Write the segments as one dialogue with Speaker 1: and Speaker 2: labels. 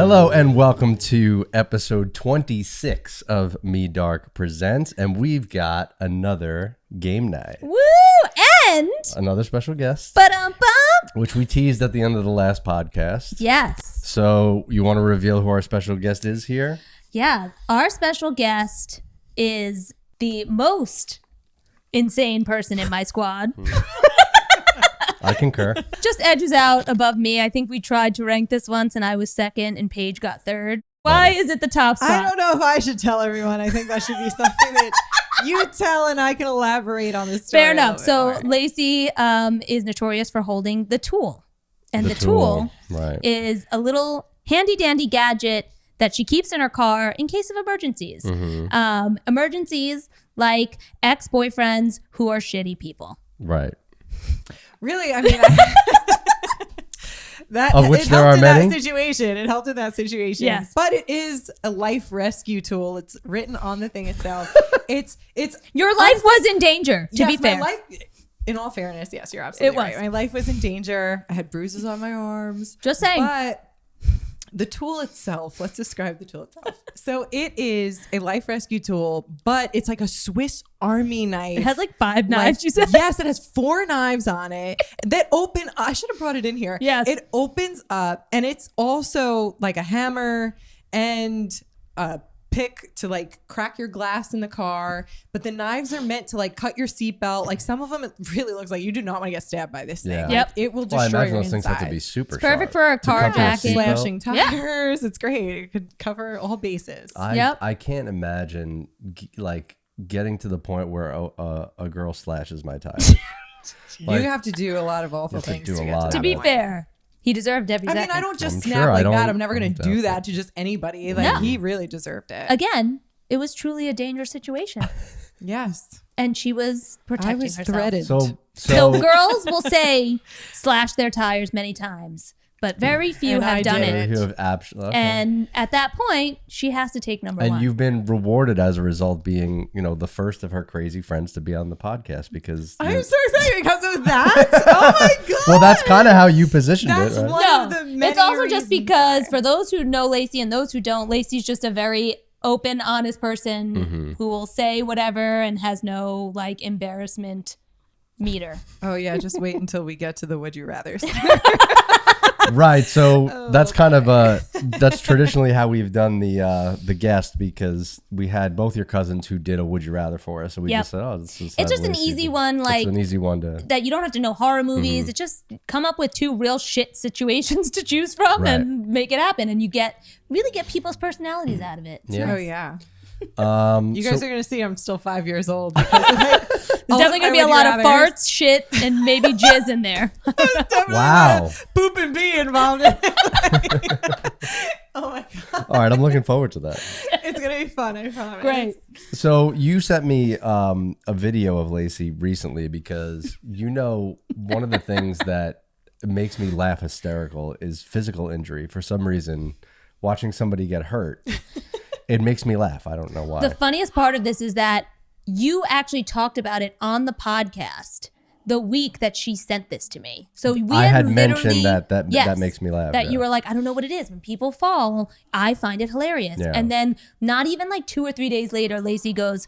Speaker 1: Hello and welcome to episode 26 of Me Dark Presents, and we've got another game night.
Speaker 2: Woo! And
Speaker 1: another special guest, which we teased at the end of the last podcast.
Speaker 2: Yes.
Speaker 1: So you want to reveal who our special guest is here?
Speaker 2: Yeah, our special guest is the most insane person in my squad.
Speaker 1: I concur.
Speaker 2: Just edges out above me. I think we tried to rank this once and I was second and Paige got third. Why is it the top spot?
Speaker 3: I don't know if I should tell everyone. I think that should be something that you tell and I can elaborate on this story.
Speaker 2: Fair enough. So Lacey is notorious for holding the tool. And the tool
Speaker 1: right.
Speaker 2: is a little handy dandy gadget that she keeps in her car in case of emergencies.
Speaker 1: Mm-hmm.
Speaker 2: Emergencies like ex-boyfriends who are shitty people.
Speaker 1: Right.
Speaker 3: Really, I mean, that
Speaker 1: of which
Speaker 3: it
Speaker 1: there
Speaker 3: helped
Speaker 1: are
Speaker 3: in
Speaker 1: many.
Speaker 3: That situation. It helped in that situation.
Speaker 2: Yes.
Speaker 3: But it is a life rescue tool. It's written on the thing itself. It's
Speaker 2: Your life was in danger, to be fair.
Speaker 3: My life, in all fairness, yes, you're absolutely
Speaker 2: It was.
Speaker 3: right. My life was in danger. I had bruises on my arms.
Speaker 2: Just saying.
Speaker 3: But the tool itself, let's describe the tool itself. So it is a life rescue tool, but it's like a Swiss Army knife.
Speaker 2: It has like 5 knives, you said?
Speaker 3: Yes, it has 4 knives on it that open. I should have brought it in here.
Speaker 2: Yes.
Speaker 3: It opens up and it's also like a hammer and a pick to like crack your glass in the car. But the knives are meant to like cut your seatbelt. Like some of them, it really looks like you do not want to get stabbed by this thing.
Speaker 1: Yeah.
Speaker 3: Like,
Speaker 2: Yep.
Speaker 3: it will
Speaker 1: Well, I
Speaker 3: destroy
Speaker 1: imagine
Speaker 3: your
Speaker 1: those things have to
Speaker 3: inside.
Speaker 1: be super
Speaker 2: Perfect
Speaker 1: sharp.
Speaker 2: for a
Speaker 1: To cover your
Speaker 2: carjacking.
Speaker 1: seatbelt.
Speaker 3: Slashing tires. It's great. It could cover all bases.
Speaker 1: I can't imagine like getting to the point where a girl slashes my tires. Like,
Speaker 3: you have to do a lot of awful things
Speaker 1: do a
Speaker 3: to get
Speaker 1: lot
Speaker 3: to
Speaker 1: of
Speaker 2: To
Speaker 3: that
Speaker 2: be
Speaker 3: point.
Speaker 2: fair, he deserved every
Speaker 3: I
Speaker 2: second.
Speaker 3: mean, I don't just
Speaker 1: I'm
Speaker 3: snap
Speaker 1: sure I
Speaker 3: like that.
Speaker 1: don't-
Speaker 3: I'm never going to
Speaker 1: definitely.
Speaker 3: do that to just anybody. Like
Speaker 2: No.
Speaker 3: he really deserved it.
Speaker 2: Again, it was truly a dangerous situation.
Speaker 3: Yes.
Speaker 2: And she was protecting
Speaker 3: I was
Speaker 2: herself.
Speaker 3: threaded.
Speaker 2: So girls will say slash their tires many times, but very few
Speaker 3: And
Speaker 2: have
Speaker 3: I
Speaker 2: done
Speaker 3: did.
Speaker 2: it.
Speaker 1: You have okay.
Speaker 2: And at that point, she has to take number
Speaker 1: And
Speaker 2: one.
Speaker 1: you've been rewarded as a result, being, the first of her crazy friends to be on the podcast because.
Speaker 3: I'm so excited because of that. Oh my God.
Speaker 1: Well, that's kind of how you positioned
Speaker 3: That's
Speaker 1: it, right?
Speaker 3: one
Speaker 2: No,
Speaker 3: of the many
Speaker 2: it's also just
Speaker 3: reasons
Speaker 2: because for those who know Lacey and those who don't, Lacey's just a very open, honest person who will say whatever and has no like embarrassment meter.
Speaker 3: Oh yeah, just wait until we get to the would you rather.
Speaker 1: Right. So that's kind of that's traditionally how we've done the guest, because we had both your cousins who did a would you rather for us, so we
Speaker 2: Yep.
Speaker 1: just said, oh, this is
Speaker 2: It's just an easy one, like
Speaker 1: it's an easy one to.
Speaker 2: that you don't have to know horror movies. It just come up with 2 real shit situations to choose from
Speaker 1: Right.
Speaker 2: and make it happen, and you really get people's personalities out of it. It's
Speaker 1: Yeah.
Speaker 2: nice.
Speaker 3: Oh yeah.
Speaker 1: You
Speaker 3: You guys are gonna see I'm still 5 years old. Because of like,
Speaker 2: There's definitely gonna be a lot of farts, shit, and maybe jizz in there.
Speaker 1: Wow.
Speaker 3: Poop and pee involved. In it. Oh my God.
Speaker 1: All right, I'm looking forward to that.
Speaker 3: It's gonna be fun. I promise.
Speaker 2: Great.
Speaker 1: So you sent me a video of Lacey recently because one of the things that makes me laugh hysterical is physical injury. For some reason, watching somebody get hurt, it makes me laugh. I don't know why.
Speaker 2: The funniest part of this is that you actually talked about it on the podcast the week that she sent this to me. So
Speaker 1: I had
Speaker 2: literally-
Speaker 1: mentioned that
Speaker 2: Yes,
Speaker 1: makes me laugh.
Speaker 2: That
Speaker 1: yeah.
Speaker 2: you were like, I don't know what it is. When people fall, I find it hilarious.
Speaker 1: Yeah.
Speaker 2: And then not even like 2 or 3 days later, Lacey goes,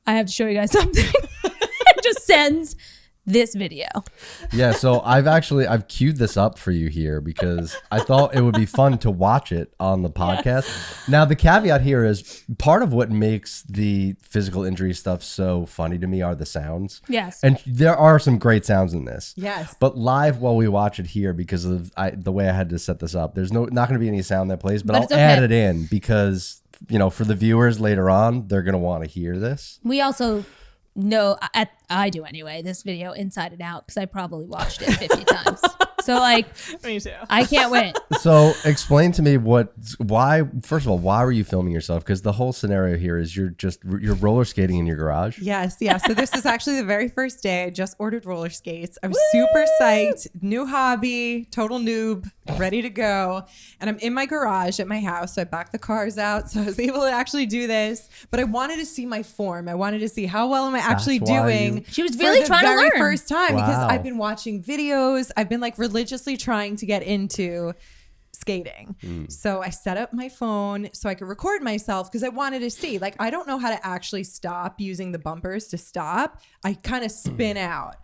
Speaker 2: I have to show you guys something. And just sends this video.
Speaker 1: Yeah, so I've queued this up for you here because I thought it would be fun to watch it on the podcast. Yes. Now, the caveat here is part of what makes the physical injury stuff so funny to me are the sounds.
Speaker 2: Yes.
Speaker 1: And there are some great sounds in this.
Speaker 3: Yes.
Speaker 1: But live while we watch it here, because of the way I had to set this up, there's not going to be any sound that plays, but I'll
Speaker 2: it's okay.
Speaker 1: add it in because, for the viewers later on, they're going to want to hear this.
Speaker 2: We also know, I do anyway, this video inside and out because I probably watched it 50 times. So like,
Speaker 3: Me too.
Speaker 2: I can't wait.
Speaker 1: So explain to me why, first of all, why were you filming yourself? Because the whole scenario here is you're roller skating in your garage.
Speaker 3: Yes, yeah. So this is actually the very first day. I just ordered roller skates. I was super psyched. New hobby, total noob, ready to go. And I'm in my garage at my house. So I backed the cars out. So I was able to actually do this. But I wanted to see my form. I wanted to see how well am I actually doing.
Speaker 2: She was really
Speaker 3: for
Speaker 2: trying to
Speaker 3: the very
Speaker 2: learn.
Speaker 3: first time because
Speaker 1: Wow.
Speaker 3: I've been watching videos. I've been like religiously trying to get into skating. So I set up my phone so I could record myself because I wanted to see. Like, I don't know how to actually stop using the bumpers to stop. I kind of spin out.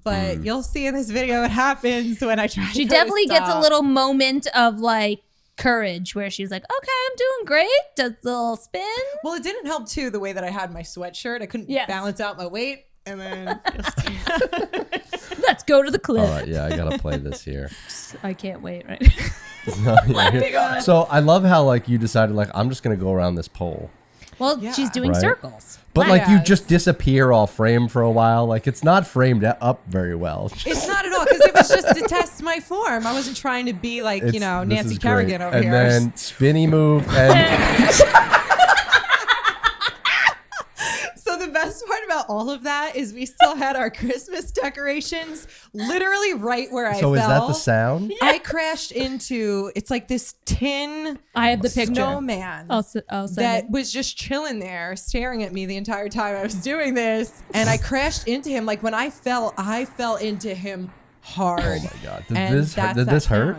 Speaker 3: But you'll see in this video what happens when I try to
Speaker 2: She definitely gets a little moment of like courage where she's like, okay, I'm doing great. Does the little spin.
Speaker 3: Well, it didn't help too the way that I had my sweatshirt. I couldn't balance out my weight. And then
Speaker 2: let's go to the clip.
Speaker 1: All right, yeah, I gotta play this here.
Speaker 2: I can't wait. Right.
Speaker 1: So I love how like you decided like I'm just gonna go around this pole.
Speaker 2: Well, she's doing circles.
Speaker 1: But like you just disappear off frame for a while. Like it's not framed up very well.
Speaker 3: It's not at all because it was just to test my form. I wasn't trying to be like, Nancy Kerrigan over here.
Speaker 1: And then spinny move and
Speaker 3: So the best part about all of that is we still had our Christmas decorations literally right where I fell.
Speaker 1: So is that the sound?
Speaker 3: I crashed into, it's like this tin
Speaker 2: I have the picture.
Speaker 3: snowman that was just chilling there staring at me the entire time I was doing this. And I crashed into him. Like when I fell into him hard.
Speaker 1: Oh my God. Did this hurt?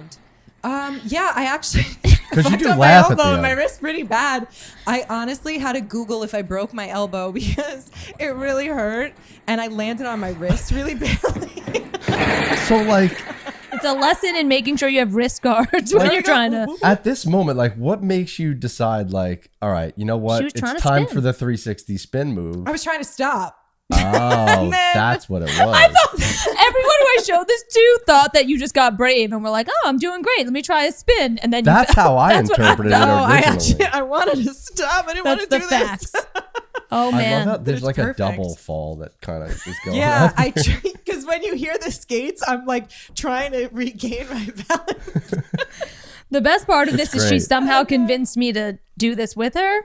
Speaker 3: Yeah, I actually
Speaker 1: because you do
Speaker 3: fucked up
Speaker 1: laugh
Speaker 3: my
Speaker 1: at the
Speaker 3: elbow
Speaker 1: end.
Speaker 3: and my wrist pretty bad. I honestly had to Google if I broke my elbow because it really hurt, and I landed on my wrist really badly.
Speaker 1: So like,
Speaker 2: it's a lesson in making sure you have wrist guards when you're trying to.
Speaker 1: at this moment, like, what makes you decide like, all right, you know what? It's time for the 360 spin move.
Speaker 3: I was trying to stop.
Speaker 1: Oh, that's what it was.
Speaker 2: I thought everyone who I showed this to thought that you just got brave and were like, "Oh, I'm doing great. Let me try a spin." And then
Speaker 1: that's how I interpreted it originally.
Speaker 3: I wanted to stop. I didn't want to do
Speaker 2: facts.
Speaker 3: this.
Speaker 2: Oh man,
Speaker 1: I love how there's like
Speaker 3: perfect.
Speaker 1: a double fall that kind of is going
Speaker 3: Yeah,
Speaker 1: on.
Speaker 3: because when you hear the skates, I'm like trying to regain my balance.
Speaker 2: The best part of this is she
Speaker 1: great.
Speaker 2: somehow convinced me to do this with her.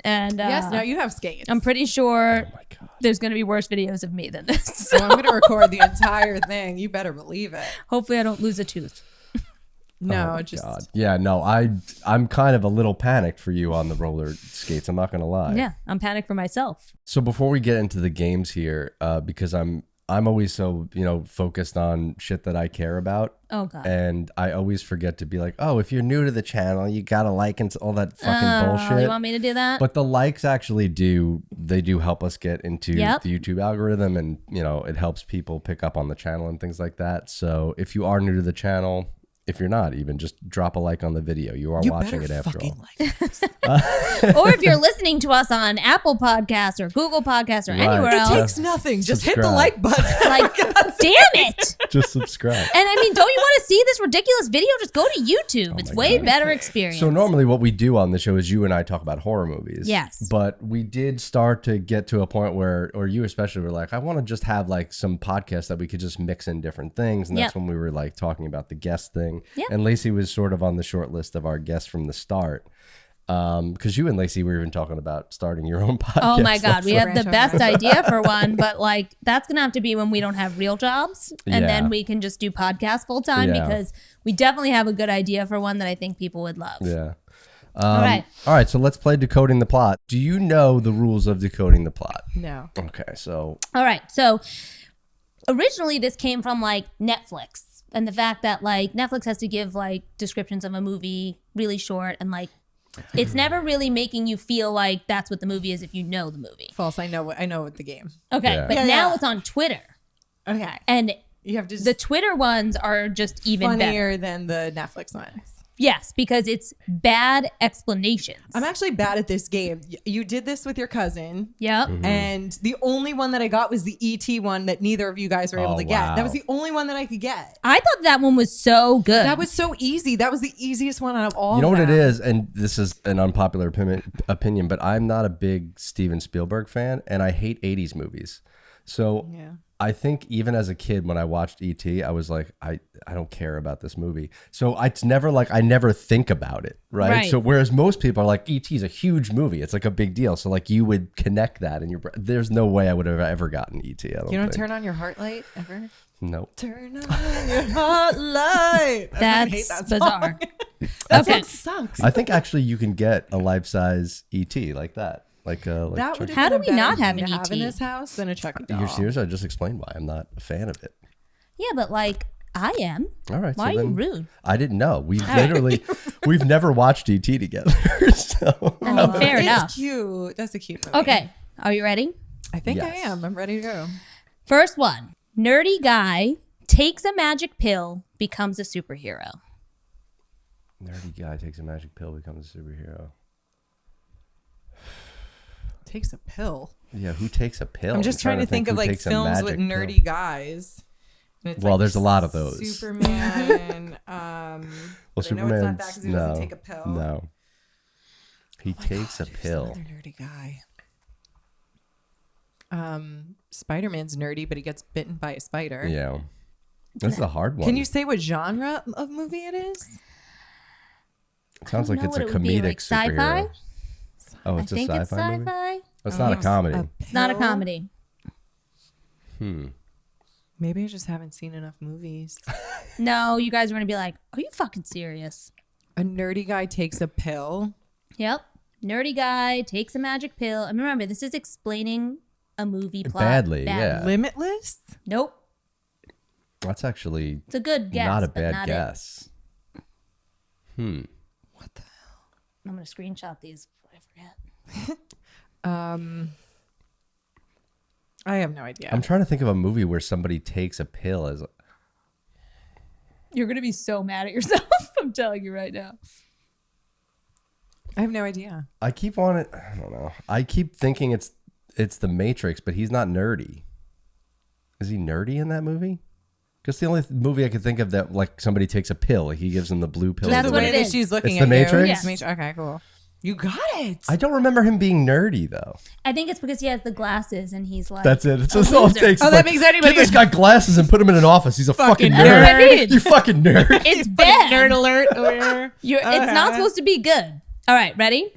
Speaker 2: And
Speaker 3: yes, now you have skates.
Speaker 2: I'm pretty sure
Speaker 1: Oh my God.
Speaker 2: there's going to be worse videos of me than this.
Speaker 3: So I'm going to record the entire thing. You better believe it.
Speaker 2: Hopefully I don't lose a tooth.
Speaker 3: No,
Speaker 1: Oh
Speaker 3: just
Speaker 1: God. Yeah, no, I'm kind of a little panicked for you on the roller skates. I'm not gonna lie.
Speaker 2: Yeah, I'm panicked for myself.
Speaker 1: So before we get into the games here, because I'm always so focused on shit that I care about.
Speaker 2: Oh God.
Speaker 1: And I always forget to be like, oh, if you're new to the channel, you gotta like and all that fucking bullshit.
Speaker 2: You want me to do that?
Speaker 1: But the likes actually do help us get into the YouTube algorithm, and it helps people pick up on the channel and things like that. So if you are new to the channel, if you're not, even just drop a like on the video. You are watching it after all.
Speaker 2: Or if you're listening to us on Apple Podcasts or Google Podcasts or anywhere
Speaker 3: it
Speaker 2: else,
Speaker 3: takes nothing. Just hit the like button.
Speaker 2: like, damn it.
Speaker 1: Just subscribe.
Speaker 2: And I mean, don't you want to see this ridiculous video? Just go to YouTube. It's way better experience.
Speaker 1: So normally what we do on the show is you and I talk about horror movies.
Speaker 2: Yes.
Speaker 1: But we did start to get to a point where, or you especially were like, I want to just have like some podcasts that we could just mix in different things. And that's when we were like talking about the guest thing.
Speaker 2: Yep.
Speaker 1: And Lacey was sort of on the short list of our guests from the start. Because you and Lacey were even talking about starting your own podcast.
Speaker 2: Oh my God, we have the best idea for one, but like that's gonna have to be when we don't have real jobs, and then we can just do podcasts full time because we definitely have a good idea for one that I think people would love.
Speaker 1: Yeah.
Speaker 2: All
Speaker 1: right. So let's play Decoding the Plot. Do you know the rules of Decoding the Plot?
Speaker 3: No.
Speaker 1: Okay. So.
Speaker 2: All right. So originally this came from like Netflix. And the fact that like Netflix has to give like descriptions of a movie really short, and like it's never really making you feel like that's what the movie is if you know the movie.
Speaker 3: False. I know what the game.
Speaker 2: Okay,
Speaker 1: Yeah.
Speaker 2: but now it's on Twitter.
Speaker 3: Okay.
Speaker 2: And
Speaker 3: You have to
Speaker 2: the Twitter ones are just even
Speaker 3: funnier
Speaker 2: better.
Speaker 3: than the Netflix ones.
Speaker 2: Yes, because it's bad explanations.
Speaker 3: I'm actually bad at this game. You did this with your cousin.
Speaker 2: Yep.
Speaker 3: And the only one that I got was the ET one that neither of you guys were able to get. That was the only one that I could get.
Speaker 2: I thought that one was so good.
Speaker 3: That was so easy. That was the easiest one out of all.
Speaker 1: You know
Speaker 3: of
Speaker 1: what it
Speaker 3: them.
Speaker 1: is, and this is an unpopular opinion, but I'm not a big Steven Spielberg fan, and I hate 80s movies. So I think even as a kid, when I watched E.T., I was like, I don't care about this movie. So it's never like, I never think about it, right? So whereas most people are like, E.T. is a huge movie. It's like a big deal. So like you would connect that in your brain. There's no way I would have ever gotten E.T. I don't
Speaker 3: You don't
Speaker 1: think.
Speaker 3: turn on your heart light ever?
Speaker 1: No.
Speaker 3: Turn on your heart light. I hate
Speaker 2: That's
Speaker 3: that song.
Speaker 2: bizarre.
Speaker 3: That
Speaker 2: Okay.
Speaker 3: song sucks.
Speaker 1: I think actually you can get a life-size E.T. like that. Like
Speaker 3: that would
Speaker 1: Chucky.
Speaker 2: How do we not have
Speaker 3: an
Speaker 2: an ET?
Speaker 3: in this house than a Chucky doll?
Speaker 1: You're serious? I just explained why I'm not a fan of it.
Speaker 2: Yeah, but like, I am.
Speaker 1: All right.
Speaker 2: Why
Speaker 1: so
Speaker 2: are you
Speaker 1: then
Speaker 2: rude?
Speaker 1: I didn't know. We've never watched ET together. So
Speaker 2: I mean, fair
Speaker 3: It's
Speaker 2: enough.
Speaker 3: cute. That's a cute movie.
Speaker 2: Okay. Are you ready?
Speaker 3: I think I
Speaker 1: Yes.
Speaker 3: am. I'm ready to go.
Speaker 2: First one. Nerdy guy takes a magic pill, becomes a superhero.
Speaker 1: nerdy guy takes a magic pill, becomes a superhero.
Speaker 3: Takes a pill.
Speaker 1: Yeah, who takes a pill?
Speaker 3: I'm just trying to think of
Speaker 1: who
Speaker 3: like
Speaker 1: takes a
Speaker 3: films with
Speaker 1: magic pill.
Speaker 3: nerdy guys. And it's
Speaker 1: Well,
Speaker 3: like
Speaker 1: there's a lot of those.
Speaker 3: Superman.
Speaker 1: Well,
Speaker 3: but I know it's not
Speaker 1: Superman's
Speaker 3: that because he doesn't take a pill.
Speaker 1: No, he
Speaker 3: Oh my
Speaker 1: takes
Speaker 3: God,
Speaker 1: a
Speaker 3: who's
Speaker 1: pill.
Speaker 3: another nerdy guy. Spider-Man's nerdy, but he gets bitten by a spider.
Speaker 1: Yeah, this is a hard one.
Speaker 3: Can you say what genre of movie it is?
Speaker 1: It sounds like
Speaker 2: know
Speaker 1: it's a
Speaker 2: what it would be,
Speaker 1: comedic
Speaker 2: like sci-fi?
Speaker 1: superhero. Oh,
Speaker 2: I
Speaker 1: it's a
Speaker 2: think
Speaker 1: sci-fi
Speaker 2: it's
Speaker 1: movie.
Speaker 2: sci-fi.
Speaker 1: It's not a comedy.
Speaker 2: It's not a comedy.
Speaker 3: Maybe I just haven't seen enough movies.
Speaker 2: No, you guys are going to be like, are you fucking serious?
Speaker 3: A nerdy guy takes a pill.
Speaker 2: Yep. Nerdy guy takes a magic pill. And remember, this is explaining a movie plot.
Speaker 1: Badly, yeah.
Speaker 3: Limitless?
Speaker 2: Nope.
Speaker 1: That's actually
Speaker 2: It's a good guess.
Speaker 1: not a
Speaker 2: but
Speaker 1: bad
Speaker 2: not
Speaker 1: guess.
Speaker 3: What the hell?
Speaker 2: I'm going to screenshot these before I forget.
Speaker 3: I have no idea.
Speaker 1: I'm trying to think of a movie where somebody takes a pill as.
Speaker 2: You're going to be so mad at yourself. I'm telling you right now.
Speaker 3: I have no idea.
Speaker 1: I keep wanting. I don't know. I keep thinking it's the Matrix, but he's not nerdy. Is he nerdy in that movie? Because the only movie I could think of that like somebody takes a pill, like he gives them the blue pill.
Speaker 2: That's
Speaker 3: the
Speaker 2: what
Speaker 3: way
Speaker 2: it
Speaker 3: that
Speaker 2: is.
Speaker 3: she's looking
Speaker 1: It's
Speaker 3: at
Speaker 1: The
Speaker 3: you.
Speaker 1: Matrix?
Speaker 2: Yes.
Speaker 3: Okay, cool. You got it.
Speaker 1: I don't remember him being nerdy though.
Speaker 2: I think it's because he has the glasses and he's like.
Speaker 1: That's it. It's
Speaker 2: a
Speaker 1: just all it
Speaker 2: loser.
Speaker 1: takes.
Speaker 3: Oh,
Speaker 1: It's
Speaker 3: that
Speaker 1: like,
Speaker 3: makes anybody
Speaker 1: give this guy glasses and put him in an office. He's a fucking
Speaker 3: Fucking
Speaker 1: nerd.
Speaker 2: nerd.
Speaker 1: You fucking nerd.
Speaker 2: It's bad.
Speaker 3: Nerd alert. Over.
Speaker 2: It's not supposed to be good. All right, ready?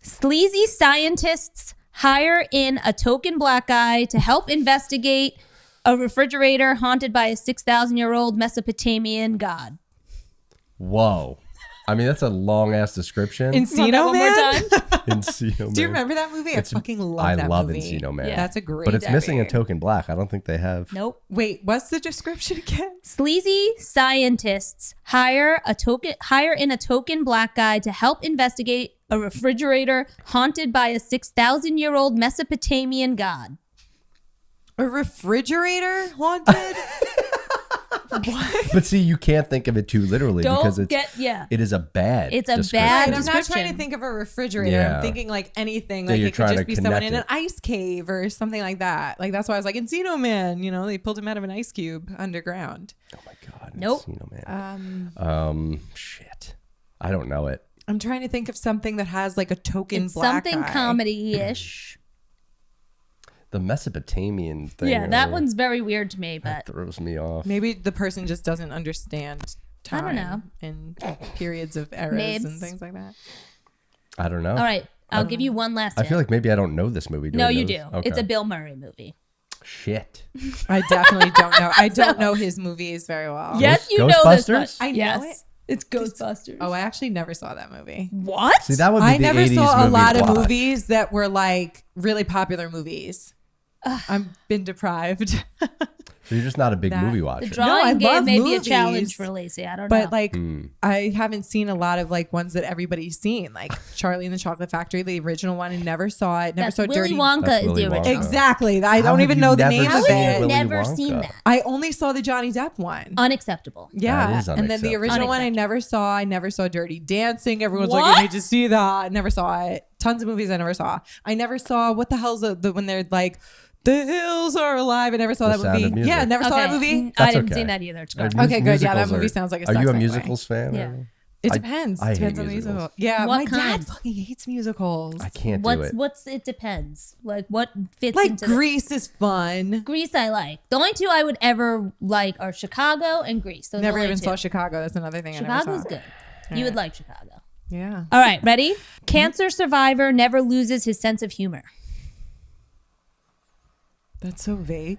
Speaker 2: Sleazy scientists hire in a token black guy to help investigate a refrigerator haunted by a 6,000-year-old Mesopotamian god.
Speaker 1: Whoa. I mean, that's a long ass description.
Speaker 2: Want that
Speaker 3: Encino
Speaker 2: one more
Speaker 3: Man?
Speaker 2: time?
Speaker 1: Encino Man.
Speaker 3: Do you remember that movie? I fucking love that
Speaker 1: love
Speaker 3: movie.
Speaker 1: Encino Man.
Speaker 2: Yeah.
Speaker 3: That's a great
Speaker 1: But it's missing a
Speaker 3: movie.
Speaker 1: token black. I don't think they have.
Speaker 2: Nope.
Speaker 3: Wait, what's the description again?
Speaker 2: Sleazy scientists hire in a token black guy to help investigate a refrigerator haunted by a 6,000-year-old Mesopotamian god.
Speaker 3: A refrigerator haunted? What?
Speaker 1: But see, you can't think of it too literally because it is a bad.
Speaker 2: It's a
Speaker 1: description.
Speaker 2: bad
Speaker 3: I'm not trying
Speaker 2: description.
Speaker 3: to think of a refrigerator.
Speaker 1: Yeah.
Speaker 3: I'm thinking like anything.
Speaker 1: That
Speaker 3: Like
Speaker 1: you're
Speaker 3: it could
Speaker 1: trying
Speaker 3: just
Speaker 1: to
Speaker 3: be someone in
Speaker 1: connect
Speaker 3: an ice cave or something like that. Like that's why I was like Encino Man. You know, they pulled him out of an ice cube underground.
Speaker 1: Oh my god.
Speaker 2: Nope.
Speaker 1: Encino Man. Shit. I don't know it.
Speaker 3: I'm trying to think of something that has like a token
Speaker 2: It's
Speaker 3: black
Speaker 2: something
Speaker 3: guy.
Speaker 2: comedy-ish.
Speaker 1: The Mesopotamian thing.
Speaker 2: Yeah, that one's very weird to me,
Speaker 1: that
Speaker 2: but
Speaker 1: throws me off.
Speaker 3: Maybe the person just doesn't understand
Speaker 2: I
Speaker 3: time
Speaker 2: don't know.
Speaker 3: and periods of eras
Speaker 2: Mabes.
Speaker 3: and things like that.
Speaker 1: I don't know.
Speaker 2: all right. I'll give you one last
Speaker 1: I
Speaker 2: hint.
Speaker 1: feel like maybe I don't know this movie.
Speaker 2: No,
Speaker 1: I
Speaker 2: you
Speaker 1: know
Speaker 2: do.
Speaker 1: this? Okay.
Speaker 2: It's a Bill Murray movie.
Speaker 1: Shit.
Speaker 3: I definitely don't know. I don't know his movies very well.
Speaker 2: Yes, you know this
Speaker 1: Ghostbusters?
Speaker 2: much.
Speaker 3: I know
Speaker 2: Yes.
Speaker 3: it.
Speaker 2: It's Ghostbusters.
Speaker 3: Oh, I actually never saw that movie.
Speaker 2: What?
Speaker 1: See, that would be
Speaker 3: I
Speaker 1: the
Speaker 3: never
Speaker 1: 80s
Speaker 3: saw a
Speaker 1: movie
Speaker 3: lot
Speaker 1: to
Speaker 3: of
Speaker 1: watch.
Speaker 3: movies that were like really popular movies. I've been deprived.
Speaker 1: So you're just not a big
Speaker 3: That-
Speaker 1: movie
Speaker 2: The
Speaker 1: watcher.
Speaker 3: I
Speaker 2: drawing game
Speaker 3: love
Speaker 2: may be a
Speaker 3: movies,
Speaker 2: challenge for Lacey. I don't
Speaker 3: But
Speaker 2: know.
Speaker 3: like I haven't seen a lot of like ones that everybody's seen, like Charlie and the Chocolate Factory, the original one, and never saw it. Never
Speaker 2: That's
Speaker 3: saw
Speaker 2: Willy
Speaker 3: Dirty.
Speaker 2: Wonka
Speaker 1: That's
Speaker 2: is
Speaker 1: Willy
Speaker 2: the
Speaker 1: Wonka.
Speaker 2: original.
Speaker 3: Exactly. I
Speaker 1: How
Speaker 3: don't
Speaker 1: have
Speaker 3: even
Speaker 1: you
Speaker 3: know the
Speaker 1: never
Speaker 3: name
Speaker 2: How
Speaker 3: of
Speaker 1: seen
Speaker 2: have
Speaker 3: it.
Speaker 2: you
Speaker 1: Willy
Speaker 2: never
Speaker 1: Wonka?
Speaker 2: seen that?
Speaker 3: I only saw the Johnny Depp one.
Speaker 2: Unacceptable.
Speaker 3: Yeah.
Speaker 1: That is
Speaker 3: And then the
Speaker 1: unacceptable.
Speaker 3: original one I never saw. I never saw Dirty Dancing. Everyone's like, you need to see that. I never saw it. Tons of movies I never saw. I never saw what the hell's the when they're like the hills are alive. I never saw
Speaker 1: The
Speaker 3: that
Speaker 1: Sound of
Speaker 3: movie.
Speaker 1: Music.
Speaker 3: Yeah, never saw that movie.
Speaker 2: I
Speaker 1: That's
Speaker 2: didn't
Speaker 1: okay.
Speaker 2: see that either. It's
Speaker 1: Are
Speaker 2: good.
Speaker 1: mus-
Speaker 3: Okay, good. Yeah, that
Speaker 1: musicals
Speaker 3: movie sounds like a
Speaker 1: Are you a
Speaker 3: sex
Speaker 1: musicals fan?
Speaker 2: Yeah.
Speaker 1: Or?
Speaker 3: It depends.
Speaker 1: I hate
Speaker 3: Depends on the
Speaker 1: musicals.
Speaker 3: musical. Yeah,
Speaker 2: What
Speaker 3: my
Speaker 2: kind?
Speaker 3: dad fucking hates musicals.
Speaker 1: I can't do it.
Speaker 2: What's it depends. Like what fits
Speaker 3: Like
Speaker 2: into
Speaker 3: Grease is fun.
Speaker 2: Grease I like. The only two I would ever like are Chicago and Grease. Those are
Speaker 3: Never
Speaker 2: the
Speaker 3: even
Speaker 2: only
Speaker 3: saw
Speaker 2: two.
Speaker 3: Chicago. That's another thing I never
Speaker 2: Chicago's
Speaker 3: saw.
Speaker 2: good. You would like Chicago.
Speaker 3: Yeah.
Speaker 2: All right, ready? Cancer survivor never loses his sense of humor.
Speaker 3: That's so vague.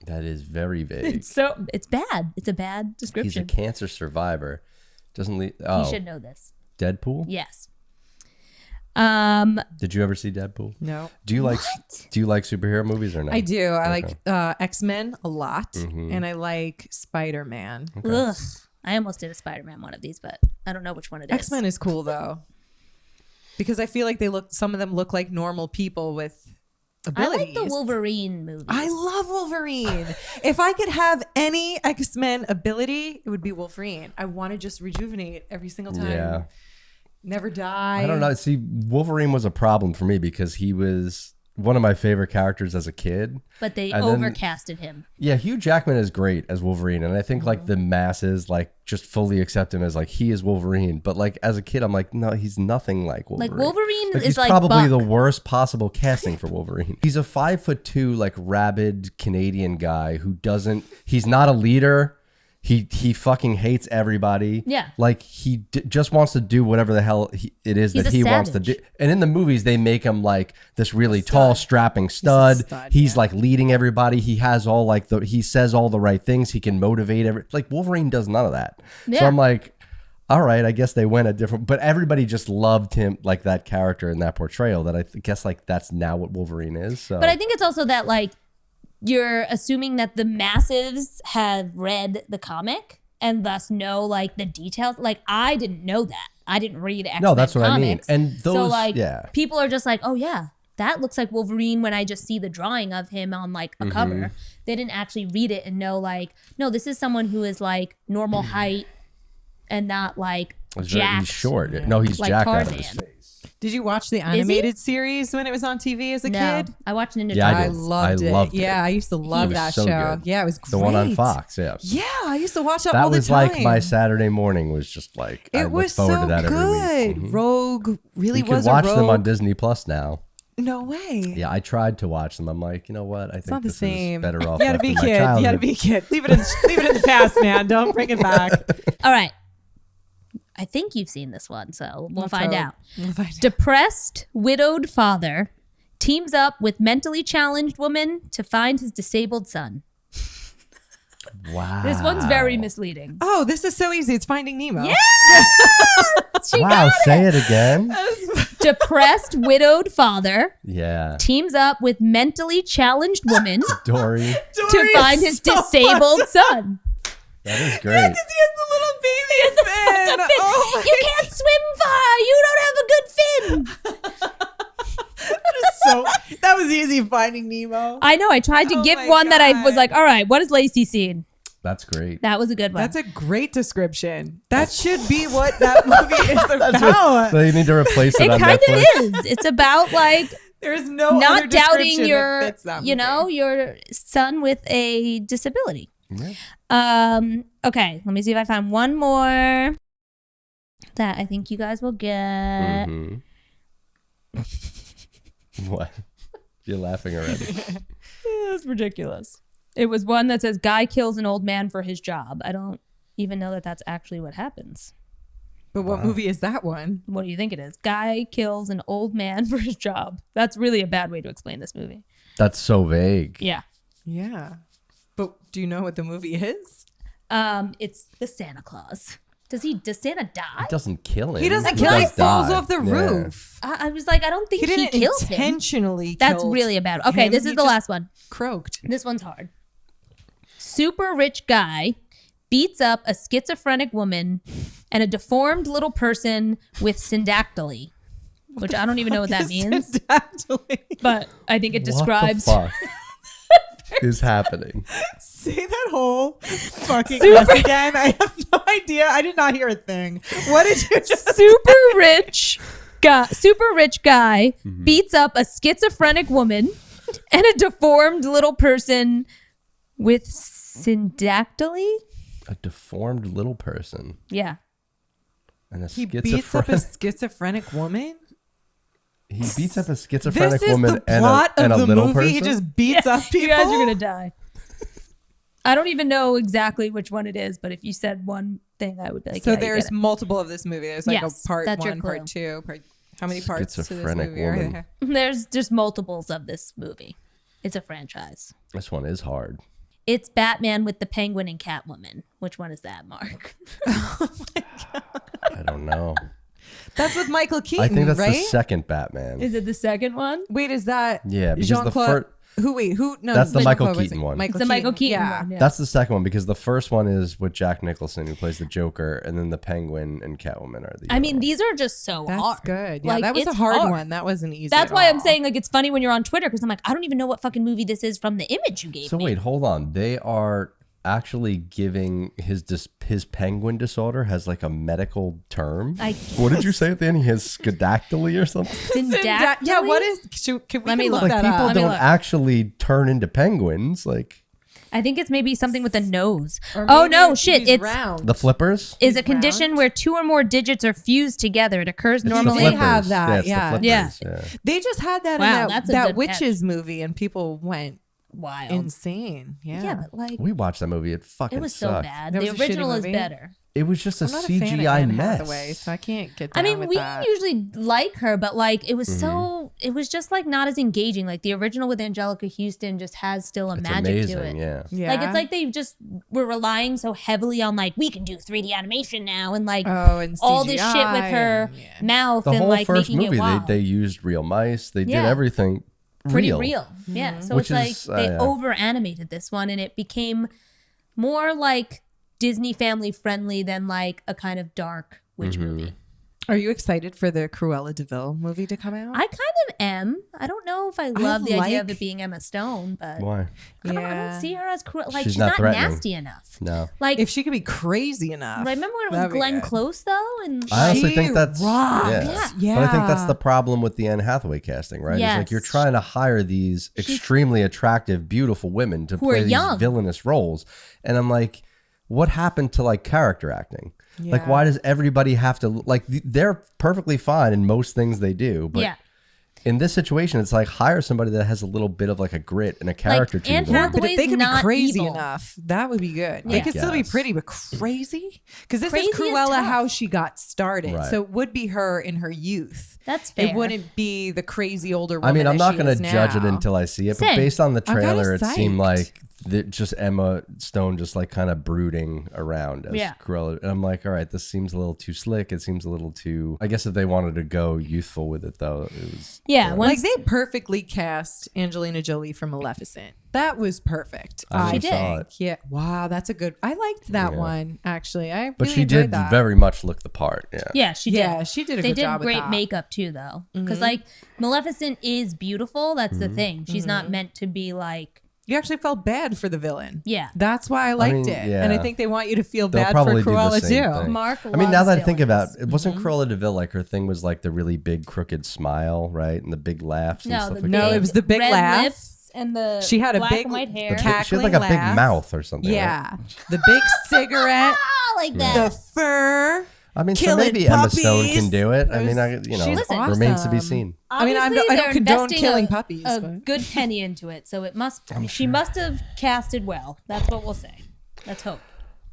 Speaker 1: That is very vague.
Speaker 2: It's bad. It's a bad
Speaker 1: He's a
Speaker 2: description.
Speaker 1: cancer survivor. Doesn't leave.
Speaker 2: You
Speaker 1: Oh,
Speaker 2: should know this.
Speaker 1: Deadpool.
Speaker 2: Yes.
Speaker 1: Did you ever see Deadpool?
Speaker 3: No.
Speaker 1: Do you like superhero movies or not?
Speaker 3: I do. I like X-Men a lot, and I like Spider-Man.
Speaker 1: Okay.
Speaker 2: Ugh. I almost did a Spider-Man one of these, but I don't know which one it is.
Speaker 3: X-Men is cool though, because I feel like some of them look like normal people with abilities.
Speaker 2: I like the Wolverine movies.
Speaker 3: I love Wolverine. If I could have any X-Men ability, it would be Wolverine. I want to just rejuvenate every single time.
Speaker 1: Yeah.
Speaker 3: Never die.
Speaker 1: I don't know. See, Wolverine was a problem for me because he was one of my favorite characters as a kid.
Speaker 2: But they
Speaker 1: And then-
Speaker 2: overcasted him.
Speaker 1: Yeah, Hugh Jackman is great as Wolverine, and I think like the masses like just fully accept him as like he is Wolverine. But like as a kid, I'm like, no, he's nothing like Wolverine.
Speaker 2: Like Wolverine
Speaker 1: Like,
Speaker 2: is
Speaker 1: he's
Speaker 2: like
Speaker 1: probably
Speaker 2: Buck.
Speaker 1: the worst possible casting for Wolverine. He's a 5'2", like rabid Canadian guy who doesn't. He's not a leader. He fucking hates everybody.
Speaker 2: Yeah.
Speaker 1: Like he just wants to do whatever the hell it is
Speaker 2: He's
Speaker 1: that
Speaker 2: a
Speaker 1: he wants to do.
Speaker 2: savage.
Speaker 1: And in the movies, they make him like this really tall, strapping stud.
Speaker 3: stud,
Speaker 1: He's
Speaker 3: yeah.
Speaker 1: like leading everybody. He has all like he says all the right things. He can motivate like Wolverine does none of that. So
Speaker 2: Yeah.
Speaker 1: I'm like, all right, I guess they went a different, but everybody just loved him, like that character and that portrayal that guess like that's now what Wolverine is. So.
Speaker 2: But I think it's also that like you're assuming that the masses have read the comic and thus know like the details. Like I didn't know that. I didn't read X-Men
Speaker 1: No, that's what
Speaker 2: comics.
Speaker 1: I mean. And
Speaker 2: so
Speaker 1: those,
Speaker 2: like
Speaker 1: yeah.
Speaker 2: people are just like, oh yeah, that looks like Wolverine when I just see the drawing of him on like a cover. They didn't actually read it and know like, no, this is someone who is like normal height and not like jacked.
Speaker 1: He's short. No, he's
Speaker 2: Like
Speaker 1: jacked out of his
Speaker 2: Tarzan.
Speaker 1: face.
Speaker 3: Did you watch the animated series when it was on TV as a
Speaker 2: No,
Speaker 3: kid?
Speaker 2: I watched Ninja
Speaker 1: Yeah, I
Speaker 2: Turtles.
Speaker 1: did.
Speaker 3: Loved it.
Speaker 1: loved it.
Speaker 3: Yeah, I used to love
Speaker 1: was
Speaker 3: that
Speaker 1: so
Speaker 3: show.
Speaker 1: good.
Speaker 3: Yeah, it was great.
Speaker 1: The one on Fox, yeah.
Speaker 3: Yeah, I used to watch that
Speaker 1: That
Speaker 3: all the
Speaker 1: was
Speaker 3: time.
Speaker 1: like my Saturday morning was just like, I
Speaker 3: It
Speaker 1: look
Speaker 3: was
Speaker 1: forward
Speaker 3: so
Speaker 1: to that every
Speaker 3: good.
Speaker 1: week.
Speaker 3: Rogue really
Speaker 1: You can
Speaker 3: was
Speaker 1: watch
Speaker 3: a rogue.
Speaker 1: them on Disney Plus now.
Speaker 3: No way.
Speaker 1: Yeah, I tried to watch them. I'm like, you know what? I think
Speaker 3: Not the
Speaker 1: this
Speaker 3: same.
Speaker 1: is better off.
Speaker 3: You gotta
Speaker 1: left
Speaker 3: be
Speaker 1: in my
Speaker 3: kid. You gotta
Speaker 1: childhood.
Speaker 3: be kid. Leave it in the past, man. Don't bring it back.
Speaker 2: All right. I think you've seen this one, so we'll
Speaker 3: Let's
Speaker 2: find
Speaker 3: hope.
Speaker 2: out.
Speaker 3: We'll find out.
Speaker 2: Depressed, widowed father teams up with mentally challenged woman to find his disabled son.
Speaker 1: Wow.
Speaker 2: This one's very misleading.
Speaker 3: Oh, this is so easy. It's Finding Nemo.
Speaker 2: Yeah! She
Speaker 1: Wow,
Speaker 2: got
Speaker 1: say it again.
Speaker 2: Depressed, widowed father
Speaker 1: Yeah.
Speaker 2: teams up with mentally challenged woman
Speaker 1: Dory.
Speaker 2: to
Speaker 3: Dory
Speaker 2: find
Speaker 3: is
Speaker 2: his
Speaker 3: so
Speaker 2: disabled son.
Speaker 1: That is great.
Speaker 3: Yeah, because he has the little baby fin.
Speaker 2: The fin.
Speaker 3: Oh my
Speaker 2: You can't swim far. You don't have a good fin.
Speaker 3: that was easy, Finding Nemo.
Speaker 2: I know. I tried to
Speaker 3: Oh
Speaker 2: give
Speaker 3: my
Speaker 2: one that I was
Speaker 3: God.
Speaker 2: like, all right, what has Lacey seen?
Speaker 1: That's great.
Speaker 2: That was a good one.
Speaker 3: That's a great description. That should be what that movie is
Speaker 1: That's
Speaker 3: about.
Speaker 1: what, so you need to replace it
Speaker 2: it
Speaker 1: on
Speaker 2: kind
Speaker 1: Netflix.
Speaker 2: of is. It's about like
Speaker 3: There is no other
Speaker 2: not doubting
Speaker 3: description that
Speaker 2: your,
Speaker 3: fits that
Speaker 2: you
Speaker 3: movie.
Speaker 2: know, your son with a disability.
Speaker 1: Yeah.
Speaker 2: Okay, let me see if I find one more that I think you guys will get.
Speaker 1: Mhm. What? You're laughing already.
Speaker 2: That's ridiculous. It was one that says guy kills an old man for his job. I don't even know that that's actually what happens.
Speaker 3: But what movie is that one?
Speaker 2: What do you think it is? Guy kills an old man for his job. That's really a bad way to explain this movie.
Speaker 1: That's so vague.
Speaker 2: Yeah.
Speaker 3: Yeah. But do you know what the movie is?
Speaker 2: It's the Santa Claus. Does Santa die?
Speaker 1: It doesn't kill him.
Speaker 3: He doesn't
Speaker 1: He
Speaker 3: kill him. He
Speaker 1: does
Speaker 3: falls
Speaker 1: die.
Speaker 3: off the
Speaker 1: Yeah.
Speaker 3: roof.
Speaker 2: I was like, I don't think
Speaker 3: He didn't
Speaker 2: kills him.
Speaker 3: intentionally
Speaker 2: That's
Speaker 3: killed
Speaker 2: really a bad. Okay,
Speaker 3: him.
Speaker 2: this
Speaker 3: He
Speaker 2: is the
Speaker 3: just
Speaker 2: last one.
Speaker 3: Croaked.
Speaker 2: This one's hard. Super rich guy beats up a schizophrenic woman and a deformed little person with syndactyly, which I don't even know what that means,
Speaker 3: Syndactyly.
Speaker 2: but I think it describes.
Speaker 1: What the fuck is happening?
Speaker 3: Say that whole fucking
Speaker 2: Super-
Speaker 3: mess again. I have no idea. I did not hear a thing. What did you just
Speaker 2: Super rich guy beats up a schizophrenic woman and a deformed little person with syndactyly.
Speaker 1: A deformed little person
Speaker 2: Yeah.
Speaker 1: and a
Speaker 3: He beats up a schizophrenic woman?
Speaker 1: He beats up a schizophrenic
Speaker 3: This is
Speaker 1: woman
Speaker 3: the plot
Speaker 1: and a
Speaker 3: of the
Speaker 1: little
Speaker 3: movie.
Speaker 1: person.
Speaker 3: He just beats up people.
Speaker 2: You guys are gonna die. I don't even know exactly which one it is, but if you said one thing, I would be like,
Speaker 3: So
Speaker 2: yeah, you
Speaker 3: there's
Speaker 2: get it.
Speaker 3: multiple of this movie. There's like
Speaker 2: Yes,
Speaker 3: a part
Speaker 2: that's your
Speaker 3: one, part
Speaker 2: clue.
Speaker 3: two. How many parts to this
Speaker 1: Schizophrenic
Speaker 3: movie are
Speaker 1: woman.
Speaker 3: there?
Speaker 2: There's just multiples of this movie. It's a franchise.
Speaker 1: This one is hard.
Speaker 2: It's Batman with the Penguin and Catwoman. Which one is that, Mark?
Speaker 1: I don't know.
Speaker 3: That's with Michael Keaton,
Speaker 1: I think that's
Speaker 3: right?
Speaker 1: the second Batman.
Speaker 2: Is it the second one?
Speaker 3: Wait, is that
Speaker 1: Yeah, because the
Speaker 3: Jean-Claude?
Speaker 1: first.
Speaker 3: Who? No,
Speaker 1: That's the Michael
Speaker 3: Jean-Claude was
Speaker 1: Keaton
Speaker 3: it?
Speaker 1: one.
Speaker 2: It's the Michael Keaton
Speaker 3: yeah.
Speaker 2: one. Yeah.
Speaker 1: That's the second one because the first one is with Jack Nicholson, who plays the Joker, and then the Penguin and Catwoman are the.
Speaker 2: I
Speaker 1: other
Speaker 2: mean,
Speaker 1: ones.
Speaker 2: these are just so
Speaker 3: That's
Speaker 2: hard.
Speaker 3: good. Yeah,
Speaker 2: Like,
Speaker 3: that was a
Speaker 2: it's
Speaker 3: hard one. That wasn't easy.
Speaker 2: That's
Speaker 3: at
Speaker 2: why I'm
Speaker 3: all.
Speaker 2: saying like it's funny when you're on Twitter because I'm like I don't even know what fucking movie this is from the image you gave
Speaker 1: So
Speaker 2: me.
Speaker 1: wait, hold on. They are actually giving his penguin disorder has like a medical term. What did you say at the end? He has scadactyly or something.
Speaker 2: Syndactyly?
Speaker 3: Yeah, what is? Can
Speaker 2: Let me
Speaker 3: we look
Speaker 2: look.
Speaker 3: that
Speaker 1: Like people
Speaker 3: up?
Speaker 1: don't actually turn into penguins. Like
Speaker 2: I think it's maybe something with the nose.
Speaker 3: Or
Speaker 2: Oh
Speaker 3: maybe
Speaker 2: no, shit!
Speaker 3: he's
Speaker 2: It's
Speaker 3: round.
Speaker 1: the flippers.
Speaker 2: is a condition where 2 or more digits are fused together. It occurs
Speaker 1: It's
Speaker 2: normally.
Speaker 1: the
Speaker 3: They
Speaker 1: flippers.
Speaker 3: have that,
Speaker 1: Yeah, it's
Speaker 3: yeah.
Speaker 1: the
Speaker 2: Yeah.
Speaker 1: flippers. Yeah.
Speaker 3: They just had that
Speaker 2: Wow,
Speaker 3: in
Speaker 2: that's a
Speaker 3: that
Speaker 2: good
Speaker 3: witches movie, and people went
Speaker 2: Wild.
Speaker 3: insane. Yeah,
Speaker 2: Yeah, but like
Speaker 1: We watched that movie. It fucking
Speaker 2: it was so
Speaker 1: sucked.
Speaker 2: bad.
Speaker 3: That
Speaker 2: The
Speaker 3: was a shitty
Speaker 2: original is
Speaker 3: movie?
Speaker 2: better.
Speaker 1: It was just a
Speaker 3: I'm not a fan of
Speaker 1: CGI
Speaker 3: Anne
Speaker 1: mess.
Speaker 3: Hathaway, so I can't get
Speaker 2: I
Speaker 3: down
Speaker 2: mean,
Speaker 3: with
Speaker 2: we
Speaker 3: that.
Speaker 2: usually like her, but like it was
Speaker 1: Mm-hmm.
Speaker 2: so it was just like not as engaging. Like the original with Angelica Houston just has still a
Speaker 1: It's
Speaker 2: magic
Speaker 1: amazing.
Speaker 2: to it.
Speaker 1: Yeah.
Speaker 3: Yeah.
Speaker 2: Like it's like they just were relying so heavily on like we can do 3D animation now and like
Speaker 3: and
Speaker 2: all this shit with
Speaker 3: CGI
Speaker 2: her
Speaker 3: and- yeah.
Speaker 2: mouth
Speaker 1: The
Speaker 2: and
Speaker 1: whole
Speaker 2: like
Speaker 1: first
Speaker 2: making
Speaker 1: movie,
Speaker 2: it wild.
Speaker 1: they used real mice. They did
Speaker 2: Yeah.
Speaker 1: everything
Speaker 2: Pretty real.
Speaker 3: Mm-hmm.
Speaker 2: Yeah. So
Speaker 1: Which
Speaker 2: it's
Speaker 1: is,
Speaker 2: like they
Speaker 1: yeah.
Speaker 2: over animated this one and it became more like Disney family friendly than like a kind of dark witch
Speaker 1: Mm-hmm.
Speaker 2: movie.
Speaker 3: Are you excited for the Cruella de Vil movie to come out?
Speaker 2: I kind of am. I don't know if I love the idea of
Speaker 3: like-
Speaker 2: it being Emma Stone, but
Speaker 1: Why?
Speaker 2: I don't see her as cruel. Like
Speaker 1: She's
Speaker 2: she's,
Speaker 1: not
Speaker 2: not
Speaker 1: threatening.
Speaker 2: nasty enough.
Speaker 1: No.
Speaker 2: Like
Speaker 3: if she could be crazy enough.
Speaker 2: remember when it
Speaker 3: that'd
Speaker 2: was
Speaker 3: be
Speaker 2: Glenn
Speaker 3: good.
Speaker 2: Close though, and
Speaker 1: I honestly
Speaker 3: She
Speaker 1: think that's
Speaker 3: rocks.
Speaker 1: yeah. But I think that's
Speaker 3: Yeah.
Speaker 1: the problem with the Anne Hathaway casting, right? It's like
Speaker 2: Yes.
Speaker 1: you're trying to hire these extremely attractive, beautiful women to
Speaker 2: Who are
Speaker 1: play these
Speaker 2: young.
Speaker 1: villainous roles, and I'm like, what happened to like character acting? Like,
Speaker 3: Yeah.
Speaker 1: why does everybody have to like? They're perfectly fine in most things they do, but
Speaker 2: yeah.
Speaker 1: in this situation, it's like hire somebody that has a little bit of like a grit and a character to
Speaker 2: Anne
Speaker 1: them.
Speaker 2: Hathaway-
Speaker 3: But if they
Speaker 2: Hathaway's
Speaker 3: could be
Speaker 2: not
Speaker 3: crazy
Speaker 2: evil.
Speaker 3: enough, that would be good.
Speaker 2: Yeah.
Speaker 3: They could still be
Speaker 1: Yes.
Speaker 3: pretty, but crazy? Because this
Speaker 2: Crazy
Speaker 3: is
Speaker 2: is
Speaker 3: Cruella
Speaker 2: tough.
Speaker 3: how she got started.
Speaker 1: Right.
Speaker 3: So it would be her in her youth.
Speaker 2: That's fair.
Speaker 3: It wouldn't be the crazy older woman.
Speaker 1: I mean, I'm
Speaker 3: that
Speaker 1: not
Speaker 3: she
Speaker 1: going
Speaker 3: is
Speaker 1: to judge it
Speaker 3: now.
Speaker 1: until I see it, but
Speaker 2: Same.
Speaker 1: based on the
Speaker 3: I'm kinda
Speaker 1: trailer, it seemed
Speaker 3: psyched.
Speaker 1: like just Emma Stone just like kind of brooding around as
Speaker 2: Yeah.
Speaker 1: Cruella. And I'm like, all right, this seems a little too slick. It seems a little too. I guess if they wanted to go youthful with it, though, it was.
Speaker 2: Yeah,
Speaker 3: Like
Speaker 2: once
Speaker 3: they perfectly cast Angelina Jolie from Maleficent. That was perfect.
Speaker 1: I
Speaker 2: She
Speaker 1: never saw
Speaker 2: did.
Speaker 1: it.
Speaker 3: Yeah. Wow, that's a good. I liked that
Speaker 1: Yeah.
Speaker 3: one actually. I
Speaker 1: But
Speaker 3: really
Speaker 1: she
Speaker 3: enjoyed
Speaker 1: did
Speaker 3: that.
Speaker 1: very much look the part. Yeah.
Speaker 2: yeah, she did.
Speaker 3: Yeah, she did a
Speaker 2: They
Speaker 3: good
Speaker 2: did
Speaker 3: job with
Speaker 2: great
Speaker 3: that.
Speaker 2: makeup too, though,
Speaker 1: Mm-hmm.
Speaker 2: because like Maleficent is beautiful. That's the thing. She's
Speaker 3: Mm-hmm.
Speaker 2: not meant to be like
Speaker 3: You actually felt bad for the villain.
Speaker 2: yeah.
Speaker 3: That's why I liked
Speaker 1: mean,
Speaker 3: it.
Speaker 1: yeah.
Speaker 3: And I think they want you to feel
Speaker 1: They'll
Speaker 3: bad for
Speaker 1: probably do the
Speaker 3: Cruella
Speaker 1: same
Speaker 3: too.
Speaker 1: thing.
Speaker 2: Mark.
Speaker 1: I mean, now that I think about
Speaker 2: villains.
Speaker 1: it, wasn't
Speaker 3: Mm-hmm.
Speaker 1: Cruella de Vil like her thing was like the really big crooked smile, right? And the big laughs and
Speaker 2: No,
Speaker 1: stuff
Speaker 2: the
Speaker 1: like
Speaker 3: No,
Speaker 1: that.
Speaker 3: it was the big
Speaker 2: red
Speaker 3: laugh.
Speaker 2: lips and the
Speaker 3: She had a
Speaker 2: black
Speaker 3: big-
Speaker 2: and white hair.
Speaker 1: She had like a big
Speaker 3: cackling
Speaker 1: mouth or something. right?
Speaker 3: Yeah. The big cigarette,
Speaker 2: Ah, like
Speaker 3: the
Speaker 2: that.
Speaker 3: fur.
Speaker 1: I mean, so
Speaker 3: Killing
Speaker 1: maybe Emma Stone
Speaker 3: puppies.
Speaker 1: can do it. I
Speaker 3: It
Speaker 1: mean,
Speaker 3: was-
Speaker 1: you know,
Speaker 3: she's
Speaker 1: remains to be
Speaker 3: awesome.
Speaker 1: seen.
Speaker 3: I mean, I
Speaker 2: Obviously,
Speaker 3: don't
Speaker 2: they're
Speaker 3: condone
Speaker 2: investing
Speaker 3: killing puppies,
Speaker 2: A
Speaker 3: but-
Speaker 2: good penny into it, so it must. She must have casted well. That's what we'll say. Let's hope.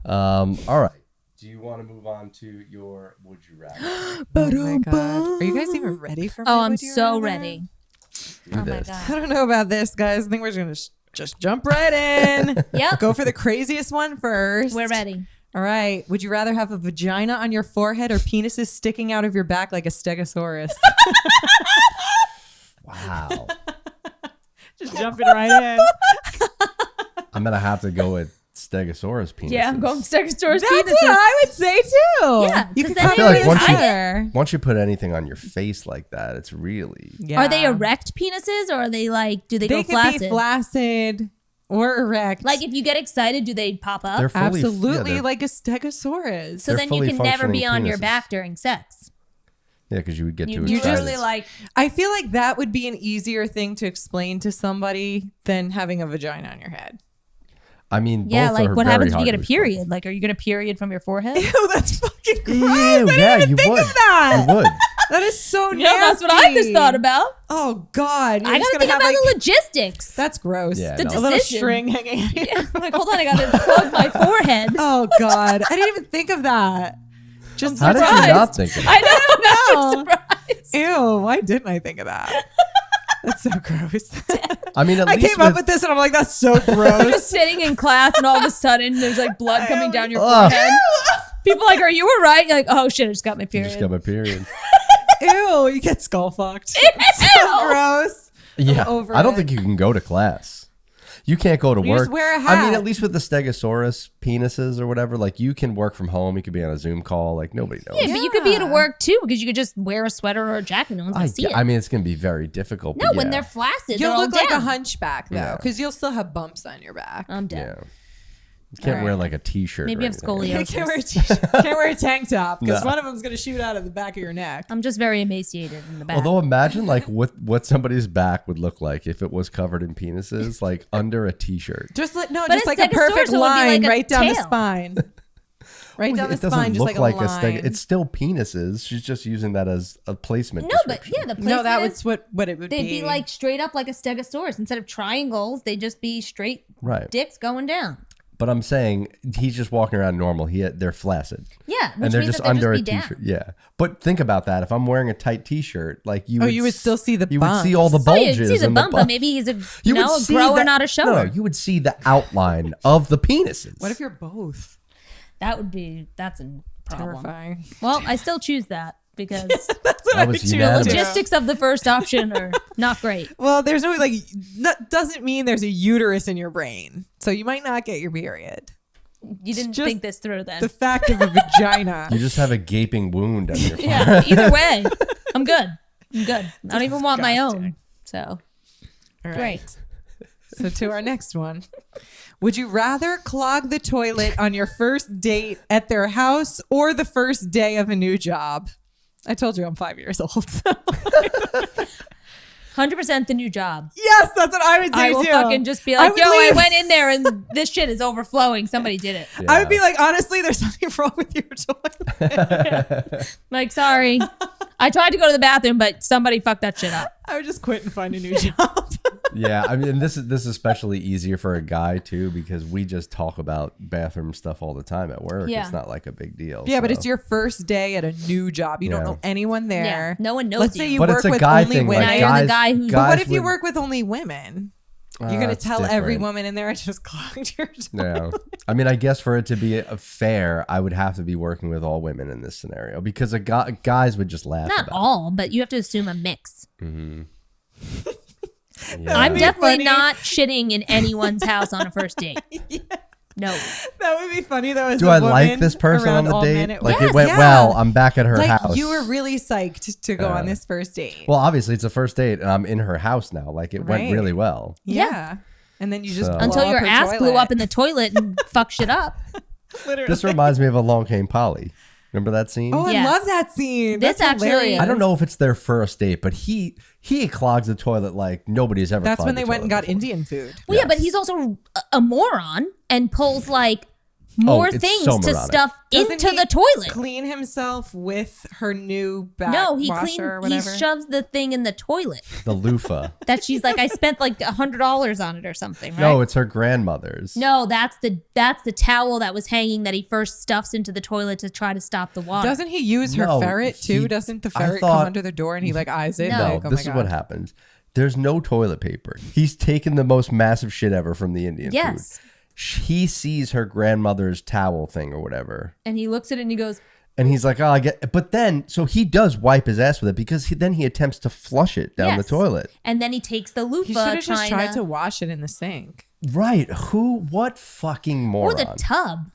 Speaker 1: All right. Do you want to move on to your Would You Rather?
Speaker 3: Oh my God. Are you guys even ready for me?
Speaker 2: Oh, I'm
Speaker 3: Would You
Speaker 2: so
Speaker 3: Rather?
Speaker 2: ready.
Speaker 1: Do
Speaker 2: Oh my
Speaker 1: this.
Speaker 2: god.
Speaker 3: I don't know about this, guys. I think we're just going to just jump right in.
Speaker 2: Yep.
Speaker 3: Go for the craziest one first.
Speaker 2: We're ready.
Speaker 3: All right. Would you rather have a vagina on your forehead or penises sticking out of your back like a stegosaurus?
Speaker 1: Wow.
Speaker 3: Just jumping right in.
Speaker 1: I'm going to have to go with Stegosaurus penises.
Speaker 2: Yeah, I'm going Stegosaurus
Speaker 3: That's
Speaker 2: penises.
Speaker 3: what I would say too.
Speaker 2: Yeah,
Speaker 3: you
Speaker 2: 'cause
Speaker 3: could
Speaker 2: then
Speaker 3: cover
Speaker 1: I feel like
Speaker 3: it
Speaker 1: once you-
Speaker 3: either.
Speaker 1: Once you put anything on your face like that, it's really.
Speaker 3: Yeah.
Speaker 2: Are they erect penises or are they like? Do they,
Speaker 3: They
Speaker 2: go
Speaker 3: could
Speaker 2: flaccid?
Speaker 3: be flaccid or erect.
Speaker 2: Like if you get excited, do they pop up?
Speaker 1: They're fully,
Speaker 3: absolutely
Speaker 1: yeah, they're-
Speaker 3: like a stegosaurus.
Speaker 2: So
Speaker 1: they're
Speaker 2: then you
Speaker 1: fully
Speaker 2: can never be
Speaker 1: functioning
Speaker 2: on your
Speaker 1: penises.
Speaker 2: back during sex.
Speaker 1: yeah, because you would get
Speaker 2: You
Speaker 1: too
Speaker 3: just-
Speaker 1: excited.
Speaker 2: literally like
Speaker 3: I feel like that would be an easier thing to explain to somebody than having a vagina on your head.
Speaker 1: I mean,
Speaker 2: yeah,
Speaker 1: both
Speaker 2: like
Speaker 1: are
Speaker 2: what
Speaker 1: very
Speaker 2: happens if you
Speaker 1: hard
Speaker 2: get
Speaker 1: to
Speaker 2: a
Speaker 1: explain.
Speaker 2: period? Like, are you gonna period from your forehead?
Speaker 3: Ew, that's fucking gross.
Speaker 1: Ew,
Speaker 3: I didn't
Speaker 1: yeah,
Speaker 3: even
Speaker 1: you
Speaker 3: think
Speaker 1: would.
Speaker 3: of that.
Speaker 1: You would.
Speaker 3: That is so nasty.
Speaker 2: Yeah, that's what I just thought about.
Speaker 3: Oh God, you're
Speaker 2: I
Speaker 3: just
Speaker 2: gotta
Speaker 3: gonna
Speaker 2: think
Speaker 3: have
Speaker 2: about
Speaker 3: like
Speaker 2: the logistics.
Speaker 3: that's gross.
Speaker 1: Yeah,
Speaker 2: The
Speaker 1: no.
Speaker 3: A little
Speaker 2: decision.
Speaker 3: string hanging. out.
Speaker 2: Yeah, I'm like, hold on, I gotta plug my forehead.
Speaker 3: Oh God, I didn't even think of that. Just
Speaker 1: How did you
Speaker 2: surprised.
Speaker 1: not think of that?
Speaker 2: I know,
Speaker 3: No.
Speaker 2: I'm surprised.
Speaker 3: Ew, why didn't I think of that? That's so gross.
Speaker 1: I mean, at
Speaker 3: I
Speaker 1: least
Speaker 3: came up with this and I'm like, that's so
Speaker 2: You're
Speaker 3: gross.
Speaker 2: just sitting in class and all of a sudden there's like blood coming down your
Speaker 1: Ugh.
Speaker 2: forehead. People are like, are you all right? You're like, oh shit, I just got my
Speaker 1: I
Speaker 2: period.
Speaker 1: just got my period.
Speaker 3: Ew, you get skull fucked. So gross.
Speaker 1: Yeah,
Speaker 3: over
Speaker 1: I don't
Speaker 3: it.
Speaker 1: think you can go to class. You can't go to
Speaker 3: You
Speaker 1: work.
Speaker 3: just wear a
Speaker 1: I mean,
Speaker 3: hat.
Speaker 1: at least with the Stegosaurus penises or whatever, like you can work from home. You could be on a Zoom call. Like nobody knows.
Speaker 2: Yeah, but you could be at work too because you could just wear a sweater or a jacket. No one's gonna see it.
Speaker 1: I mean, it's gonna be very difficult.
Speaker 2: No,
Speaker 1: but
Speaker 2: when
Speaker 1: yeah.
Speaker 2: they're flaccid,
Speaker 3: You'll
Speaker 2: they're
Speaker 3: look
Speaker 2: all
Speaker 3: like
Speaker 2: down.
Speaker 3: a hunchback though,
Speaker 1: Yeah.
Speaker 3: because you'll still have bumps on your back.
Speaker 2: I'm dead.
Speaker 1: Yeah. You can't wear like a t-shirt.
Speaker 2: Maybe
Speaker 1: or
Speaker 2: I have
Speaker 1: anything.
Speaker 3: You
Speaker 2: scoliosis.
Speaker 3: can't wear a t-shirt. Can't wear a tank top because
Speaker 1: No.
Speaker 3: one of them's gonna shoot out of the back of your neck.
Speaker 2: I'm just very emaciated in the back.
Speaker 1: Although imagine like what somebody's back would look like if it was covered in penises, like under a t-shirt.
Speaker 3: Just like
Speaker 2: But
Speaker 3: just
Speaker 2: a
Speaker 3: like a perfect
Speaker 2: Stegosaurus would be
Speaker 3: line
Speaker 2: like a
Speaker 3: right down the
Speaker 2: tail.
Speaker 3: spine. Right down the
Speaker 1: It doesn't
Speaker 3: spine, just
Speaker 1: look
Speaker 3: like a
Speaker 1: like
Speaker 3: line.
Speaker 1: It's still penises. She's just using that as a placement.
Speaker 2: no, but
Speaker 1: description.
Speaker 2: yeah, the
Speaker 3: No, that
Speaker 2: placement
Speaker 3: was
Speaker 2: is-
Speaker 3: what it would
Speaker 2: they'd
Speaker 3: be.
Speaker 2: be like straight up like a Stegosaurus. Instead of triangles, they'd just be straight
Speaker 1: Right.
Speaker 2: dicks going down.
Speaker 1: But I'm saying he's just walking around normal. They're flaccid.
Speaker 2: Yeah, which
Speaker 1: And they're
Speaker 2: means
Speaker 1: just
Speaker 2: that they'd
Speaker 1: under
Speaker 2: just
Speaker 1: a
Speaker 2: be
Speaker 1: t-shirt.
Speaker 2: down.
Speaker 1: Yeah. But think about that. If I'm wearing a tight t-shirt, like you
Speaker 3: you would still see the
Speaker 1: You would see all the
Speaker 3: bumps.
Speaker 2: Oh, yeah,
Speaker 1: bulges.
Speaker 2: you see the
Speaker 1: and
Speaker 2: bump, but
Speaker 1: bump.
Speaker 2: maybe he's a
Speaker 1: You would
Speaker 2: a
Speaker 1: see
Speaker 2: grower,
Speaker 1: that-
Speaker 2: not a shower.
Speaker 1: No, you would see the outline of the penises.
Speaker 3: What if you're both?
Speaker 2: That's a problem.
Speaker 3: Terrifying.
Speaker 2: Well, I still choose that because
Speaker 3: That's what
Speaker 1: That
Speaker 3: I
Speaker 1: was
Speaker 3: choose
Speaker 1: unanimous.
Speaker 3: to do.
Speaker 2: logistics of the first option are not great.
Speaker 3: Well, there's no like that doesn't mean there's a uterus in your brain, so you might not get your period.
Speaker 2: You didn't
Speaker 3: just
Speaker 2: think this through then.
Speaker 3: The fact of a vagina.
Speaker 1: You just have a gaping wound on your
Speaker 2: Yeah, either way, I'm good. I'm good. I don't even want my
Speaker 3: Disgusting.
Speaker 2: own. So
Speaker 3: All right.
Speaker 2: great.
Speaker 3: So to our next one. Would you rather clog the toilet on your first date at their house or the first day of a new job? I told you I'm 5 years old. So.
Speaker 2: 100% the new job.
Speaker 3: Yes, that's what I would say
Speaker 2: I will
Speaker 3: too.
Speaker 2: fucking just be
Speaker 3: I
Speaker 2: like,
Speaker 3: would
Speaker 2: yo, I
Speaker 3: leave.
Speaker 2: went in there and this shit is overflowing. Somebody did it.
Speaker 3: I would be like, honestly, there's something wrong with your toilet.
Speaker 2: Like, sorry. I tried to go to the bathroom, but somebody fucked that shit up.
Speaker 3: I would just quit and find a new job.
Speaker 1: Yeah, I mean, this is especially easier for a guy too because we just talk about bathroom stuff all the time at work.
Speaker 2: Yeah.
Speaker 1: It's not like a big deal.
Speaker 3: Yeah, but
Speaker 1: so.
Speaker 3: it's your first day at a new job. You don't
Speaker 1: Yeah.
Speaker 3: know anyone there.
Speaker 2: Yeah, no one knows
Speaker 3: Let's
Speaker 2: you.
Speaker 3: say you
Speaker 1: But
Speaker 3: work
Speaker 1: it's a
Speaker 3: with
Speaker 1: guy
Speaker 3: only
Speaker 1: thing.
Speaker 3: women.
Speaker 2: Now
Speaker 1: Like
Speaker 2: you're the
Speaker 1: guys,
Speaker 2: guy who-
Speaker 3: But
Speaker 1: guys
Speaker 3: what if you
Speaker 1: would-
Speaker 3: work with only women? You're gonna
Speaker 1: it's
Speaker 3: tell every
Speaker 1: different.
Speaker 3: woman in there I just clogged your toilet.
Speaker 1: Yeah, I mean, I guess for it to be fair, I would have to be working with all women in this scenario because guys would just laugh.
Speaker 2: Not
Speaker 1: about
Speaker 2: all, but you have to assume a mix.
Speaker 1: it.
Speaker 3: That'd
Speaker 2: I'm
Speaker 3: be
Speaker 2: definitely
Speaker 3: funny.
Speaker 2: not shitting in anyone's house on a first date. No.
Speaker 3: That would be funny though. As
Speaker 1: Do
Speaker 3: a
Speaker 1: I like
Speaker 3: woman
Speaker 1: this person on
Speaker 3: around
Speaker 1: the
Speaker 3: all
Speaker 1: date?
Speaker 3: men at
Speaker 1: Like
Speaker 3: work.
Speaker 1: it went
Speaker 3: Yeah.
Speaker 1: well. I'm back at her
Speaker 3: Like
Speaker 1: house.
Speaker 3: you were really psyched to go on this first date.
Speaker 1: Well, obviously it's a first date, and I'm in her house now. Like it went
Speaker 3: Right.
Speaker 1: really well.
Speaker 3: yeah. And then you just
Speaker 1: So-
Speaker 3: blow
Speaker 2: Until
Speaker 3: up
Speaker 2: your
Speaker 3: her
Speaker 2: ass blew
Speaker 3: toilet.
Speaker 2: up in the toilet and fuck shit up.
Speaker 3: Literally.
Speaker 1: This reminds me of Along Came Polly. Remember that scene?
Speaker 3: Oh, I
Speaker 2: Yes.
Speaker 3: love that scene.
Speaker 2: This
Speaker 3: That's
Speaker 2: actually-
Speaker 3: hilarious.
Speaker 1: I don't know if it's their first date, but he clogs the toilet like nobody's ever.
Speaker 3: That's
Speaker 1: clogged
Speaker 3: when
Speaker 1: the
Speaker 3: they went and
Speaker 1: toilet
Speaker 3: got
Speaker 1: before.
Speaker 3: Indian food.
Speaker 2: Well, yeah, but
Speaker 1: Yes.
Speaker 2: he's also a moron and pulls like more
Speaker 1: it's
Speaker 2: things
Speaker 1: so
Speaker 2: to
Speaker 1: moronic.
Speaker 2: stuff
Speaker 3: Doesn't
Speaker 2: into
Speaker 3: he
Speaker 2: the toilet.
Speaker 3: Clean himself with her new back
Speaker 2: No, he
Speaker 3: washer or
Speaker 2: he
Speaker 3: whatever.
Speaker 2: shoves the thing in the toilet
Speaker 1: The loofah.
Speaker 2: that she's like, I spent like $100 on it or something, right?
Speaker 1: No, it's her grandmother's.
Speaker 2: No, that's the towel that was hanging that he first stuffs into the toilet to try to stop the water.
Speaker 3: Doesn't he use her
Speaker 1: No,
Speaker 3: ferret too?
Speaker 1: he-
Speaker 3: Doesn't the
Speaker 1: I
Speaker 3: ferret
Speaker 1: thought-
Speaker 3: come under the door and he like eyes it?
Speaker 2: No.
Speaker 1: No,
Speaker 3: Like, oh
Speaker 1: this
Speaker 3: my
Speaker 1: is what
Speaker 3: God.
Speaker 1: happens. There's no toilet paper. He's taken the most massive shit ever from the Indian
Speaker 2: Yes.
Speaker 1: food. He sees her grandmother's towel thing or whatever.
Speaker 2: And he looks at it and he goes,
Speaker 1: And he's like, oh, I get, but then, so he does wipe his ass with it because then he attempts to flush it down the
Speaker 2: Yes.
Speaker 1: toilet.
Speaker 2: and then he takes the loofah,
Speaker 3: He should have just
Speaker 2: trying
Speaker 3: tried to wash it in the sink.
Speaker 1: Right. What fucking
Speaker 2: or
Speaker 1: moron?
Speaker 2: the tub.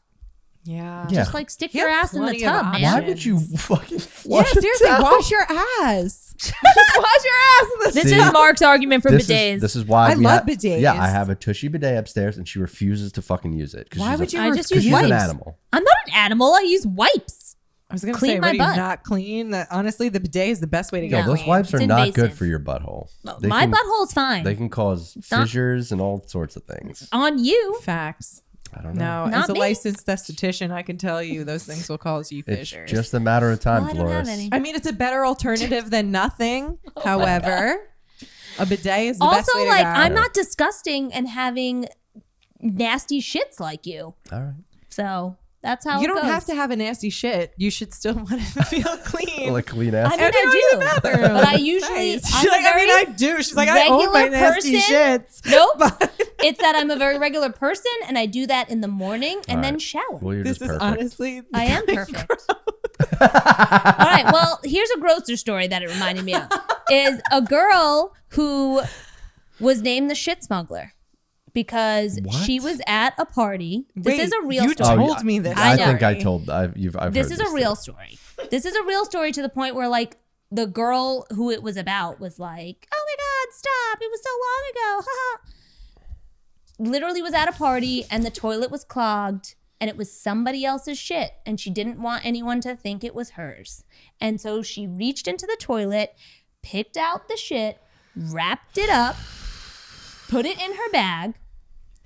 Speaker 3: Yeah.
Speaker 1: Yeah.
Speaker 2: Just like stick
Speaker 3: He
Speaker 2: your
Speaker 3: had
Speaker 2: ass in the
Speaker 3: plenty of
Speaker 2: tub, man.
Speaker 1: Why
Speaker 3: options.
Speaker 1: would you fucking
Speaker 3: Yeah,
Speaker 1: flush a
Speaker 3: seriously,
Speaker 1: towel?
Speaker 3: wash your ass. Just wash your ass in the
Speaker 2: This
Speaker 1: See?
Speaker 2: is Mark's argument for
Speaker 1: This
Speaker 2: bidets.
Speaker 1: is why
Speaker 3: I
Speaker 1: we
Speaker 3: love
Speaker 1: ha-
Speaker 3: bidets.
Speaker 1: Yeah, I have a tushy bidet upstairs, and she refuses to fucking use it. 'Cause
Speaker 3: Why
Speaker 1: she's
Speaker 3: would you
Speaker 2: I just
Speaker 1: Because
Speaker 2: use
Speaker 1: she's an
Speaker 2: wipes.
Speaker 1: animal.
Speaker 2: I'm not an animal. I use wipes.
Speaker 3: I was gonna
Speaker 2: Clean
Speaker 3: say,
Speaker 2: my
Speaker 3: what, are you
Speaker 2: butt.
Speaker 3: not clean? That honestly, the bidet is the best way to
Speaker 1: Yeah,
Speaker 3: get
Speaker 1: those
Speaker 3: clean.
Speaker 1: wipes are
Speaker 2: It's
Speaker 1: not
Speaker 2: invasive.
Speaker 1: good for your butthole. They
Speaker 2: My
Speaker 1: can-
Speaker 2: butthole's fine.
Speaker 1: They can cause
Speaker 2: not-
Speaker 1: fissures and all sorts of things.
Speaker 2: On you.
Speaker 3: Facts.
Speaker 1: I don't know.
Speaker 3: No,
Speaker 2: Not
Speaker 3: as a
Speaker 2: me.
Speaker 3: licensed esthetician, I can tell you those things will cause you
Speaker 1: It's
Speaker 3: fissures.
Speaker 1: just a matter of time,
Speaker 2: Well, I don't have
Speaker 1: Dolores.
Speaker 2: any.
Speaker 3: I mean, it's a better alternative than nothing. However, a bidet is the best
Speaker 2: Also,
Speaker 3: way to
Speaker 2: like,
Speaker 3: go.
Speaker 2: I'm not disgusting and having nasty shits like you.
Speaker 1: All right.
Speaker 2: So That's how
Speaker 3: You
Speaker 2: it
Speaker 3: don't
Speaker 2: goes.
Speaker 3: have to have a nasty shit. You should still want to feel clean.
Speaker 1: Like clean ass.
Speaker 2: I mean, I do, but I usually.
Speaker 3: Nice.
Speaker 2: I'm
Speaker 3: She's like,
Speaker 2: a very
Speaker 3: I do. She's like, I own my
Speaker 2: regular
Speaker 3: nasty
Speaker 2: person.
Speaker 3: shits.
Speaker 2: Nope.
Speaker 3: But
Speaker 2: It's that I'm a very regular person, and I do that in the morning and then shower.
Speaker 1: Well, you're
Speaker 3: this
Speaker 1: just
Speaker 3: is
Speaker 1: perfect.
Speaker 3: honestly.
Speaker 2: I am perfect. All right. Well, here's a grosser story that it reminded me of. Is a girl who was named the shit smuggler because
Speaker 1: What?
Speaker 2: she was at a party. This
Speaker 3: Wait,
Speaker 2: is a real
Speaker 3: you
Speaker 2: story.
Speaker 3: told me this.
Speaker 2: I
Speaker 1: I
Speaker 2: know.
Speaker 1: think I told. I've
Speaker 2: This
Speaker 1: heard
Speaker 2: is a real story. This is a real story to the point where like the girl who it was about was like, "Oh my God, stop! It was so long ago." Haha. Literally was at a party and the toilet was clogged and it was somebody else's shit and she didn't want anyone to think it was hers. And so she reached into the toilet, picked out the shit, wrapped it up, put it in her bag,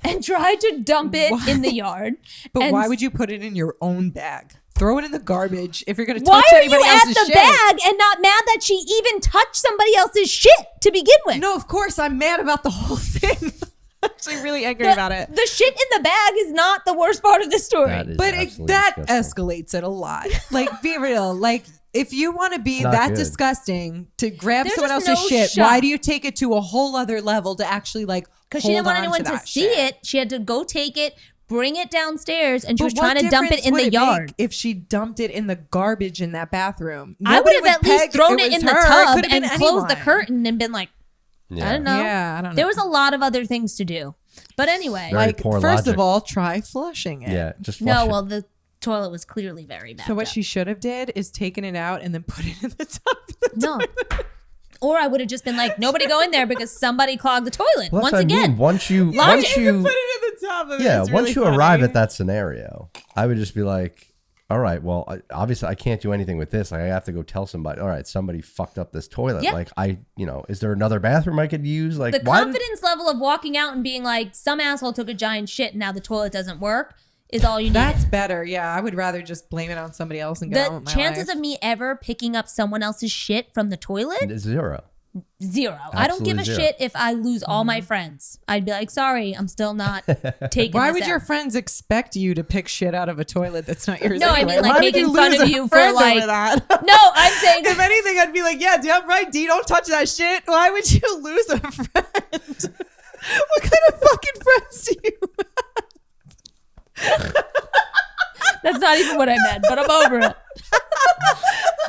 Speaker 2: and tried to dump it in the yard.
Speaker 3: But
Speaker 2: And
Speaker 3: why would you put it in your own bag? Throw it in the garbage if you're going to
Speaker 2: why
Speaker 3: touch
Speaker 2: are
Speaker 3: anybody
Speaker 2: you at
Speaker 3: else's
Speaker 2: the
Speaker 3: shit.
Speaker 2: bag and not mad that she even touched somebody else's shit to begin with?
Speaker 3: No, of course I'm mad about the whole thing. Actually, really angry about it.
Speaker 2: The shit in the bag is not the worst part of the story.
Speaker 1: That is
Speaker 3: But
Speaker 1: absolutely
Speaker 3: that
Speaker 1: disgusting.
Speaker 3: escalates it a lot. Like, be real. Like, if you want to be
Speaker 1: not
Speaker 3: that
Speaker 1: good.
Speaker 3: disgusting to grab
Speaker 2: There's
Speaker 3: someone
Speaker 2: just
Speaker 3: else's
Speaker 2: no
Speaker 3: shit,
Speaker 2: shot.
Speaker 3: why do you take it to a whole other level to actually like
Speaker 2: Because she didn't want anyone to
Speaker 3: that
Speaker 2: see
Speaker 3: shit?
Speaker 2: it. She had to go take it, bring it downstairs, and she
Speaker 3: But
Speaker 2: was
Speaker 3: what
Speaker 2: trying to dump it
Speaker 3: difference
Speaker 2: in
Speaker 3: would
Speaker 2: the
Speaker 3: it
Speaker 2: yard.
Speaker 3: make if she dumped it in the garbage in that bathroom?
Speaker 2: I would
Speaker 3: Nobody
Speaker 2: have at least
Speaker 3: peg
Speaker 2: thrown it
Speaker 3: was
Speaker 2: in the
Speaker 3: her. It
Speaker 2: tub
Speaker 3: could've been
Speaker 2: and closed the
Speaker 3: anyone.
Speaker 2: curtain and been like,
Speaker 1: Yeah.
Speaker 2: I don't know.
Speaker 3: Yeah, I don't know.
Speaker 2: There was a lot of other things to do. But anyway,
Speaker 1: Very
Speaker 3: Like,
Speaker 1: poor
Speaker 3: first
Speaker 1: logic.
Speaker 3: of all, try flushing it.
Speaker 1: Yeah, just
Speaker 2: no,
Speaker 1: flush it.
Speaker 2: well, the toilet was clearly very bad.
Speaker 3: So what she should have did is taken it out and then put it in the top of the
Speaker 2: No. Or I would have just been like, nobody go in there because somebody clogged the toilet.
Speaker 1: Well,
Speaker 2: Once
Speaker 1: that's what I
Speaker 2: again.
Speaker 1: mean. Once you
Speaker 2: Logic.
Speaker 3: put it in the top of it.
Speaker 1: yeah,
Speaker 3: It's
Speaker 1: once
Speaker 3: really
Speaker 1: you
Speaker 3: funny.
Speaker 1: arrive at that scenario, I would just be like, all right, well, obviously I can't do anything with this. Like, I have to go tell somebody, all right, somebody fucked up this toilet.
Speaker 2: Yeah.
Speaker 1: Like, is there another bathroom I could use? Like,
Speaker 2: The
Speaker 1: why did-
Speaker 2: confidence level of walking out and being like, some asshole took a giant shit and now the toilet doesn't work is all you need.
Speaker 3: That's better. Yeah, I would rather just blame it on somebody else and get on
Speaker 2: The
Speaker 3: with my
Speaker 2: chances
Speaker 3: life.
Speaker 2: of me ever picking up someone else's shit from the toilet,
Speaker 1: Zero.
Speaker 2: zero. I don't give a
Speaker 1: Absolutely zero.
Speaker 2: shit if I lose all my friends. I'd be like, sorry, I'm still not taking
Speaker 3: Why
Speaker 2: this
Speaker 3: would
Speaker 2: out.
Speaker 3: your friends expect you to pick shit out of a toilet that's not yours?
Speaker 2: No, I
Speaker 3: anyway?
Speaker 2: mean, like,
Speaker 3: Why would
Speaker 2: making fun
Speaker 3: lose
Speaker 2: of
Speaker 3: a
Speaker 2: you for,
Speaker 3: friend over
Speaker 2: like-
Speaker 3: that?
Speaker 2: No, I'm saying
Speaker 3: If anything, I'd be like, yeah, damn right, D, don't touch that shit. Why would you lose a friend? What kind of fucking friends do you have?
Speaker 2: that's not even what I meant, but I'm over it.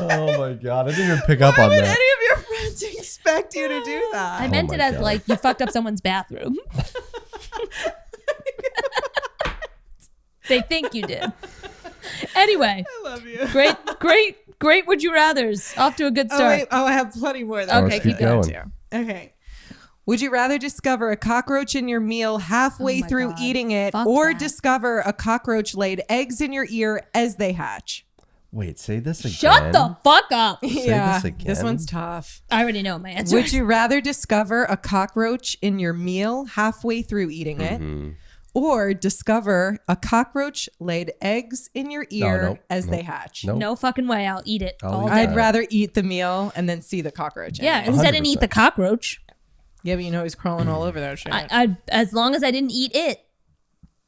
Speaker 1: Oh my god, I didn't even pick up on
Speaker 3: Why would
Speaker 1: that.
Speaker 3: any of your friends expect you to do that?
Speaker 2: I meant
Speaker 1: my
Speaker 2: it as
Speaker 1: God.
Speaker 2: like you fucked up someone's bathroom. They think you did. Anyway,
Speaker 3: I love you.
Speaker 2: great would you rathers. Off to a good
Speaker 3: Oh,
Speaker 2: start.
Speaker 3: wait. Oh, I have plenty more.
Speaker 2: Okay,
Speaker 1: let's keep
Speaker 2: keep going.
Speaker 1: going.
Speaker 3: Okay. Would you rather discover a cockroach in your meal halfway
Speaker 2: Oh my
Speaker 3: through
Speaker 2: God.
Speaker 3: eating it
Speaker 2: Fuck
Speaker 3: or
Speaker 2: that.
Speaker 3: discover a cockroach laid eggs in your ear as they hatch?
Speaker 1: Wait, say this again.
Speaker 2: Shut the fuck up.
Speaker 1: this again.
Speaker 3: This one's tough.
Speaker 2: I already know my answer.
Speaker 3: Would you rather discover a cockroach in your meal halfway through eating it
Speaker 1: Mm-hmm.
Speaker 3: or discover a cockroach laid eggs in your ear
Speaker 1: nope,
Speaker 3: as they
Speaker 1: nope,
Speaker 3: hatch?
Speaker 1: nope.
Speaker 2: No fucking way. I'll eat it.
Speaker 1: I'll
Speaker 2: all
Speaker 1: eat
Speaker 2: day.
Speaker 1: that.
Speaker 3: I'd rather eat the meal and then see the cockroach. in
Speaker 2: Yeah,
Speaker 3: it.
Speaker 2: instead of eat the
Speaker 1: 100%.
Speaker 2: cockroach.
Speaker 3: Yeah, but you know he's crawling all over that shit.
Speaker 2: I as long as I didn't eat it.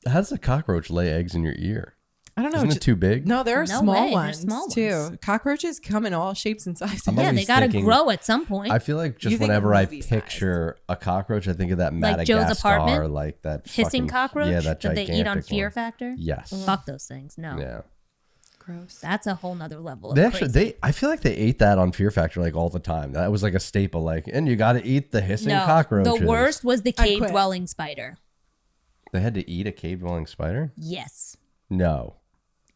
Speaker 1: How does a cockroach lay eggs in your ear?
Speaker 3: I don't know.
Speaker 1: Isn't it too big?
Speaker 3: No, there are
Speaker 2: No
Speaker 3: small
Speaker 2: way, there's
Speaker 3: ones
Speaker 2: small
Speaker 3: too.
Speaker 2: ones.
Speaker 3: Cockroaches come in all shapes and sizes.
Speaker 1: I'm
Speaker 2: Yeah,
Speaker 1: always
Speaker 2: they gotta
Speaker 1: thinking-
Speaker 2: grow at some point.
Speaker 1: I feel like just
Speaker 3: You think
Speaker 1: whenever I
Speaker 3: movie size.
Speaker 1: picture a cockroach, I think of that
Speaker 2: Like Joe's
Speaker 1: Madagascar,
Speaker 2: apartment?
Speaker 1: like that
Speaker 2: Hissing
Speaker 1: fucking-
Speaker 2: cockroach
Speaker 1: Yeah, that
Speaker 2: that they eat on
Speaker 1: gigantic
Speaker 2: Fear
Speaker 1: one.
Speaker 2: Factor.
Speaker 1: Yes.
Speaker 2: Fuck those things. No,
Speaker 1: Yeah.
Speaker 3: Gross.
Speaker 2: that's a whole nother level of
Speaker 1: They
Speaker 2: crazy.
Speaker 1: actually, I feel like they ate that on Fear Factor like all the time. That was like a staple. Like, and you got to eat the hissing
Speaker 2: No,
Speaker 1: cockroaches.
Speaker 2: the worst was the
Speaker 3: I
Speaker 2: cave
Speaker 3: quit.
Speaker 2: dwelling spider.
Speaker 1: They had to eat a cave dwelling spider.
Speaker 2: Yes,
Speaker 1: No.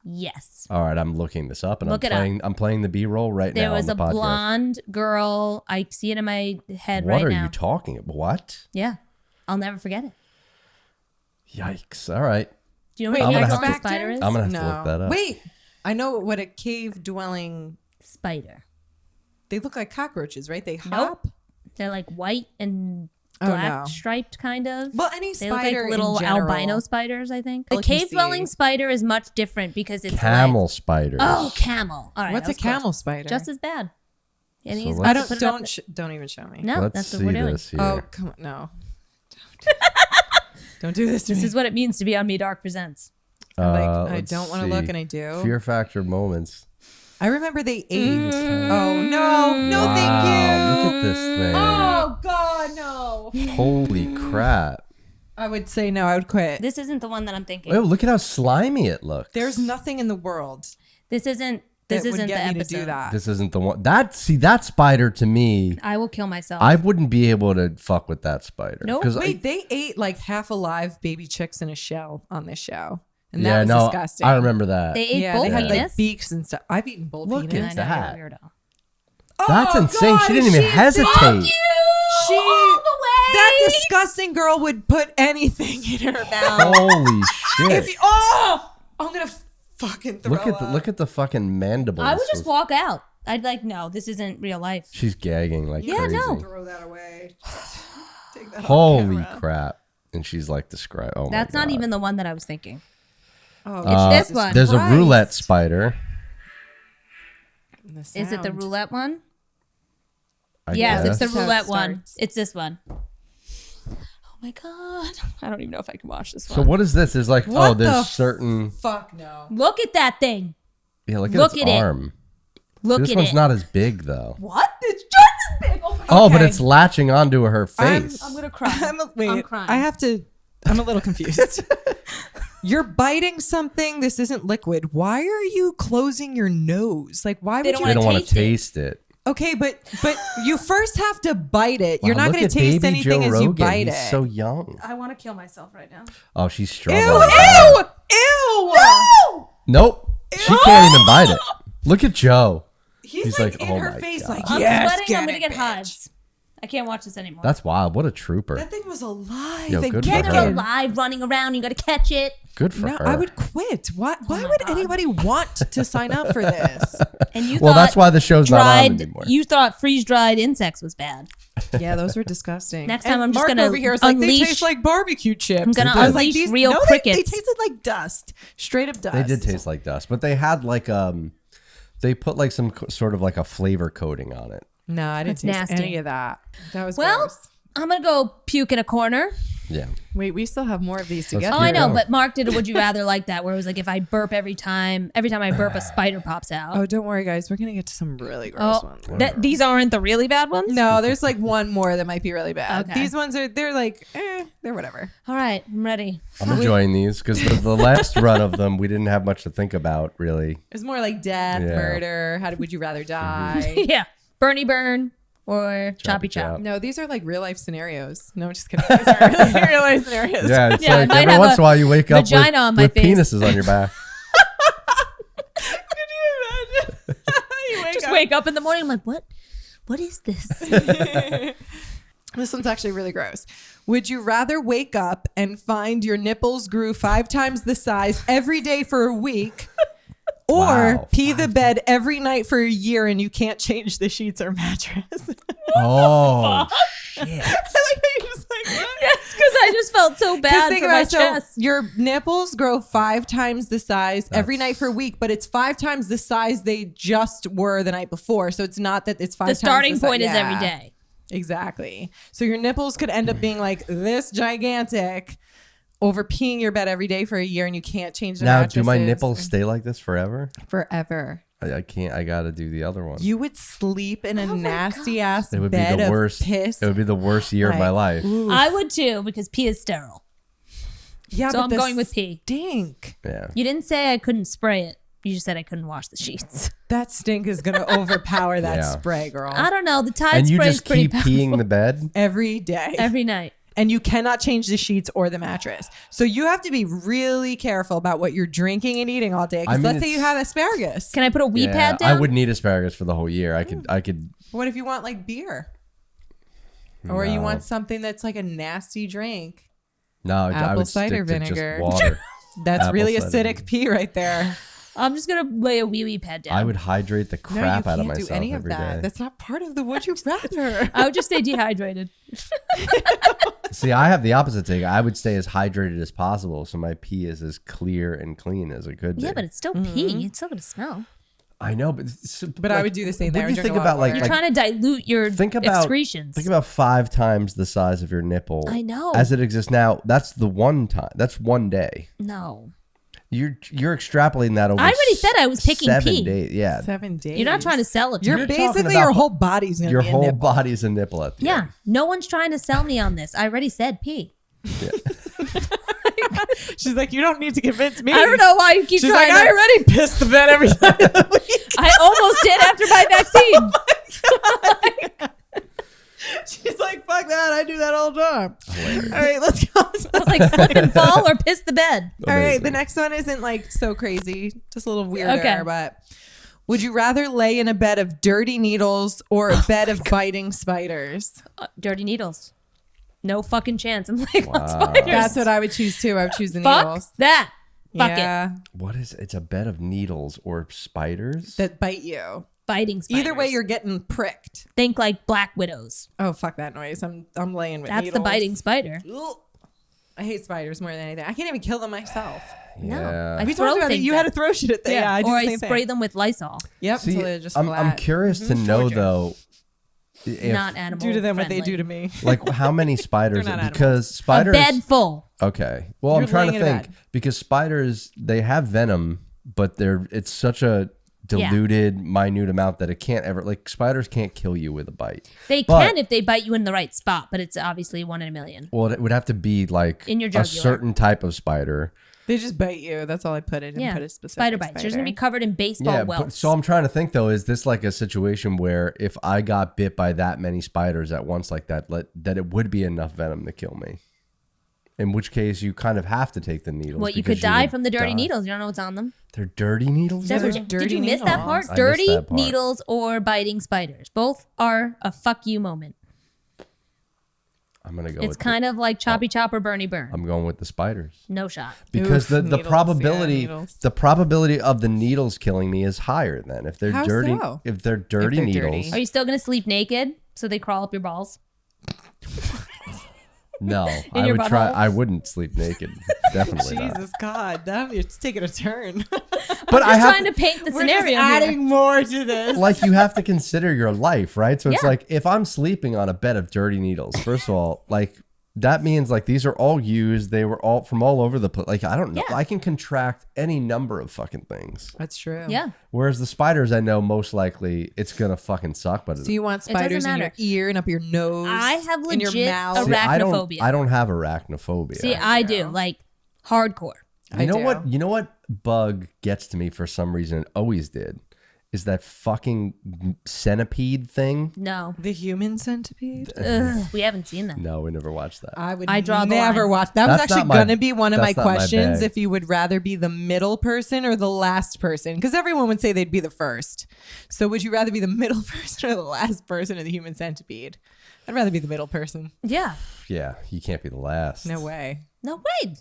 Speaker 2: yes.
Speaker 1: All right, I'm looking this up, and
Speaker 2: Look it up.
Speaker 1: I'm playing the B-roll right
Speaker 2: There
Speaker 1: now
Speaker 2: was
Speaker 1: on
Speaker 2: a
Speaker 1: the podcast.
Speaker 2: blonde girl. I see it in my head
Speaker 1: What
Speaker 2: right
Speaker 1: are
Speaker 2: now.
Speaker 1: you talking about? What?
Speaker 2: Yeah, I'll never forget it.
Speaker 1: Yikes! All right,
Speaker 2: Do you know
Speaker 3: Wait,
Speaker 2: what
Speaker 1: I'm
Speaker 2: the
Speaker 1: gonna
Speaker 2: X
Speaker 1: have to-
Speaker 2: spider is?
Speaker 1: I'm gonna have to look that up.
Speaker 3: Wait, I know what a cave dwelling.
Speaker 2: Spider.
Speaker 3: They look like cockroaches, right? They hop.
Speaker 2: They're like white and
Speaker 3: Oh,
Speaker 2: black
Speaker 3: no.
Speaker 2: striped, kind of.
Speaker 3: Well, any
Speaker 2: They look
Speaker 3: spider
Speaker 2: like little
Speaker 3: in general.
Speaker 2: albino spiders, I think. The
Speaker 3: Let me
Speaker 2: cave dwelling
Speaker 3: see.
Speaker 2: spider is much different because it's
Speaker 1: Camel
Speaker 2: like,
Speaker 1: spiders.
Speaker 2: oh, camel. All right,
Speaker 3: What's
Speaker 2: that
Speaker 3: a
Speaker 2: was close.
Speaker 3: camel spider?
Speaker 2: Just as bad. And
Speaker 1: So
Speaker 2: he's
Speaker 1: let's-
Speaker 3: I
Speaker 2: about to put it up
Speaker 3: don't even show me.
Speaker 2: No,
Speaker 1: Let's
Speaker 2: that's
Speaker 1: see
Speaker 2: what we're doing.
Speaker 1: this here.
Speaker 3: Oh come on, no. Don't do this to
Speaker 2: This
Speaker 3: me.
Speaker 2: is what it means to be on Me Dark Presents.
Speaker 3: I
Speaker 1: let's
Speaker 3: don't want to
Speaker 1: see.
Speaker 3: look, and I do.
Speaker 1: Fear factor moments.
Speaker 3: I remember they ate. Oh no,
Speaker 1: Wow,
Speaker 3: thank you.
Speaker 1: look at this thing.
Speaker 3: Oh God, no.
Speaker 1: Holy crap.
Speaker 3: I would say no. I would quit.
Speaker 2: This isn't the one that I'm thinking.
Speaker 1: Oh, look at how slimy it looks.
Speaker 3: There's nothing in the world
Speaker 2: This isn't
Speaker 3: that would
Speaker 2: the
Speaker 3: get me
Speaker 2: episode.
Speaker 3: to do that.
Speaker 1: This isn't the one. That spider to me,
Speaker 2: I will kill myself.
Speaker 1: I wouldn't be able to fuck with that spider.
Speaker 2: Nope.
Speaker 1: 'Cause
Speaker 3: Wait, they ate like half alive baby chicks in a shell on this show, and
Speaker 1: yeah,
Speaker 3: that was
Speaker 1: no,
Speaker 3: disgusting.
Speaker 1: I remember that.
Speaker 2: they ate
Speaker 3: Yeah,
Speaker 2: bull
Speaker 3: they had
Speaker 2: penis.
Speaker 3: like beaks and stuff. I've eaten bull
Speaker 1: Look
Speaker 3: penis.
Speaker 1: at
Speaker 2: I know,
Speaker 1: that.
Speaker 2: you're a weirdo.
Speaker 1: That's
Speaker 3: Oh,
Speaker 1: insane.
Speaker 3: God,
Speaker 1: She didn't
Speaker 3: is
Speaker 1: even
Speaker 3: she
Speaker 1: hesitate.
Speaker 3: insane? She,
Speaker 2: all the way.
Speaker 3: that disgusting girl would put anything in her mouth.
Speaker 1: Holy shit.
Speaker 3: If you, I'm gonna fucking throw up.
Speaker 1: Look at the fucking mandibles.
Speaker 2: I would just walk out. I'd like, no, this isn't real life.
Speaker 1: She's gagging like
Speaker 2: Yeah,
Speaker 1: crazy.
Speaker 2: no.
Speaker 3: Throw that away. Take that off
Speaker 1: Holy
Speaker 3: camera.
Speaker 1: crap. And she's like describe. Oh
Speaker 2: That's
Speaker 1: my
Speaker 2: not
Speaker 1: God.
Speaker 2: even the one that I was thinking.
Speaker 3: Oh,
Speaker 2: It's this one.
Speaker 1: There's a
Speaker 3: Christ.
Speaker 1: roulette spider.
Speaker 3: The
Speaker 2: Is it the
Speaker 3: sound.
Speaker 2: roulette one?
Speaker 1: I
Speaker 2: Yes,
Speaker 1: guess.
Speaker 2: it's the
Speaker 3: That's how it
Speaker 2: roulette one.
Speaker 3: starts.
Speaker 2: It's this one. Oh my God. I don't even know if I can watch this
Speaker 1: So
Speaker 2: one.
Speaker 1: what is this? There's like,
Speaker 3: What the
Speaker 1: there's certain.
Speaker 3: Fuck no.
Speaker 2: Look at that thing.
Speaker 1: Yeah, look
Speaker 2: Look
Speaker 1: at its
Speaker 2: at it.
Speaker 1: arm.
Speaker 2: Look
Speaker 1: This
Speaker 2: at
Speaker 1: one's
Speaker 2: it.
Speaker 1: not as big though.
Speaker 2: What? It's just as big. Oh, my
Speaker 1: Oh, but
Speaker 3: Okay.
Speaker 1: it's latching onto her face.
Speaker 2: I'm going to cry.
Speaker 3: Wait,
Speaker 2: I'm crying.
Speaker 3: I'm a little confused. You're biting something. This isn't liquid. Why are you closing your nose? Like, why
Speaker 2: They
Speaker 3: would
Speaker 2: don't
Speaker 3: you?
Speaker 1: They don't want to
Speaker 2: taste it.
Speaker 1: taste it.
Speaker 3: Okay, but you first have to bite it. You're
Speaker 1: Wow,
Speaker 3: not
Speaker 1: look
Speaker 3: going
Speaker 1: at
Speaker 3: to taste
Speaker 1: baby
Speaker 3: anything
Speaker 1: Joe
Speaker 3: as you
Speaker 1: Rogan.
Speaker 3: bite
Speaker 1: He's
Speaker 3: it.
Speaker 1: so young.
Speaker 2: I want to kill myself right now.
Speaker 1: Oh, she's
Speaker 3: Ew!
Speaker 1: struggling.
Speaker 3: Ew! Ew! No!
Speaker 1: Nope. She can't even bite it. Look at Joe.
Speaker 3: He's
Speaker 1: like,
Speaker 3: like in
Speaker 1: oh
Speaker 3: her
Speaker 1: my
Speaker 3: face,
Speaker 1: God.
Speaker 3: like
Speaker 2: I'm
Speaker 3: yes,
Speaker 2: sweating. I'm
Speaker 3: get
Speaker 2: going to
Speaker 3: it,
Speaker 2: get
Speaker 3: bitch.
Speaker 2: hives. I can't watch this anymore.
Speaker 1: That's wild. What a trooper.
Speaker 3: That thing was alive.
Speaker 1: Yo,
Speaker 3: and
Speaker 1: good for
Speaker 2: yeah,
Speaker 1: her.
Speaker 2: they're
Speaker 3: kicking.
Speaker 2: alive, running around. You got to catch it.
Speaker 1: Good for
Speaker 3: No,
Speaker 1: her.
Speaker 3: I would quit. Why
Speaker 2: my
Speaker 3: would
Speaker 2: God.
Speaker 3: anybody want to sign up for this?
Speaker 2: And you
Speaker 1: Well,
Speaker 2: thought
Speaker 1: that's why the show's not on anymore.
Speaker 2: You thought freeze-dried insects was bad.
Speaker 3: Yeah, those were disgusting.
Speaker 2: Next time
Speaker 3: And
Speaker 2: I'm just
Speaker 3: Mark
Speaker 2: gonna
Speaker 3: over here is like, they
Speaker 2: unleash-
Speaker 3: taste like barbecue chips.
Speaker 2: I'm gonna
Speaker 3: I was
Speaker 2: unleash
Speaker 3: these-
Speaker 2: real
Speaker 3: no,
Speaker 2: crickets.
Speaker 3: They tasted like dust, straight up dust.
Speaker 1: They did taste like dust, but they had like they put like some sort of like a flavor coating on it.
Speaker 3: No, I didn't
Speaker 2: That's
Speaker 3: taste
Speaker 2: nasty.
Speaker 3: any of that. That was
Speaker 2: Well,
Speaker 3: gross.
Speaker 2: I'm going to go puke in a corner.
Speaker 1: Yeah.
Speaker 3: Wait, we still have more of these to
Speaker 1: Let's
Speaker 3: get.
Speaker 2: Oh,
Speaker 1: keep
Speaker 2: I know,
Speaker 1: going.
Speaker 2: but Mark did a would you rather like that, where it was like if I burp every time I burp, a spider pops out.
Speaker 3: Oh, don't worry, guys. We're gonna get to some really gross ones.
Speaker 2: These aren't the really bad ones?
Speaker 3: No, there's like one more that might be really bad.
Speaker 2: Okay.
Speaker 3: These ones they're like, they're whatever.
Speaker 2: All right, I'm ready.
Speaker 1: I'm enjoying these because the last run of them, we didn't have much to think about, really.
Speaker 3: It's more like death,
Speaker 1: Yeah.
Speaker 3: murder. Would you rather die?
Speaker 2: Yeah. Bernie Burn or Choppy Chop.
Speaker 1: Chop.
Speaker 3: No, these are like real life scenarios. No, I'm just kidding. These are really real life scenarios.
Speaker 1: Yeah, it's
Speaker 2: Yeah, I
Speaker 1: like
Speaker 2: might
Speaker 1: every
Speaker 2: have
Speaker 1: once
Speaker 2: a
Speaker 1: in a while you wake up
Speaker 2: vagina on my
Speaker 1: with
Speaker 2: face.
Speaker 1: penises on your back.
Speaker 3: Could you imagine? You wake
Speaker 2: Just
Speaker 3: up.
Speaker 2: wake up in the morning, I'm like, what? What is this?
Speaker 3: This one's actually really gross. Would you rather wake up and find your nipples grew 5 times the size every day for a week, or
Speaker 1: Wow,
Speaker 3: pee the bed every night for a year and you can't change the sheets or mattress?
Speaker 1: Oh, shit.
Speaker 3: I like how you just like, what?
Speaker 2: Yes, because I just felt so
Speaker 3: 'Cause
Speaker 2: bad
Speaker 3: think
Speaker 2: for my
Speaker 3: about it, so
Speaker 2: chest.
Speaker 3: your nipples grow 5 times the size every night for a week, but it's 5 times the size they just were the night before. So it's not that it's 5
Speaker 2: The
Speaker 3: times
Speaker 2: starting
Speaker 3: the
Speaker 2: point is
Speaker 3: yeah.
Speaker 2: every day.
Speaker 3: Exactly. So your nipples could end up being like this gigantic over peeing your bed every day for a year and you can't change the
Speaker 1: Now, do my
Speaker 3: mattresses
Speaker 1: nipples stay like this forever?
Speaker 3: forever.
Speaker 1: I can't. I got to do the other one.
Speaker 3: You would sleep in a nasty ass
Speaker 1: It would be
Speaker 3: bed
Speaker 1: the
Speaker 3: of
Speaker 1: worst.
Speaker 3: piss.
Speaker 1: It would be the worst year of my life.
Speaker 3: Oof.
Speaker 2: I would too, because pee is sterile.
Speaker 3: Yeah,
Speaker 2: So
Speaker 3: but
Speaker 2: I'm
Speaker 3: the
Speaker 2: going with pee.
Speaker 3: stink.
Speaker 1: Yeah.
Speaker 2: You didn't say I couldn't spray it. You just said I couldn't wash the sheets.
Speaker 3: That stink is gonna overpower that
Speaker 1: Yeah.
Speaker 3: spray, girl.
Speaker 2: I don't know. The Tide
Speaker 1: And you
Speaker 2: spray is
Speaker 1: just
Speaker 2: pretty
Speaker 1: keep
Speaker 2: powerful.
Speaker 1: peeing the bed?
Speaker 3: Every day.
Speaker 2: every night.
Speaker 3: And you cannot change the sheets or the mattress. So you have to be really careful about what you're drinking and eating all day.
Speaker 1: I
Speaker 3: Because
Speaker 1: mean,
Speaker 3: let's say you
Speaker 1: it's-
Speaker 3: have asparagus.
Speaker 2: Can I put a wee
Speaker 1: Yeah,
Speaker 2: pad down?
Speaker 1: I wouldn't eat asparagus for the whole year. I could.
Speaker 3: What if you want like beer? Or you
Speaker 1: No.
Speaker 3: want something that's like a nasty drink?
Speaker 1: No, I
Speaker 3: Apple
Speaker 1: would
Speaker 3: cider
Speaker 1: stick to
Speaker 3: vinegar.
Speaker 1: just water.
Speaker 3: That's
Speaker 1: Apple
Speaker 3: really
Speaker 1: cider
Speaker 3: acidic pee right there.
Speaker 2: I'm just going to lay a wee pad down.
Speaker 1: I would hydrate the
Speaker 3: No, you
Speaker 1: crap out of
Speaker 3: can't
Speaker 1: myself
Speaker 3: do any of
Speaker 1: every
Speaker 3: that.
Speaker 1: day.
Speaker 3: That's not part of the would you rather.
Speaker 2: I would just stay dehydrated.
Speaker 1: See, I have the opposite take. I would stay as hydrated as possible, so my pee is as clear and clean as it could be.
Speaker 2: Yeah, but it's still pee. It's still going to smell.
Speaker 1: I know, but
Speaker 3: I would do the same thing.
Speaker 1: What
Speaker 3: I
Speaker 1: do
Speaker 3: would
Speaker 1: you
Speaker 3: drink
Speaker 1: think
Speaker 3: a lot
Speaker 1: about
Speaker 3: of
Speaker 1: like?
Speaker 2: You're
Speaker 3: water.
Speaker 2: trying to dilute your
Speaker 1: Think about
Speaker 2: excretions.
Speaker 1: Think about 5 times the size of your nipple.
Speaker 2: I know.
Speaker 1: As it exists now, that's the one time. That's one day.
Speaker 2: No.
Speaker 1: You're extrapolating that over.
Speaker 2: I already said I was picking
Speaker 1: 7
Speaker 2: P.
Speaker 1: days. Yeah.
Speaker 3: 7 days.
Speaker 2: You're not trying to sell it to
Speaker 3: You're
Speaker 2: me.
Speaker 1: talking
Speaker 3: basically
Speaker 1: about
Speaker 3: your whole body's gonna
Speaker 1: Your
Speaker 3: be a
Speaker 1: whole
Speaker 3: nipple.
Speaker 1: body's a nipple at the
Speaker 2: Yeah,
Speaker 1: end.
Speaker 2: no one's trying to sell me on this. I already said P.
Speaker 3: She's like, you don't need to convince me.
Speaker 2: I don't know why you keep
Speaker 3: She's
Speaker 2: trying
Speaker 3: like, I
Speaker 2: to.
Speaker 3: already pissed the bed every time of the week.
Speaker 2: I almost did after my vaccine.
Speaker 3: She's like, fuck that. I do that all the time. All right, let's go.
Speaker 2: I was like, slip and fall or piss the bed.
Speaker 3: All right,
Speaker 1: Amazing.
Speaker 3: the next one isn't like so crazy, just a little weirder.
Speaker 2: Okay.
Speaker 3: But would you rather lay in a bed of dirty needles or a bed of biting spiders?
Speaker 2: Dirty needles. No fucking chance. I'm like,
Speaker 1: Wow.
Speaker 2: on spiders.
Speaker 3: That's what I would choose too. I would choose the
Speaker 2: Fuck
Speaker 3: needles.
Speaker 2: that. Fuck it.
Speaker 3: Yeah,
Speaker 1: What is it's a bed of needles or spiders?
Speaker 3: that bite you.
Speaker 2: Biting spiders.
Speaker 3: Either way, you're getting pricked.
Speaker 2: Think like black widows.
Speaker 3: Oh fuck that noise! I'm laying with
Speaker 2: That's
Speaker 3: needles.
Speaker 2: the biting spider.
Speaker 3: Ugh. I hate spiders more than anything. I can't even kill them myself.
Speaker 2: No.
Speaker 1: Yeah.
Speaker 2: I
Speaker 3: We
Speaker 2: throw
Speaker 3: talked about it.
Speaker 2: things
Speaker 3: You
Speaker 2: at
Speaker 3: had to throw shit at them. Yeah, I do
Speaker 2: or
Speaker 3: the
Speaker 2: I
Speaker 3: same
Speaker 2: spray
Speaker 3: thing.
Speaker 2: them with Lysol.
Speaker 3: Yep,
Speaker 1: See,
Speaker 3: until they're just
Speaker 1: I'm
Speaker 3: flat.
Speaker 1: curious to know though, if,
Speaker 2: Not animal
Speaker 3: Do to them what they
Speaker 2: friendly.
Speaker 3: do to me.
Speaker 1: like how many spiders?
Speaker 3: They're not
Speaker 1: Because
Speaker 2: A
Speaker 1: spiders.
Speaker 2: bed full.
Speaker 1: Okay. Well,
Speaker 3: You're
Speaker 1: I'm trying to
Speaker 3: laying in a
Speaker 1: think
Speaker 3: bed.
Speaker 1: because spiders they have venom, but it's such a diluted, minute amount that it can't ever like spiders can't kill you with a bite.
Speaker 2: They
Speaker 1: But-
Speaker 2: can if they bite you in the right spot, but it's obviously 1 in a million.
Speaker 1: Well, it would have to be like
Speaker 2: In your
Speaker 1: a
Speaker 2: jugular.
Speaker 1: certain type of spider.
Speaker 3: They just bite you. That's all I put in.
Speaker 2: Yeah.
Speaker 3: Put a specific
Speaker 2: Spider bites. You're just going to be covered in baseball
Speaker 1: Yeah,
Speaker 2: welts.
Speaker 1: but, so I'm trying to think though, is this like a situation where if I got bit by that many spiders at once like that, that it would be enough venom to kill me? In which case, you kind of have to take the needles.
Speaker 2: Well, you
Speaker 1: because
Speaker 2: could die
Speaker 1: would
Speaker 2: from the dirty
Speaker 1: die.
Speaker 2: needles. You don't know what's on them.
Speaker 1: They're dirty needles.
Speaker 2: That's
Speaker 3: they're
Speaker 2: what
Speaker 3: dirty
Speaker 2: did you miss that part?
Speaker 3: needles.
Speaker 1: I missed
Speaker 2: Dirty
Speaker 1: that part.
Speaker 2: needles or biting spiders. Both are a fuck you moment.
Speaker 1: I'm gonna go.
Speaker 2: It's kind of like Choppy Chop or Bernie Burn.
Speaker 1: I'm going with the spiders
Speaker 2: No shot.
Speaker 1: because
Speaker 3: Oof,
Speaker 1: the
Speaker 3: needles,
Speaker 1: probability
Speaker 3: yeah, needles.
Speaker 1: the probability of the needles killing me is higher than if they're
Speaker 3: How
Speaker 1: dirty.
Speaker 3: so?
Speaker 1: If they're dirty
Speaker 3: they're
Speaker 1: needles,
Speaker 3: dirty.
Speaker 2: Are you still going to sleep naked so they crawl up your balls?
Speaker 1: no,
Speaker 2: In
Speaker 1: I
Speaker 2: your
Speaker 1: would try.
Speaker 2: butthole?
Speaker 1: I wouldn't sleep naked. Definitely not.
Speaker 3: Jesus God, now it's taking a turn.
Speaker 1: But I
Speaker 2: Just
Speaker 1: have
Speaker 2: trying to paint the
Speaker 3: We're just
Speaker 2: scenario
Speaker 3: adding
Speaker 2: here.
Speaker 3: more to this.
Speaker 1: like you have to consider your life, right? So it's
Speaker 2: Yeah.
Speaker 1: like if I'm sleeping on a bed of dirty needles, first of all, like that means like these are all used. They were all from all over the place. Like I don't know.
Speaker 2: Yeah.
Speaker 1: I can contract any number of fucking things.
Speaker 3: That's true.
Speaker 2: Yeah.
Speaker 1: Whereas the spiders, I know most likely it's gonna fucking suck. But
Speaker 3: So you want
Speaker 2: doesn't
Speaker 3: spiders in your
Speaker 2: matter.
Speaker 3: ear and up your nose?
Speaker 2: I have
Speaker 3: in your
Speaker 2: legit
Speaker 3: mouth.
Speaker 1: See,
Speaker 2: arachnophobia.
Speaker 1: I don't have arachnophobia.
Speaker 2: See, I do. Like hardcore.
Speaker 1: You know
Speaker 3: do.
Speaker 1: what? You know what bug gets to me for some reason? It always did. Is that fucking centipede thing?
Speaker 2: No.
Speaker 3: The human centipede?
Speaker 2: Ugh, we haven't seen that.
Speaker 1: No, we never watched that.
Speaker 3: I would
Speaker 2: I draw the
Speaker 3: never
Speaker 2: line.
Speaker 3: watch. That was
Speaker 1: That's
Speaker 3: actually
Speaker 1: not my-
Speaker 3: going to be one of my
Speaker 1: that's not my
Speaker 3: questions.
Speaker 1: bag.
Speaker 3: If you would rather be the middle person or the last person, because everyone would say they'd be the first. So would you rather be the middle person or the last person in the human centipede? I'd rather be the middle person.
Speaker 2: Yeah.
Speaker 1: Yeah, you can't be the last.
Speaker 3: No way.
Speaker 2: No way.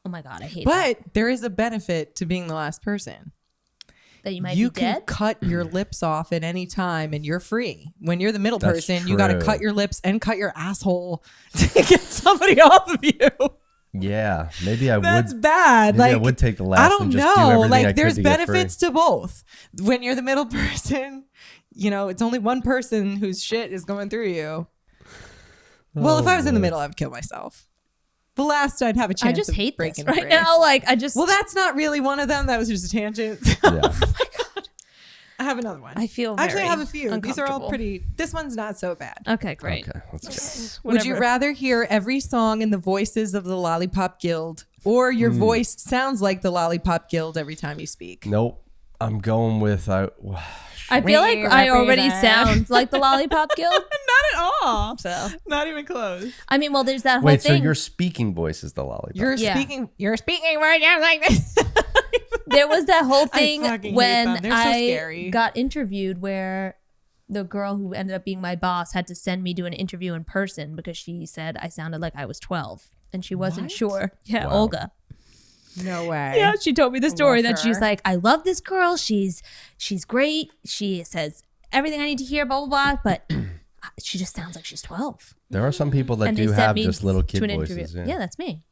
Speaker 2: Oh my God, I hate that.
Speaker 3: But there is a benefit to being the last person.
Speaker 2: That you might
Speaker 3: You
Speaker 2: be
Speaker 3: can
Speaker 2: dead.
Speaker 3: cut your lips off at any time and you're free. When you're the middle
Speaker 1: That's
Speaker 3: person, you got to
Speaker 1: true.
Speaker 3: cut your lips and cut your asshole to get somebody off of you.
Speaker 1: Yeah, maybe I
Speaker 3: That's
Speaker 1: would.
Speaker 3: bad.
Speaker 1: Maybe I
Speaker 3: Like
Speaker 1: would take the last
Speaker 3: I don't
Speaker 1: and just do
Speaker 3: know.
Speaker 1: everything I
Speaker 3: Like
Speaker 1: could
Speaker 3: there's
Speaker 1: to get free.
Speaker 3: benefits to both. When you're the middle person, you know, it's only one person whose shit is going through you. Well, if I was in the middle, I would kill myself. The last, I'd have a chance.
Speaker 2: I just
Speaker 3: of
Speaker 2: hate this
Speaker 3: breaking
Speaker 2: right
Speaker 3: free.
Speaker 2: now. Like I just.
Speaker 3: Well, that's not really one of them. That was just a tangent.
Speaker 1: Yeah.
Speaker 3: I have another one.
Speaker 2: I feel
Speaker 3: Actually, I
Speaker 2: very
Speaker 3: have a few. These are all
Speaker 2: uncomfortable.
Speaker 3: pretty. This one's not so bad.
Speaker 2: Okay, great.
Speaker 1: Okay, let's go.
Speaker 3: Would you
Speaker 2: Whatever.
Speaker 3: rather hear every song in the voices of the Lollipop Guild, or your voice sounds like the Lollipop Guild every time you speak?
Speaker 1: Nope. I'm going with
Speaker 2: I feel like I already
Speaker 3: Represent.
Speaker 2: sound like the Lollipop Guild.
Speaker 3: Not at all.
Speaker 2: So
Speaker 3: Not even close.
Speaker 2: I mean, well, there's that whole
Speaker 1: Wait, so
Speaker 2: thing.
Speaker 1: your speaking voice is the lollipop.
Speaker 3: You're
Speaker 2: Yeah.
Speaker 3: speaking. You're speaking right now like this.
Speaker 2: There was that whole thing
Speaker 3: fucking hate
Speaker 2: when
Speaker 3: them. They're so
Speaker 2: I
Speaker 3: scary.
Speaker 2: got interviewed where the girl who ended up being my boss had to send me to an interview in person because she said I sounded like I was 12 and she wasn't
Speaker 3: What?
Speaker 2: sure. Yeah,
Speaker 1: Wow.
Speaker 2: Olga.
Speaker 3: No way.
Speaker 2: Yeah, she told me the story
Speaker 3: love
Speaker 2: that she's
Speaker 3: her.
Speaker 2: like, I love this girl. She's great. She says everything I need to hear, blah, blah, blah. But she just sounds like she's 12.
Speaker 1: There are some people that
Speaker 2: And they
Speaker 1: do
Speaker 2: sent
Speaker 1: have
Speaker 2: me
Speaker 1: just little
Speaker 2: to
Speaker 1: kid
Speaker 2: an
Speaker 1: voices.
Speaker 2: interview. Yeah, that's me.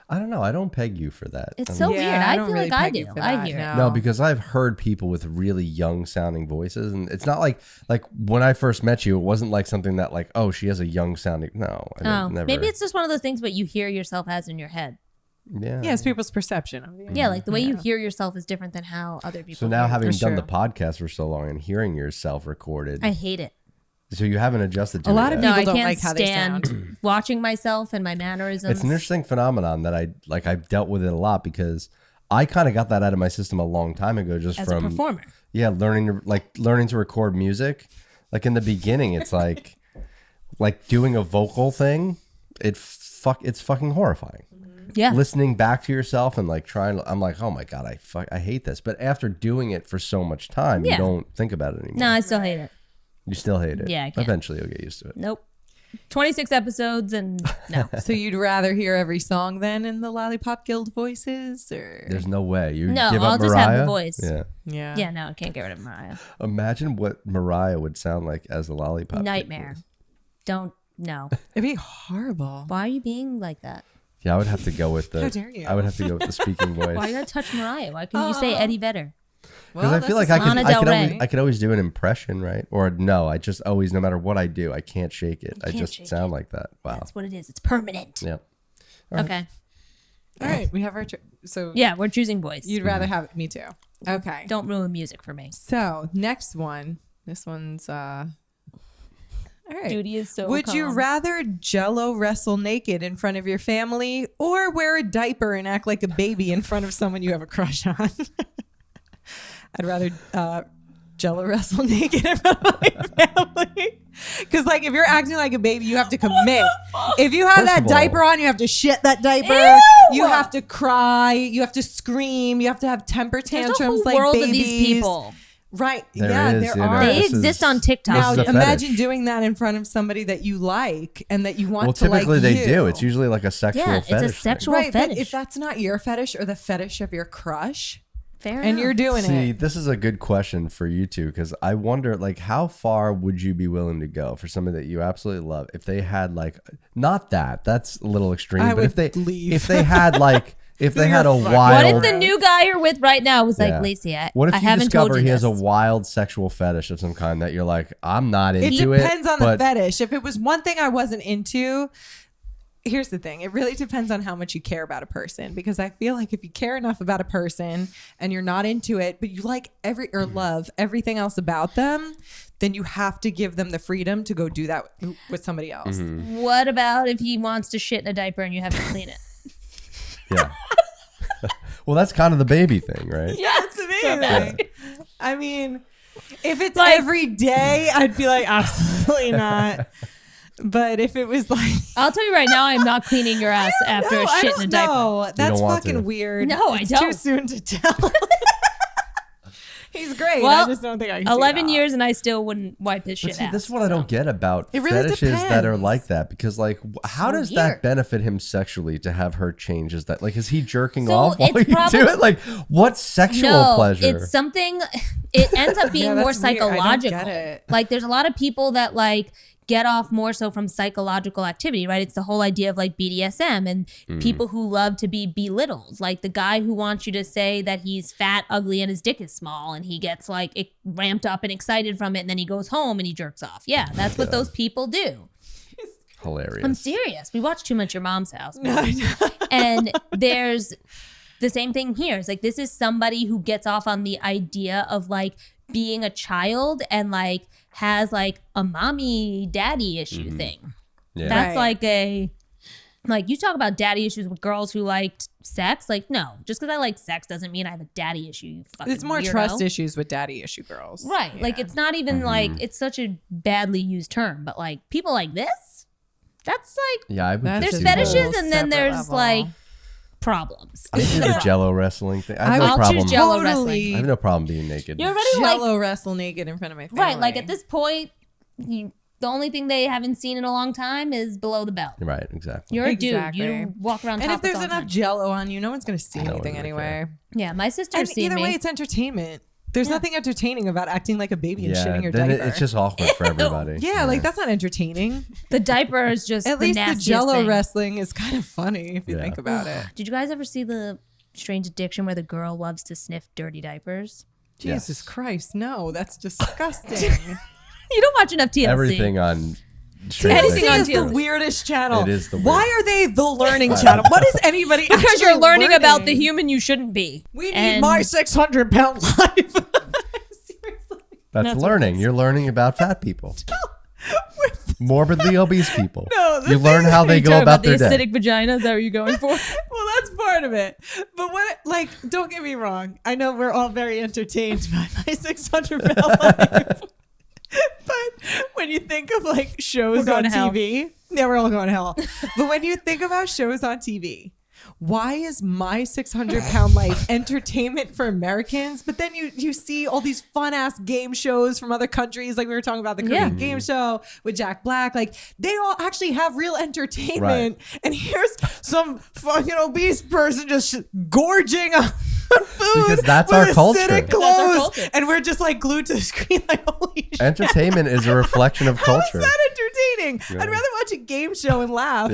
Speaker 1: I don't know. I don't peg you for that.
Speaker 2: It's
Speaker 1: I
Speaker 2: so
Speaker 1: mean-
Speaker 2: weird.
Speaker 3: Yeah,
Speaker 2: I
Speaker 3: don't
Speaker 2: feel
Speaker 3: really
Speaker 2: like I
Speaker 3: peg you
Speaker 2: do.
Speaker 3: for
Speaker 2: I
Speaker 3: that,
Speaker 2: hear it.
Speaker 1: No, because I've heard people with really young sounding voices, and it's not like when I first met you, it wasn't like something that like, oh, she has a young sounding. No,
Speaker 2: Oh,
Speaker 1: never.
Speaker 2: maybe it's just one of those things, but you hear yourself as in your head.
Speaker 1: Yeah.
Speaker 3: Yeah, it's people's perception of you.
Speaker 2: Yeah, like the way you hear yourself is different than how other people
Speaker 1: So now,
Speaker 2: hear.
Speaker 1: having
Speaker 3: For
Speaker 1: done
Speaker 3: sure.
Speaker 1: the podcast for so long and hearing yourself recorded,
Speaker 2: I hate it.
Speaker 1: so you haven't adjusted to
Speaker 3: A
Speaker 1: it
Speaker 3: lot of
Speaker 1: yet.
Speaker 2: No, I
Speaker 3: don't
Speaker 2: can't
Speaker 3: like how they
Speaker 2: stand
Speaker 3: sound.
Speaker 2: watching myself and my mannerisms.
Speaker 1: It's an interesting phenomenon that I've dealt with it a lot because I kind of got that out of my system a long time ago, just
Speaker 2: as
Speaker 1: from
Speaker 2: a performer.
Speaker 1: learning to record music. Like in the beginning, it's like doing a vocal thing. It's fucking horrifying.
Speaker 2: Yeah.
Speaker 1: Listening back to yourself and like I'm like, oh my god, I hate this. But after doing it for so much time,
Speaker 2: Yeah.
Speaker 1: you don't think about it anymore.
Speaker 2: No, I still hate it.
Speaker 1: You still hate it.
Speaker 2: Yeah, I can't.
Speaker 1: Eventually, you'll get used to it.
Speaker 2: Nope. 26 episodes and no.
Speaker 3: So you'd rather hear every song then in the Lollipop Guild voices, or
Speaker 1: There's no way you
Speaker 2: No,
Speaker 1: give
Speaker 2: I'll
Speaker 1: up
Speaker 2: just
Speaker 1: Mariah.
Speaker 2: have the voice.
Speaker 1: Yeah.
Speaker 3: yeah,
Speaker 2: Yeah, no, I can't get rid of Mariah.
Speaker 1: Imagine what Mariah would sound like as a lollipop.
Speaker 2: Nightmare. Don't, no.
Speaker 3: it'd be horrible.
Speaker 2: Why are you being like that?
Speaker 1: Yeah, I would have to go with the.
Speaker 3: How dare you?
Speaker 1: I would have to go with the speaking voice.
Speaker 2: Why you gotta touch Mariah? Why couldn't you say Eddie Vedder?
Speaker 1: Because I feel like I
Speaker 2: Lana Del Rey.
Speaker 1: I could always do an impression, right? Or no, I just always, no matter what I do, I can't shake it. I
Speaker 2: can't
Speaker 1: just
Speaker 2: shake
Speaker 1: sound like that. Wow.
Speaker 2: That's what it is. It's permanent.
Speaker 1: Yeah.
Speaker 2: Okay.
Speaker 3: All right, we have our so
Speaker 2: Yeah, we're choosing voice.
Speaker 3: you'd rather have it. Me too. Okay.
Speaker 2: Don't ruin music for me.
Speaker 3: So next one. This one's all right.
Speaker 2: Duty is so
Speaker 3: Would you
Speaker 2: calm.
Speaker 3: rather Jello wrestle naked in front of your family or wear a diaper and act like a baby in front of someone you have a crush on? I'd rather Jello wrestle naked in front of my family. Because, like, if you're acting like a baby, you have to commit. If you have
Speaker 1: First
Speaker 3: that
Speaker 1: of all-
Speaker 3: diaper on, you have to shit that diaper.
Speaker 2: Ew!
Speaker 3: You have to cry. You have to scream. You have to have temper
Speaker 2: There's
Speaker 3: tantrums
Speaker 2: a whole
Speaker 3: like
Speaker 2: world
Speaker 3: babies.
Speaker 2: of these people.
Speaker 3: Right.
Speaker 1: There
Speaker 3: yeah,
Speaker 1: is,
Speaker 3: there
Speaker 1: you know,
Speaker 3: are.
Speaker 2: They
Speaker 1: this
Speaker 2: exist
Speaker 1: is-
Speaker 2: on TikTok.
Speaker 3: Now,
Speaker 1: This is a
Speaker 3: imagine
Speaker 1: fetish.
Speaker 3: doing that in front of somebody that you like and that you want
Speaker 1: Well,
Speaker 3: to like
Speaker 1: typically they
Speaker 3: you.
Speaker 1: do. It's usually like a sexual
Speaker 2: Yeah,
Speaker 1: fetish.
Speaker 2: it's a
Speaker 1: thing.
Speaker 2: sexual
Speaker 3: right, but
Speaker 2: fetish.
Speaker 3: if that's not your fetish or the fetish of your crush,
Speaker 2: Fair
Speaker 3: and
Speaker 2: enough.
Speaker 3: you're doing
Speaker 1: See,
Speaker 3: it,
Speaker 1: this is a good question for you two because I wonder, like, how far would you be willing to go for somebody that you absolutely love if they had, like, not that's a little extreme,
Speaker 3: I
Speaker 1: but if
Speaker 3: would
Speaker 1: they
Speaker 3: leave.
Speaker 1: if they had like if they had a
Speaker 3: You're fucking-
Speaker 1: wild,
Speaker 2: What if the new guy you're with right now was
Speaker 1: Yeah.
Speaker 2: like, Lacey, I
Speaker 1: what if you
Speaker 2: haven't told
Speaker 1: discover
Speaker 2: you
Speaker 1: he has a
Speaker 2: this.
Speaker 1: wild sexual fetish of some kind that you're like, I'm not
Speaker 3: it
Speaker 1: into
Speaker 3: depends on the
Speaker 1: but
Speaker 3: fetish. If it was one thing I wasn't into, here's the thing. It really depends on how much you care about a person, because I feel like if you care enough about a person and you're not into it, but you like love everything else about them, then you have to give them the freedom to go do that with somebody else.
Speaker 1: Mm-hmm.
Speaker 2: What about if he wants to shit in a diaper and you have to clean it?
Speaker 1: Yeah. Well, that's kind of the baby thing, right?
Speaker 3: Yes, amazing. I mean, if it's
Speaker 2: Like-
Speaker 3: every day, I'd be like, absolutely not. But if it was like,
Speaker 2: I'll tell you right now, I'm not cleaning your ass after a shit in a diaper.
Speaker 3: No, that's
Speaker 1: don't want
Speaker 3: fucking
Speaker 1: to.
Speaker 3: weird.
Speaker 2: No, I
Speaker 3: It's
Speaker 2: don't.
Speaker 3: too soon to tell. He's great.
Speaker 2: Well,
Speaker 3: I just don't think I can.
Speaker 2: 11
Speaker 3: do that.
Speaker 2: years and I still wouldn't wipe his
Speaker 1: But
Speaker 2: shit
Speaker 1: see,
Speaker 2: out.
Speaker 1: this is what I don't get about
Speaker 3: It really
Speaker 1: fetishes that are
Speaker 3: depends.
Speaker 1: like that, because like, how
Speaker 2: So
Speaker 1: does
Speaker 2: weird.
Speaker 1: that benefit him sexually to have her change? Is that like, is he jerking
Speaker 2: So
Speaker 1: off while
Speaker 2: it's
Speaker 1: you
Speaker 2: probably-
Speaker 1: do it? Like, what sexual
Speaker 2: No,
Speaker 1: pleasure?
Speaker 2: it's something. It ends up being
Speaker 3: Yeah,
Speaker 2: more
Speaker 3: that's weird. I don't
Speaker 2: psychological.
Speaker 3: get it.
Speaker 2: Like, there's a lot of people that like get off more so from psychological activity, right? It's the whole idea of like BDSM and people who love to be belittled. Like the guy who wants you to say that he's fat, ugly, and his dick is small, and he gets like ramped up and excited from it, and then he goes home and he jerks off. Yeah, that's what those people do.
Speaker 1: Hilarious.
Speaker 2: I'm serious. We watch too much Your Mom's House. And there's the same thing here. It's like, this is somebody who gets off on the idea of like being a child and like has like a mommy daddy issue thing.
Speaker 1: Yeah.
Speaker 2: That's
Speaker 3: Right.
Speaker 2: like you talk about daddy issues with girls who liked sex. Like, no, just because I like sex doesn't mean I have a daddy issue. You fucking
Speaker 3: It's more
Speaker 2: weirdo.
Speaker 3: trust issues with daddy issue girls.
Speaker 2: Right. Like,
Speaker 3: Yeah.
Speaker 2: it's not even like, it's such a badly used term, but like people like this, that's like,
Speaker 1: Yeah, I would.
Speaker 3: That's
Speaker 2: there's
Speaker 1: just do
Speaker 3: a
Speaker 1: the-
Speaker 2: fetishes and then
Speaker 3: separate
Speaker 2: there's
Speaker 3: level.
Speaker 2: like problems.
Speaker 1: I do the Jello wrestling thing. I have no
Speaker 2: I'll
Speaker 1: problem.
Speaker 2: choose Jello
Speaker 3: Totally.
Speaker 2: wrestling.
Speaker 1: I have no problem being naked.
Speaker 2: You're already like,
Speaker 3: Jello wrestle naked in front of my family.
Speaker 2: right, like at this point, the only thing they haven't seen in a long time is below the belt.
Speaker 1: Right, exactly.
Speaker 2: You're a
Speaker 3: Exactly.
Speaker 2: dude. You walk around
Speaker 3: And if
Speaker 2: topless
Speaker 3: there's
Speaker 2: all the
Speaker 3: enough
Speaker 2: time.
Speaker 3: Jello on you, no one's gonna see
Speaker 1: No one's
Speaker 3: anything
Speaker 1: gonna
Speaker 3: anyway.
Speaker 1: care.
Speaker 2: Yeah, my sister's
Speaker 3: And
Speaker 2: seen
Speaker 3: either
Speaker 2: me.
Speaker 3: way, it's entertainment. There's nothing entertaining about acting like a baby and
Speaker 1: Yeah,
Speaker 3: shitting your
Speaker 1: then
Speaker 3: diaper.
Speaker 1: it's just awkward for everybody.
Speaker 3: yeah, like that's not entertaining.
Speaker 2: The diaper is just
Speaker 3: At
Speaker 2: the
Speaker 3: least the
Speaker 2: nastiest
Speaker 3: Jello
Speaker 2: thing.
Speaker 3: wrestling is kind of funny if you
Speaker 1: Yeah.
Speaker 3: think about it.
Speaker 2: Did you guys ever see the Strange Addiction where the girl loves to sniff dirty diapers?
Speaker 3: Jesus
Speaker 1: Yes.
Speaker 3: Christ, no, that's disgusting.
Speaker 2: You don't watch enough TLC.
Speaker 1: Everything on
Speaker 2: Anything on
Speaker 3: is the
Speaker 2: TLC.
Speaker 3: weirdest channel.
Speaker 1: It is the
Speaker 3: Why
Speaker 1: weirdest.
Speaker 3: are they the learning channel? What is anybody
Speaker 2: Because
Speaker 3: actually
Speaker 2: you're learning about the
Speaker 3: learning?
Speaker 2: human you shouldn't be.
Speaker 3: We need
Speaker 2: And
Speaker 3: my 600-pound life. Seriously.
Speaker 1: That's learning. You're learning about fat people.
Speaker 3: With-
Speaker 1: Morbidly obese people.
Speaker 3: No, the
Speaker 1: you learn
Speaker 3: thing-
Speaker 1: how they go about their day.
Speaker 2: vagina. Is that what you're going for?
Speaker 3: Well, that's part of it. But what, like, don't get me wrong. I know we're all very entertained by my 600-pound life. But when you think of like shows
Speaker 2: We're going
Speaker 3: on
Speaker 2: to hell.
Speaker 3: TV, yeah, we're all going to hell. But when you think about shows on TV, why is my 600-pound life entertainment for Americans? But then you see all these fun ass game shows from other countries, like we were talking about the Korean game show with Jack Black. Like they all actually have real entertainment.
Speaker 1: Right.
Speaker 3: And here's some fucking obese person just gorging on food
Speaker 1: Because that's
Speaker 3: with
Speaker 1: our
Speaker 3: acidic
Speaker 1: culture.
Speaker 2: That's our
Speaker 3: clothes,
Speaker 2: culture.
Speaker 3: and we're just like glued to the screen, like holy shit.
Speaker 1: Entertainment is a reflection of
Speaker 3: How is
Speaker 1: culture.
Speaker 3: that entertaining? I'd rather watch a game show and laugh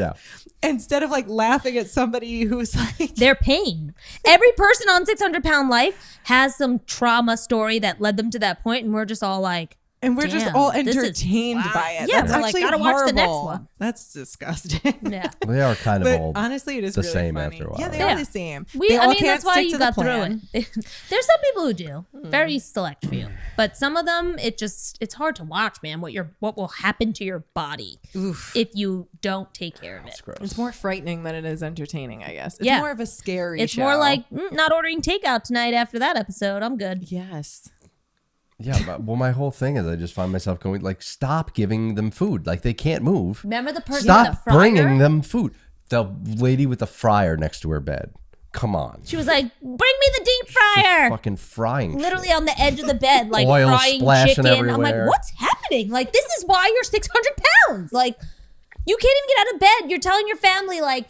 Speaker 3: instead of like laughing at somebody who's like
Speaker 2: Their pain. Every person on 600-Pound Life has some trauma story that led them to that point, and we're just all like,
Speaker 3: and we're just
Speaker 2: damn,
Speaker 3: all
Speaker 2: this is-
Speaker 3: entertained
Speaker 2: wow.
Speaker 3: by it.
Speaker 2: Yeah,
Speaker 3: That's
Speaker 2: we're like,
Speaker 3: actually
Speaker 2: gotta watch the next
Speaker 3: horrible.
Speaker 2: one.
Speaker 3: That's disgusting.
Speaker 2: yeah.
Speaker 1: They are kind of
Speaker 3: But
Speaker 1: old.
Speaker 3: honestly, it is
Speaker 1: the
Speaker 3: really
Speaker 1: same
Speaker 3: funny.
Speaker 1: after a while.
Speaker 3: Yeah, they
Speaker 2: Yeah.
Speaker 3: are the same.
Speaker 2: We,
Speaker 3: They
Speaker 2: I
Speaker 3: all
Speaker 2: mean,
Speaker 3: can't
Speaker 2: that's why
Speaker 3: stick
Speaker 2: you
Speaker 3: to the
Speaker 2: got through
Speaker 3: plan.
Speaker 2: it. There's some people who do, very select few, but some of them, it's hard to watch, man. What will happen to your body
Speaker 3: Oof.
Speaker 2: if you don't take care of it?
Speaker 1: It's gross.
Speaker 3: It's more frightening than it is entertaining, I guess. It's
Speaker 2: Yeah.
Speaker 3: more of a scary
Speaker 2: It's
Speaker 3: show.
Speaker 2: more like not ordering takeout tonight after that episode. I'm good.
Speaker 3: Yes.
Speaker 1: Yeah, but well, my whole thing is I just find myself going like, stop giving them food. Like they can't move.
Speaker 2: Remember the person with the
Speaker 1: Stop
Speaker 2: fryer?
Speaker 1: bringing them food. The lady with the fryer next to her bed. Come on.
Speaker 2: She was like, "Bring me the deep fryer."
Speaker 1: Fucking frying.
Speaker 2: Literally
Speaker 1: shit.
Speaker 2: on the edge of the bed, like
Speaker 1: Oil
Speaker 2: frying
Speaker 1: splashing
Speaker 2: chicken. I'm
Speaker 1: everywhere.
Speaker 2: like, what's happening? Like, this is why you're 600 pounds. Like, you can't even get out of bed. You're telling your family, like,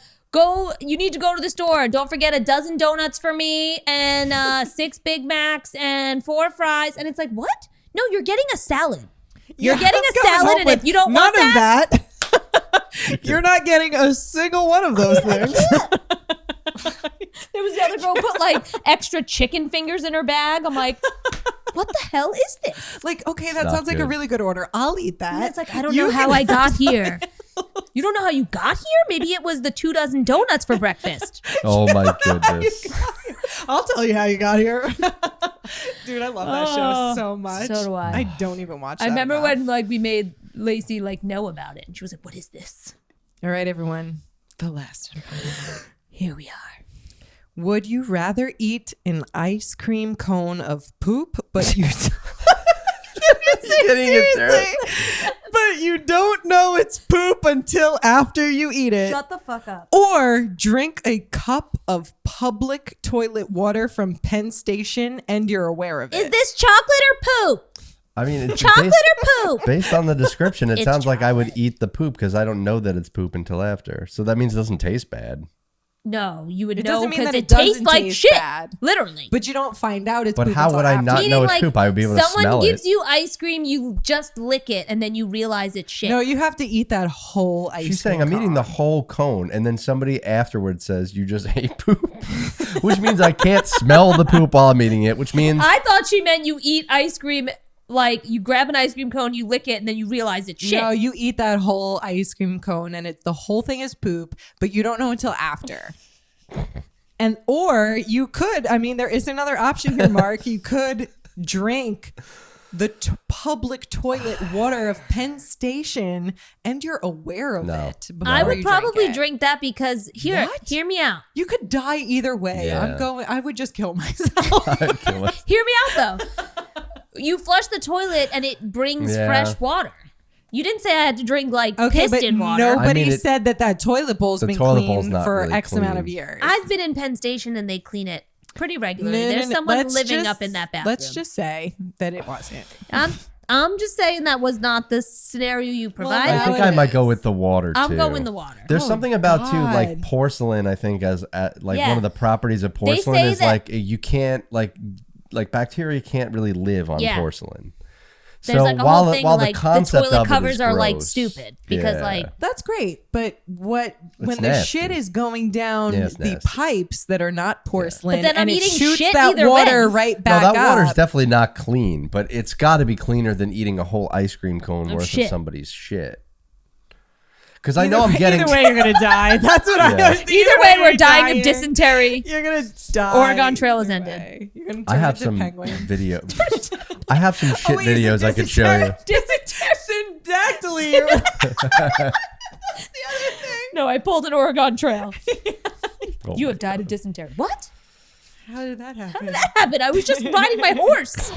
Speaker 2: you need to go to the store. Don't forget a dozen donuts for me and 6 Big Macs and 4 fries. And it's like, what? No, you're getting a salad. You're
Speaker 3: Yeah,
Speaker 2: getting
Speaker 3: I'm
Speaker 2: a
Speaker 3: coming
Speaker 2: salad,
Speaker 3: home
Speaker 2: and
Speaker 3: with
Speaker 2: if you don't
Speaker 3: none
Speaker 2: want that,
Speaker 3: of that, you're not getting a single one of those things.
Speaker 2: there was the other girl put like extra chicken fingers in her bag. I'm like, what the hell is this?
Speaker 3: Like, okay, that
Speaker 1: Not
Speaker 3: sounds like a
Speaker 1: good.
Speaker 3: really good order. I'll eat that.
Speaker 2: And it's like, I don't
Speaker 3: You
Speaker 2: know how
Speaker 3: can
Speaker 2: I got
Speaker 3: have
Speaker 2: here. You don't know how you got here? Maybe it was the 2 dozen donuts for breakfast.
Speaker 1: Oh my goodness.
Speaker 3: I'll tell you how you got here. Dude, I love that show
Speaker 2: Oh,
Speaker 3: so much.
Speaker 2: so do I.
Speaker 3: I don't even watch that.
Speaker 2: I remember
Speaker 3: enough.
Speaker 2: when like we made Lacey like know about it, and she was like, "What is this?"
Speaker 3: All right, everyone. The last.
Speaker 2: Here we are.
Speaker 3: Would you rather eat an ice cream cone of poop, but you
Speaker 1: Getting it there.
Speaker 3: seriously, but you don't know it's poop until after you eat it?
Speaker 2: Shut the fuck up.
Speaker 3: Or drink a cup of public toilet water from Penn Station and you're aware of it.
Speaker 2: Is this chocolate or poop?
Speaker 1: I mean, it's
Speaker 2: Chocolate or poop?
Speaker 1: based on the description, it
Speaker 2: It's
Speaker 1: sounds like I would
Speaker 2: chocolate.
Speaker 1: eat the poop because I don't know that it's poop until after. So that means it doesn't taste bad.
Speaker 2: No, you would
Speaker 3: It
Speaker 2: know
Speaker 3: doesn't mean
Speaker 2: because
Speaker 3: that
Speaker 2: it
Speaker 3: it
Speaker 2: tastes
Speaker 3: doesn't
Speaker 2: like
Speaker 3: taste
Speaker 2: shit.
Speaker 3: bad.
Speaker 2: Literally.
Speaker 3: But you don't find out it's
Speaker 1: But
Speaker 3: poop
Speaker 1: how
Speaker 3: until
Speaker 1: would I
Speaker 3: after.
Speaker 1: not know it's poop? I would be able to
Speaker 2: someone
Speaker 1: smell
Speaker 2: gives
Speaker 1: it.
Speaker 2: you ice cream, you just lick it, and then you realize it's shit.
Speaker 3: No, you have to eat that whole ice cream.
Speaker 1: She's saying I'm eating the
Speaker 3: cone.
Speaker 1: whole cone, and then somebody afterwards says you just ate poop, which means I can't smell the poop while I'm eating it. Which means
Speaker 2: I thought she meant you eat ice cream, like you grab an ice cream cone, you lick it, and then you realize it's shit.
Speaker 3: No, you eat that whole ice cream cone and the whole thing is poop, but you don't know until after. And or you could, I mean, there is another option here, Mark. You could drink the public toilet water of Penn Station and you're aware of
Speaker 1: No.
Speaker 3: it. before
Speaker 2: I would
Speaker 3: you
Speaker 2: probably
Speaker 3: it.
Speaker 2: drink that because hear me out.
Speaker 3: You could die either way.
Speaker 1: Yeah.
Speaker 3: I would just kill myself.
Speaker 1: I'd kill it.
Speaker 2: Hear me out though. You flush the toilet and it brings
Speaker 1: Yeah.
Speaker 2: fresh water. You didn't say I had to drink like
Speaker 3: Okay, but
Speaker 2: piston water.
Speaker 3: nobody
Speaker 1: I mean,
Speaker 3: said that toilet bowl's
Speaker 1: the
Speaker 3: been
Speaker 1: toilet bowl's
Speaker 3: clean
Speaker 1: not
Speaker 3: for
Speaker 1: really
Speaker 3: X amount of
Speaker 1: clean.
Speaker 3: years.
Speaker 2: I've been in Penn Station and they clean it pretty regularly.
Speaker 3: No,
Speaker 2: There's
Speaker 3: no, no.
Speaker 2: someone
Speaker 3: Let's
Speaker 2: living
Speaker 3: just-
Speaker 2: up in that bathroom.
Speaker 3: Let's just say that it wasn't.
Speaker 2: I'm just saying that was not the scenario you
Speaker 1: I
Speaker 2: provided.
Speaker 1: think
Speaker 3: it
Speaker 1: I might
Speaker 3: is.
Speaker 1: go with the water too.
Speaker 2: I'm going the water.
Speaker 1: There's
Speaker 3: Oh,
Speaker 1: something about too, like
Speaker 3: God.
Speaker 1: porcelain. I think as like
Speaker 2: Yeah.
Speaker 1: one of the properties of
Speaker 2: They
Speaker 1: porcelain
Speaker 2: say
Speaker 1: is
Speaker 2: that-
Speaker 1: like you can't like bacteria can't really live on
Speaker 2: Yeah.
Speaker 1: porcelain.
Speaker 2: There's
Speaker 1: so
Speaker 2: like a
Speaker 1: while
Speaker 2: whole thing
Speaker 1: while
Speaker 2: like
Speaker 1: the concept
Speaker 2: toilet
Speaker 1: of it
Speaker 2: covers
Speaker 1: is
Speaker 2: are like
Speaker 1: gross,
Speaker 2: stupid because
Speaker 1: yeah.
Speaker 2: like
Speaker 3: That's great, but when the
Speaker 1: nasty.
Speaker 3: shit is going down
Speaker 1: Yeah, it's
Speaker 3: the
Speaker 1: nasty.
Speaker 3: pipes that are not porcelain,
Speaker 2: But then I'm
Speaker 3: and it
Speaker 2: eating
Speaker 3: shoots
Speaker 2: shit
Speaker 3: that
Speaker 2: either
Speaker 3: water
Speaker 2: way.
Speaker 3: right
Speaker 1: No,
Speaker 3: back
Speaker 1: that
Speaker 3: up.
Speaker 1: water's definitely not clean, but it's got to be cleaner than eating a whole ice cream cone worth
Speaker 2: shit.
Speaker 1: of somebody's shit. because I know I'm getting.
Speaker 3: Either way, you're gonna die. That's what I was thinking.
Speaker 2: Either way, we're
Speaker 3: you're
Speaker 2: dying of dysentery.
Speaker 3: You're gonna die.
Speaker 2: Oregon Trail is ended.
Speaker 3: Way. You're gonna
Speaker 1: I
Speaker 3: turn
Speaker 1: have
Speaker 3: into
Speaker 1: some
Speaker 3: penguin.
Speaker 1: video. I have some shit
Speaker 3: wait, is it
Speaker 1: videos I could show you.
Speaker 3: Syndactyly. That's the other thing.
Speaker 2: No, I pulled an Oregon Trail.
Speaker 1: Oh
Speaker 2: You
Speaker 1: my
Speaker 2: have died of dysentery. What?
Speaker 3: How did that happen?
Speaker 2: How did that happen? I was just riding my horse.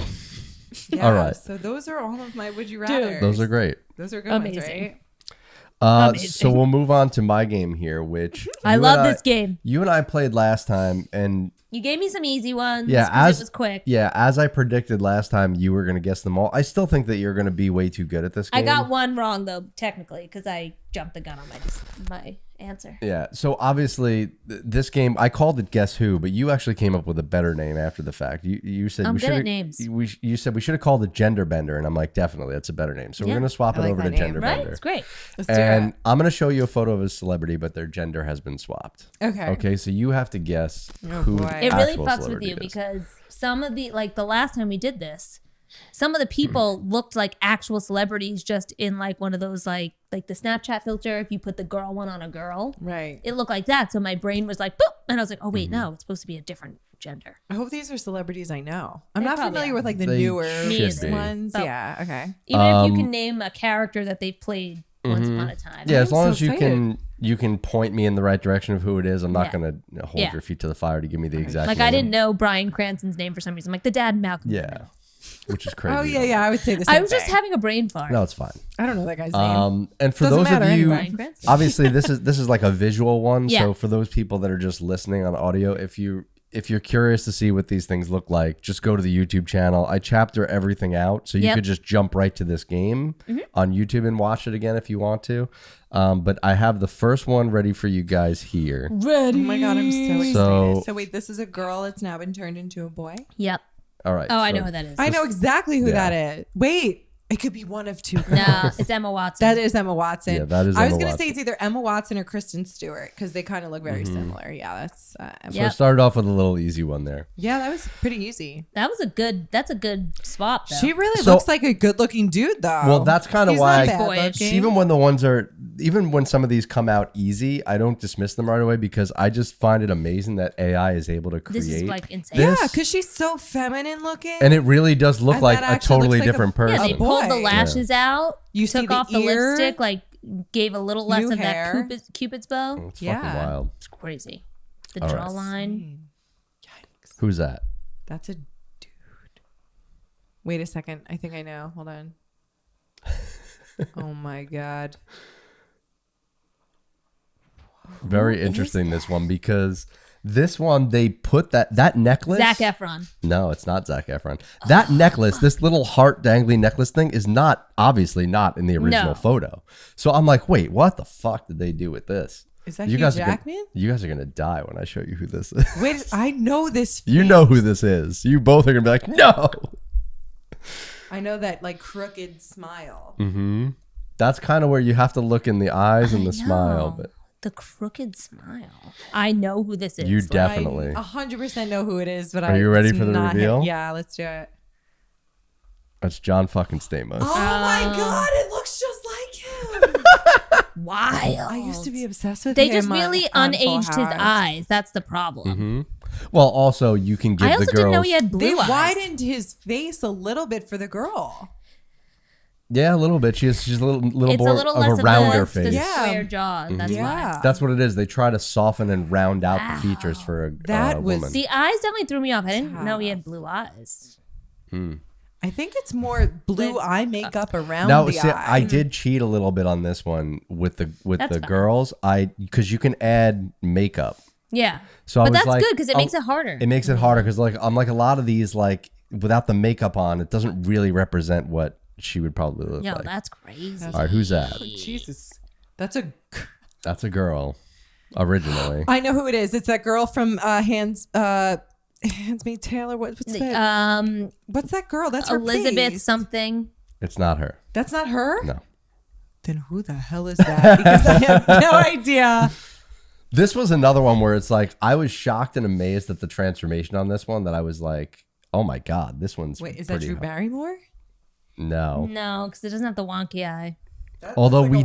Speaker 3: Yeah,
Speaker 1: All right.
Speaker 3: So those are all of my would you rather.
Speaker 1: Those are great.
Speaker 3: Those are good
Speaker 2: Amazing.
Speaker 3: ones, right?
Speaker 1: So we'll move on to my game here, which
Speaker 2: I love this game.
Speaker 1: You and I played last time, and
Speaker 2: You gave me some easy ones.
Speaker 1: yeah,
Speaker 2: 'cause it was quick.
Speaker 1: as I predicted last time, you were going to guess them all. I still think that you're going to be way too good at this game.
Speaker 2: I got one wrong though, technically, because I jumped the gun on my answer.
Speaker 1: Yeah, so obviously this game, I called it Guess Who, but you actually came up with a better name after the fact. You said
Speaker 2: I'm
Speaker 1: we
Speaker 2: good
Speaker 1: should
Speaker 2: at names.
Speaker 1: You said we should have called it Gender Bender, and I'm like, definitely, that's a better name. So we're
Speaker 2: Yeah.
Speaker 1: going to swap
Speaker 3: I
Speaker 1: it
Speaker 3: like
Speaker 1: over
Speaker 3: that
Speaker 1: to
Speaker 3: name.
Speaker 1: Gender
Speaker 2: Right?
Speaker 1: Bender.
Speaker 2: It's great.
Speaker 3: Let's do
Speaker 1: And
Speaker 3: it.
Speaker 1: I'm going to show you a photo of a celebrity, but their gender has been swapped.
Speaker 3: Okay.
Speaker 1: Okay, so you have to guess
Speaker 3: Oh,
Speaker 1: who
Speaker 3: boy.
Speaker 1: the
Speaker 2: It really
Speaker 1: actual
Speaker 2: fucks with
Speaker 1: celebrity
Speaker 2: you
Speaker 1: is.
Speaker 2: because some of the the last time we did this, some of the people looked like actual celebrities just in like one of those like the Snapchat filter. If you put the girl one on a girl,
Speaker 3: Right.
Speaker 2: it looked like that. So my brain was like, boop, and I was like, oh wait,
Speaker 1: Mm-hmm.
Speaker 2: no, it's supposed to be a different gender.
Speaker 3: I hope these are celebrities I know. I'm
Speaker 2: They
Speaker 3: not
Speaker 2: probably
Speaker 3: familiar
Speaker 2: are.
Speaker 3: with like the
Speaker 1: They
Speaker 3: newer
Speaker 1: should be.
Speaker 3: ones.
Speaker 2: But-
Speaker 3: Yeah. Okay.
Speaker 2: Even if you can name a character that they've played once
Speaker 1: Mhm.
Speaker 2: upon a time.
Speaker 1: Yeah, as
Speaker 3: I'm
Speaker 1: long
Speaker 3: so
Speaker 1: as you can point me in the right direction of who it is. I'm not
Speaker 2: Yeah.
Speaker 1: going to hold
Speaker 2: Yeah.
Speaker 1: your feet to the fire to give me the exact
Speaker 2: Like
Speaker 1: name.
Speaker 2: I didn't know Bryan Cranston's name for some reason. Like the dad Malcolm.
Speaker 1: Yeah, which is crazy.
Speaker 3: Oh yeah, yeah. I would say the same
Speaker 2: I was just
Speaker 3: thing.
Speaker 2: having a brain fart.
Speaker 1: No, it's fine.
Speaker 3: I don't know that guy's name.
Speaker 1: And for
Speaker 3: Doesn't
Speaker 1: those
Speaker 3: matter
Speaker 1: of you,
Speaker 3: anyway.
Speaker 2: Bryan Cranston.
Speaker 1: obviously this is like a visual one.
Speaker 2: Yeah.
Speaker 1: So for those people that are just listening on audio, if you're curious to see what these things look like, just go to the YouTube channel. I chapter everything out, so you
Speaker 2: Yep.
Speaker 1: could just jump right to this game on YouTube and watch it again if you want to. But I have the first one ready for you guys here.
Speaker 2: Ready.
Speaker 3: Oh my god, I'm so excited.
Speaker 1: So-
Speaker 3: So wait, this is a girl. It's now been turned into a boy.
Speaker 2: Yep.
Speaker 1: All right.
Speaker 2: Oh, I
Speaker 1: so-
Speaker 2: know who that is.
Speaker 3: I know exactly who
Speaker 1: Yeah.
Speaker 3: that is. Wait, it could be one of two girls.
Speaker 2: No, it's Emma Watson.
Speaker 3: That is Emma Watson.
Speaker 1: Yeah, that is
Speaker 3: I was
Speaker 1: Emma
Speaker 3: gonna
Speaker 1: Watson.
Speaker 3: say it's either Emma Watson or Kristen Stewart because they kind of look very similar. Yeah, that's Emma.
Speaker 1: So I
Speaker 2: Yep.
Speaker 1: started off with a little easy one there.
Speaker 3: Yeah, that was pretty easy.
Speaker 2: That's a good swap though.
Speaker 3: She really
Speaker 1: So-
Speaker 3: looks like a good-looking dude, though.
Speaker 1: Well, that's kind of
Speaker 3: He's
Speaker 1: why
Speaker 3: not bad
Speaker 2: Boyish.
Speaker 3: looking.
Speaker 1: even when some of these come out easy, I don't dismiss them right away because I just find it amazing that AI is able to create
Speaker 2: This is like insane.
Speaker 1: this.
Speaker 3: Yeah, because she's so feminine looking.
Speaker 1: And it really does look
Speaker 3: And
Speaker 1: like
Speaker 3: that
Speaker 1: a
Speaker 3: actually
Speaker 1: totally
Speaker 3: looks like a-
Speaker 1: different
Speaker 3: Yeah,
Speaker 1: person.
Speaker 2: Yeah, they
Speaker 3: A
Speaker 2: pulled the
Speaker 3: boy.
Speaker 2: lashes out.
Speaker 3: You see
Speaker 2: took
Speaker 3: the
Speaker 2: off the
Speaker 3: ear,
Speaker 2: lipstick, like gave a little less
Speaker 3: new
Speaker 2: of
Speaker 3: hair.
Speaker 2: that Cupid's bow.
Speaker 1: It's
Speaker 3: Yeah.
Speaker 1: fucking wild.
Speaker 2: It's crazy. The
Speaker 1: All right.
Speaker 2: jawline.
Speaker 3: Yikes.
Speaker 1: Who's that?
Speaker 3: That's a dude. Wait a second. I think I know. Hold on. Oh my god.
Speaker 1: Very interesting, this one, because this one, they put that necklace.
Speaker 2: Zac Efron.
Speaker 1: No, it's not Zac Efron. That necklace, this little heart dangly necklace thing, is obviously not in the original
Speaker 2: No.
Speaker 1: photo. So I'm like, wait, what the fuck did they do with this?
Speaker 3: Is that Hugh Jackman?
Speaker 1: You guys are gonna die when I show you who this is.
Speaker 3: Wait, I know this.
Speaker 1: You know who this is. You both are gonna be like, no.
Speaker 3: I know that like crooked smile.
Speaker 1: Mm-hmm. That's kind of where you have to look in the eyes and the
Speaker 2: I
Speaker 1: smile.
Speaker 2: know.
Speaker 1: But
Speaker 2: The crooked smile. I know who this is.
Speaker 1: you definitely.
Speaker 3: I 100% know who it is, but
Speaker 1: Are you ready
Speaker 3: it's
Speaker 1: for the
Speaker 3: not
Speaker 1: reveal?
Speaker 3: him. Yeah, let's do it.
Speaker 1: That's John fucking Stamos.
Speaker 3: Oh my god, it looks just like him.
Speaker 2: Wild.
Speaker 3: I used to be obsessed with
Speaker 2: They
Speaker 3: him.
Speaker 2: just really
Speaker 3: on Full
Speaker 2: unaged his
Speaker 3: House.
Speaker 2: eyes. That's the problem.
Speaker 1: Mm-hmm. Well, also you can give
Speaker 2: I also
Speaker 1: the
Speaker 2: didn't
Speaker 1: girls.
Speaker 2: know he had blue
Speaker 3: They
Speaker 2: eyes.
Speaker 3: widened his face a little bit for the girl.
Speaker 1: Yeah, a little bit. She's a little
Speaker 2: It's
Speaker 1: more
Speaker 2: a little
Speaker 1: of
Speaker 2: less
Speaker 1: a rounder
Speaker 2: of the
Speaker 1: face.
Speaker 3: Yeah.
Speaker 2: square jaw. That's
Speaker 3: Yeah.
Speaker 2: why.
Speaker 1: That's what it is. They try to soften and round out the features for a
Speaker 3: That was-
Speaker 1: woman.
Speaker 2: The eyes definitely threw me off. I didn't know he had blue eyes.
Speaker 3: I think it's more blue eye makeup around
Speaker 1: Now,
Speaker 3: the
Speaker 1: see,
Speaker 3: eye.
Speaker 1: I did cheat a little bit on this one with the
Speaker 2: That's fine.
Speaker 1: girls. Because you can add makeup.
Speaker 2: Yeah.
Speaker 1: So I
Speaker 2: but
Speaker 1: was
Speaker 2: that's
Speaker 1: like,
Speaker 2: good because it makes it harder.
Speaker 1: It makes it harder because like I'm like a lot of these like without the makeup on, it doesn't really represent what she would probably look
Speaker 2: Yo,
Speaker 1: like.
Speaker 2: that's crazy.
Speaker 1: All right, who's that?
Speaker 3: Jesus. That's a.
Speaker 1: That's a girl, originally.
Speaker 3: I know who it is. It's that girl from Handmaid's Taylor. What's that? What's that girl? That's her
Speaker 2: Elizabeth
Speaker 3: face.
Speaker 2: something.
Speaker 1: It's not her.
Speaker 3: That's not her?
Speaker 1: No.
Speaker 3: Then who the hell is that? Because I have no idea.
Speaker 1: This was another one where it's like I was shocked and amazed at the transformation on this one that I was like, oh my god, this one's
Speaker 3: Wait, is that
Speaker 1: pretty
Speaker 3: Drew
Speaker 1: hot.
Speaker 3: Barrymore?
Speaker 1: No.
Speaker 2: No, because it doesn't have the wonky eye.
Speaker 1: Although we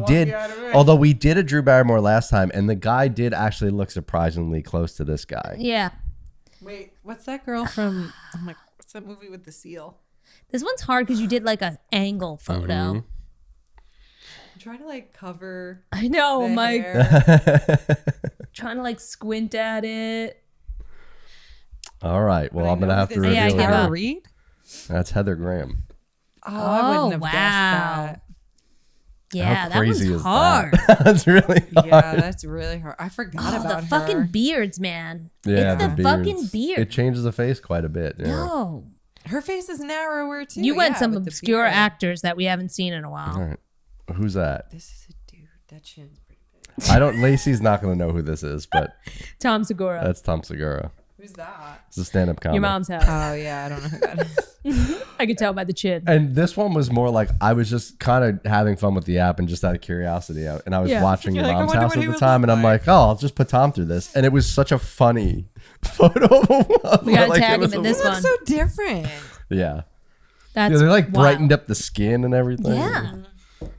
Speaker 1: did a Drew Barrymore last time, and the guy did actually look surprisingly close to this guy.
Speaker 2: Yeah.
Speaker 3: Wait, what's that girl from? Oh my, what's that movie with the seal?
Speaker 2: This one's hard because you did like an angle photo.
Speaker 3: I'm trying to like cover.
Speaker 2: I know,
Speaker 3: the
Speaker 2: Mike.
Speaker 3: hair.
Speaker 2: Trying to like squint at it.
Speaker 1: All right. Well, I'm gonna have to reveal
Speaker 2: I give
Speaker 1: her.
Speaker 2: up.
Speaker 3: Reed?
Speaker 1: That's Heather Graham.
Speaker 3: Oh, I wouldn't have
Speaker 2: wow.
Speaker 3: guessed that.
Speaker 2: Yeah,
Speaker 1: How
Speaker 2: that
Speaker 1: crazy
Speaker 2: one's
Speaker 1: is
Speaker 2: hard.
Speaker 1: that? That's really hard.
Speaker 3: Yeah, that's really hard. I forgot
Speaker 2: Oh,
Speaker 3: about
Speaker 2: the fucking
Speaker 3: her.
Speaker 2: beards, man.
Speaker 1: Yeah,
Speaker 2: it's the
Speaker 1: beards.
Speaker 2: fucking beard.
Speaker 1: It changes the face quite a bit. Yeah.
Speaker 2: No.
Speaker 3: Her face is narrower too.
Speaker 2: You went
Speaker 3: yeah,
Speaker 2: some
Speaker 3: with the
Speaker 2: obscure
Speaker 3: beard.
Speaker 2: actors that we haven't seen in a while.
Speaker 1: All right. Who's that?
Speaker 3: This is a dude. That chin's pretty big.
Speaker 1: I don't. Lacey's not gonna know who this is, but
Speaker 2: Tom Segura.
Speaker 1: that's Tom Segura.
Speaker 3: Who's that?
Speaker 1: It's a stand-up comic.
Speaker 2: Your mom's house.
Speaker 3: Oh yeah, I don't know who that is.
Speaker 2: I could tell by the chin.
Speaker 1: And this one was more like I was just kind of having fun with the app and just out of curiosity. And I was
Speaker 2: Yeah.
Speaker 1: watching
Speaker 3: You're
Speaker 1: Your
Speaker 3: like, I
Speaker 1: Mom's
Speaker 3: wonder
Speaker 1: House
Speaker 3: what
Speaker 1: at
Speaker 3: he
Speaker 1: the
Speaker 3: would
Speaker 1: time,
Speaker 3: look
Speaker 1: and I'm
Speaker 3: like.
Speaker 1: like, oh, I'll just put Tom through this. And it was such a funny photo of him.
Speaker 2: We gotta
Speaker 1: Like,
Speaker 2: tag
Speaker 1: it was
Speaker 2: him in
Speaker 1: a-
Speaker 2: this
Speaker 3: It looks
Speaker 2: one.
Speaker 3: so different.
Speaker 1: Yeah.
Speaker 2: That's
Speaker 1: Yeah, they like
Speaker 2: wild.
Speaker 1: brightened up the skin and everything.
Speaker 2: Yeah.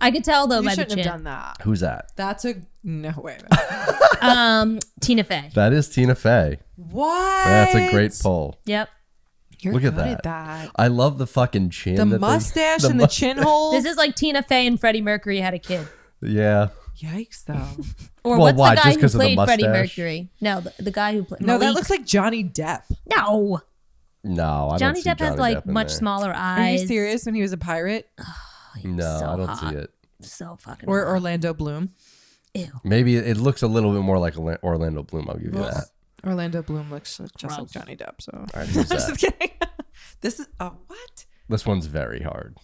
Speaker 2: I could tell though
Speaker 3: You
Speaker 2: by the
Speaker 3: shouldn't have
Speaker 2: chin.
Speaker 3: done that.
Speaker 1: Who's that?
Speaker 3: That's a no way.
Speaker 2: Tina Fey.
Speaker 1: That is Tina Fey.
Speaker 3: What?
Speaker 1: That's a great pull.
Speaker 2: Yep.
Speaker 3: You're
Speaker 1: Look at
Speaker 3: good
Speaker 1: that. I love the fucking chin.
Speaker 3: The
Speaker 1: that they-
Speaker 3: mustache and the chin hole.
Speaker 2: This is like Tina Fey and Freddie Mercury had a kid.
Speaker 1: Yeah.
Speaker 3: Yikes, though.
Speaker 2: Or
Speaker 1: Well,
Speaker 2: what's
Speaker 1: why?
Speaker 2: the guy
Speaker 1: Just
Speaker 2: who
Speaker 1: 'cause of the
Speaker 2: played Freddie
Speaker 1: mustache?
Speaker 2: Mercury? No, the guy who played.
Speaker 3: No, that
Speaker 2: Malik.
Speaker 3: looks like Johnny Depp.
Speaker 2: No.
Speaker 1: No, I don't
Speaker 2: Johnny
Speaker 1: see
Speaker 2: Depp has
Speaker 1: Johnny
Speaker 2: like
Speaker 1: Depp in
Speaker 2: much
Speaker 1: there.
Speaker 2: smaller
Speaker 3: Are
Speaker 2: eyes.
Speaker 3: you serious? When he was a pirate,
Speaker 1: No,
Speaker 2: so
Speaker 1: I don't
Speaker 2: hot.
Speaker 1: see it.
Speaker 2: So fucking.
Speaker 3: or
Speaker 2: hot.
Speaker 3: Orlando Bloom?
Speaker 2: Ew.
Speaker 1: Maybe it looks a little bit more like Orlando Bloom. I'll give you that.
Speaker 3: Orlando Bloom looks just
Speaker 2: Gross.
Speaker 3: like Johnny Depp. So
Speaker 1: All right, who's that?
Speaker 3: just kidding. This is what
Speaker 1: This one's very hard.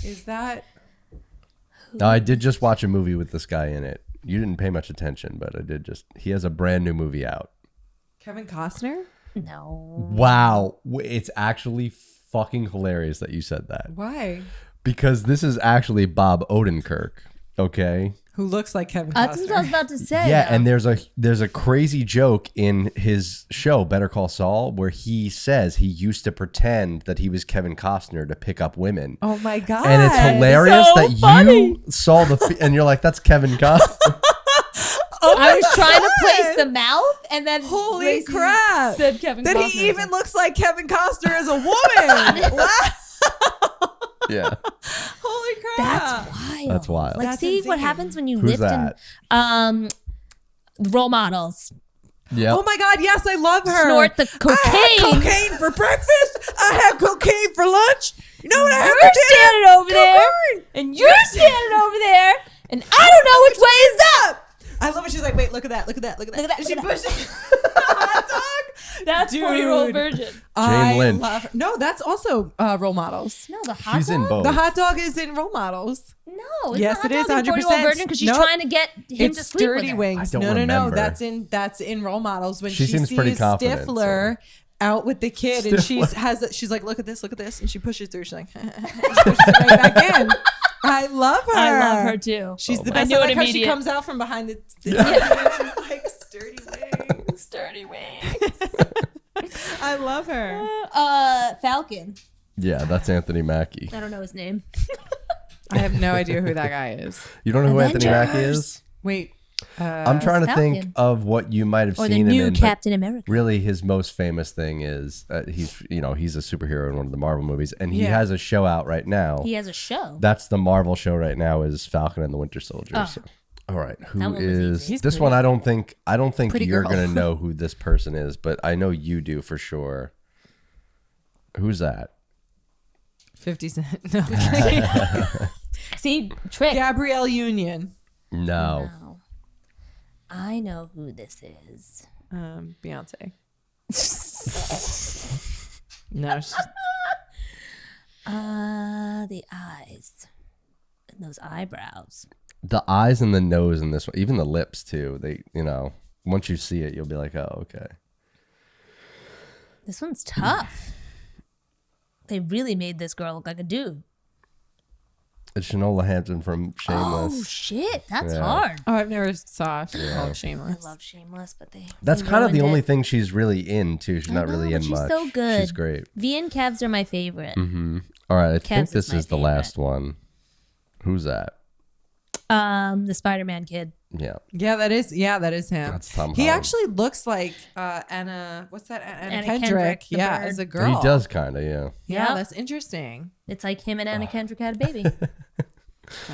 Speaker 3: is that?
Speaker 1: Now, I did just watch a movie with this guy in it. You didn't pay much attention, but I did just. He has a brand new movie out.
Speaker 3: Kevin Costner?
Speaker 2: No.
Speaker 1: Wow. It's actually fucking hilarious that you said that.
Speaker 3: Why?
Speaker 1: Because this is actually Bob Odenkirk. Okay.
Speaker 3: Who looks like Kevin
Speaker 2: That's what I was
Speaker 3: Costner?
Speaker 2: about to say.
Speaker 1: Yeah, and there's a crazy joke in his show Better Call Saul where he says he used to pretend that he was Kevin Costner to pick up women.
Speaker 3: Oh my god!
Speaker 1: And it's hilarious
Speaker 2: so
Speaker 1: that
Speaker 2: funny.
Speaker 1: you saw and you're like, that's Kevin Costner.
Speaker 2: I was trying to place the mouth, and then
Speaker 3: Holy
Speaker 2: Lacey
Speaker 3: crap!
Speaker 2: said Kevin
Speaker 3: That
Speaker 2: Costner.
Speaker 3: he even looks like Kevin Costner as a woman. Wow.
Speaker 1: Yeah.
Speaker 3: Holy crap!
Speaker 2: That's wild.
Speaker 1: That's wild.
Speaker 2: Like,
Speaker 3: That's
Speaker 2: see what
Speaker 3: insane.
Speaker 2: happens when you
Speaker 1: Who's
Speaker 2: lift and role models.
Speaker 1: Yeah.
Speaker 3: Oh my god! Yes, I love her.
Speaker 2: Snort the
Speaker 3: I had
Speaker 2: cocaine.
Speaker 3: cocaine for breakfast. I had cocaine for lunch. You know what I had
Speaker 2: You're
Speaker 3: for dinner?
Speaker 2: standing over there,
Speaker 3: Cocaine.
Speaker 2: and you're standing over there, and I don't know which way is up.
Speaker 3: I love it. She's like, wait, look at that, look at that, look at that.
Speaker 2: Look at that,
Speaker 3: And she
Speaker 2: look at
Speaker 3: pushes the hot dog.
Speaker 2: That's
Speaker 3: Dude.
Speaker 2: 40-year-old version.
Speaker 3: I
Speaker 1: Lynch.
Speaker 3: love her. No, that's also role models.
Speaker 2: No, the hot
Speaker 1: She's in
Speaker 2: dog?
Speaker 1: both.
Speaker 3: The hot dog is in role models.
Speaker 2: No, it's
Speaker 3: Yes,
Speaker 2: not
Speaker 3: it is,
Speaker 2: 100%
Speaker 3: 100%.
Speaker 2: version because she's
Speaker 3: Nope.
Speaker 2: trying to get him
Speaker 3: It's
Speaker 2: to sleep with
Speaker 3: Sturdy
Speaker 2: her.
Speaker 3: Wings.
Speaker 1: I don't
Speaker 3: No,
Speaker 1: remember.
Speaker 3: that's in role models when
Speaker 1: She
Speaker 3: she
Speaker 1: seems pretty
Speaker 3: sees
Speaker 1: confident,
Speaker 3: Stifler out with the kid and
Speaker 1: Stifler.
Speaker 3: she's like, look at this, and she pushes through. She's like, she pushes it right back in. I love her.
Speaker 2: I love her too.
Speaker 3: She's the
Speaker 2: I
Speaker 3: best.
Speaker 2: knew
Speaker 3: I
Speaker 2: it
Speaker 3: like how she
Speaker 2: immediate.
Speaker 3: comes out from behind the TV and she's like, sturdy wings.
Speaker 2: Sturdy wings.
Speaker 3: I love her.
Speaker 2: Falcon.
Speaker 1: Yeah, that's Anthony Mackie.
Speaker 2: I don't know his name.
Speaker 3: I have no idea who that guy is.
Speaker 1: You don't know who Anthony Mackie
Speaker 2: Avengers.
Speaker 1: is?
Speaker 3: Wait.
Speaker 1: I'm trying to
Speaker 2: Falcon.
Speaker 1: think of what you might have
Speaker 2: Or
Speaker 1: seen
Speaker 2: the new
Speaker 1: him in. but
Speaker 2: Captain America.
Speaker 1: Really, his most famous thing is he's a superhero in one of the Marvel movies, and he
Speaker 3: Yeah.
Speaker 1: has a show out right now.
Speaker 2: He has a show.
Speaker 1: That's the Marvel show right now is Falcon and the Winter Soldier.
Speaker 2: Oh.
Speaker 1: So. All right,
Speaker 2: That
Speaker 1: who
Speaker 2: one was
Speaker 1: is
Speaker 2: easy.
Speaker 3: He's
Speaker 1: this
Speaker 3: pretty.
Speaker 1: one? I don't think
Speaker 3: Pretty
Speaker 1: you're
Speaker 3: girl.
Speaker 1: gonna know who this person is, but I know you do for sure. Who's that?
Speaker 3: 50 Cent. No.
Speaker 2: See, trick.
Speaker 3: Gabrielle Union.
Speaker 1: No.
Speaker 2: No. I know who this is.
Speaker 3: Beyonce. No. She's,
Speaker 2: The eyes. And those eyebrows.
Speaker 1: The eyes and the nose in this one, even the lips too. They, once you see it, you'll be like, oh, okay.
Speaker 2: This one's tough. They really made this girl look like a dude.
Speaker 1: It's Shanola Hampton from Shameless.
Speaker 2: Oh shit, that's
Speaker 1: Yeah.
Speaker 2: hard.
Speaker 3: Oh, I've never saw called Shameless.
Speaker 2: I love Shameless, but
Speaker 1: That's
Speaker 2: they
Speaker 1: kind of the
Speaker 2: ruined
Speaker 1: only
Speaker 2: it.
Speaker 1: thing she's really in too. She's not really
Speaker 2: know,
Speaker 1: in
Speaker 2: but she's
Speaker 1: much.
Speaker 2: so good.
Speaker 1: She's great.
Speaker 2: V and Kevs are my favorite.
Speaker 1: All right, I think
Speaker 2: Kev's is
Speaker 1: this
Speaker 2: my
Speaker 1: is the
Speaker 2: favorite.
Speaker 1: last one. Who's that?
Speaker 2: The Spider-Man kid.
Speaker 1: Yeah,
Speaker 3: Yeah, that is him.
Speaker 1: That's Tom
Speaker 3: He
Speaker 1: Holland.
Speaker 3: actually looks like Anna. What's that? Anna
Speaker 2: Anna
Speaker 3: Kendrick.
Speaker 2: Kendrick, the
Speaker 3: Yeah,
Speaker 2: bird.
Speaker 3: as a girl.
Speaker 1: he does kind of. Yeah.
Speaker 3: Yeah,
Speaker 2: Yep.
Speaker 3: that's interesting.
Speaker 2: It's like him and Anna Kendrick had a baby.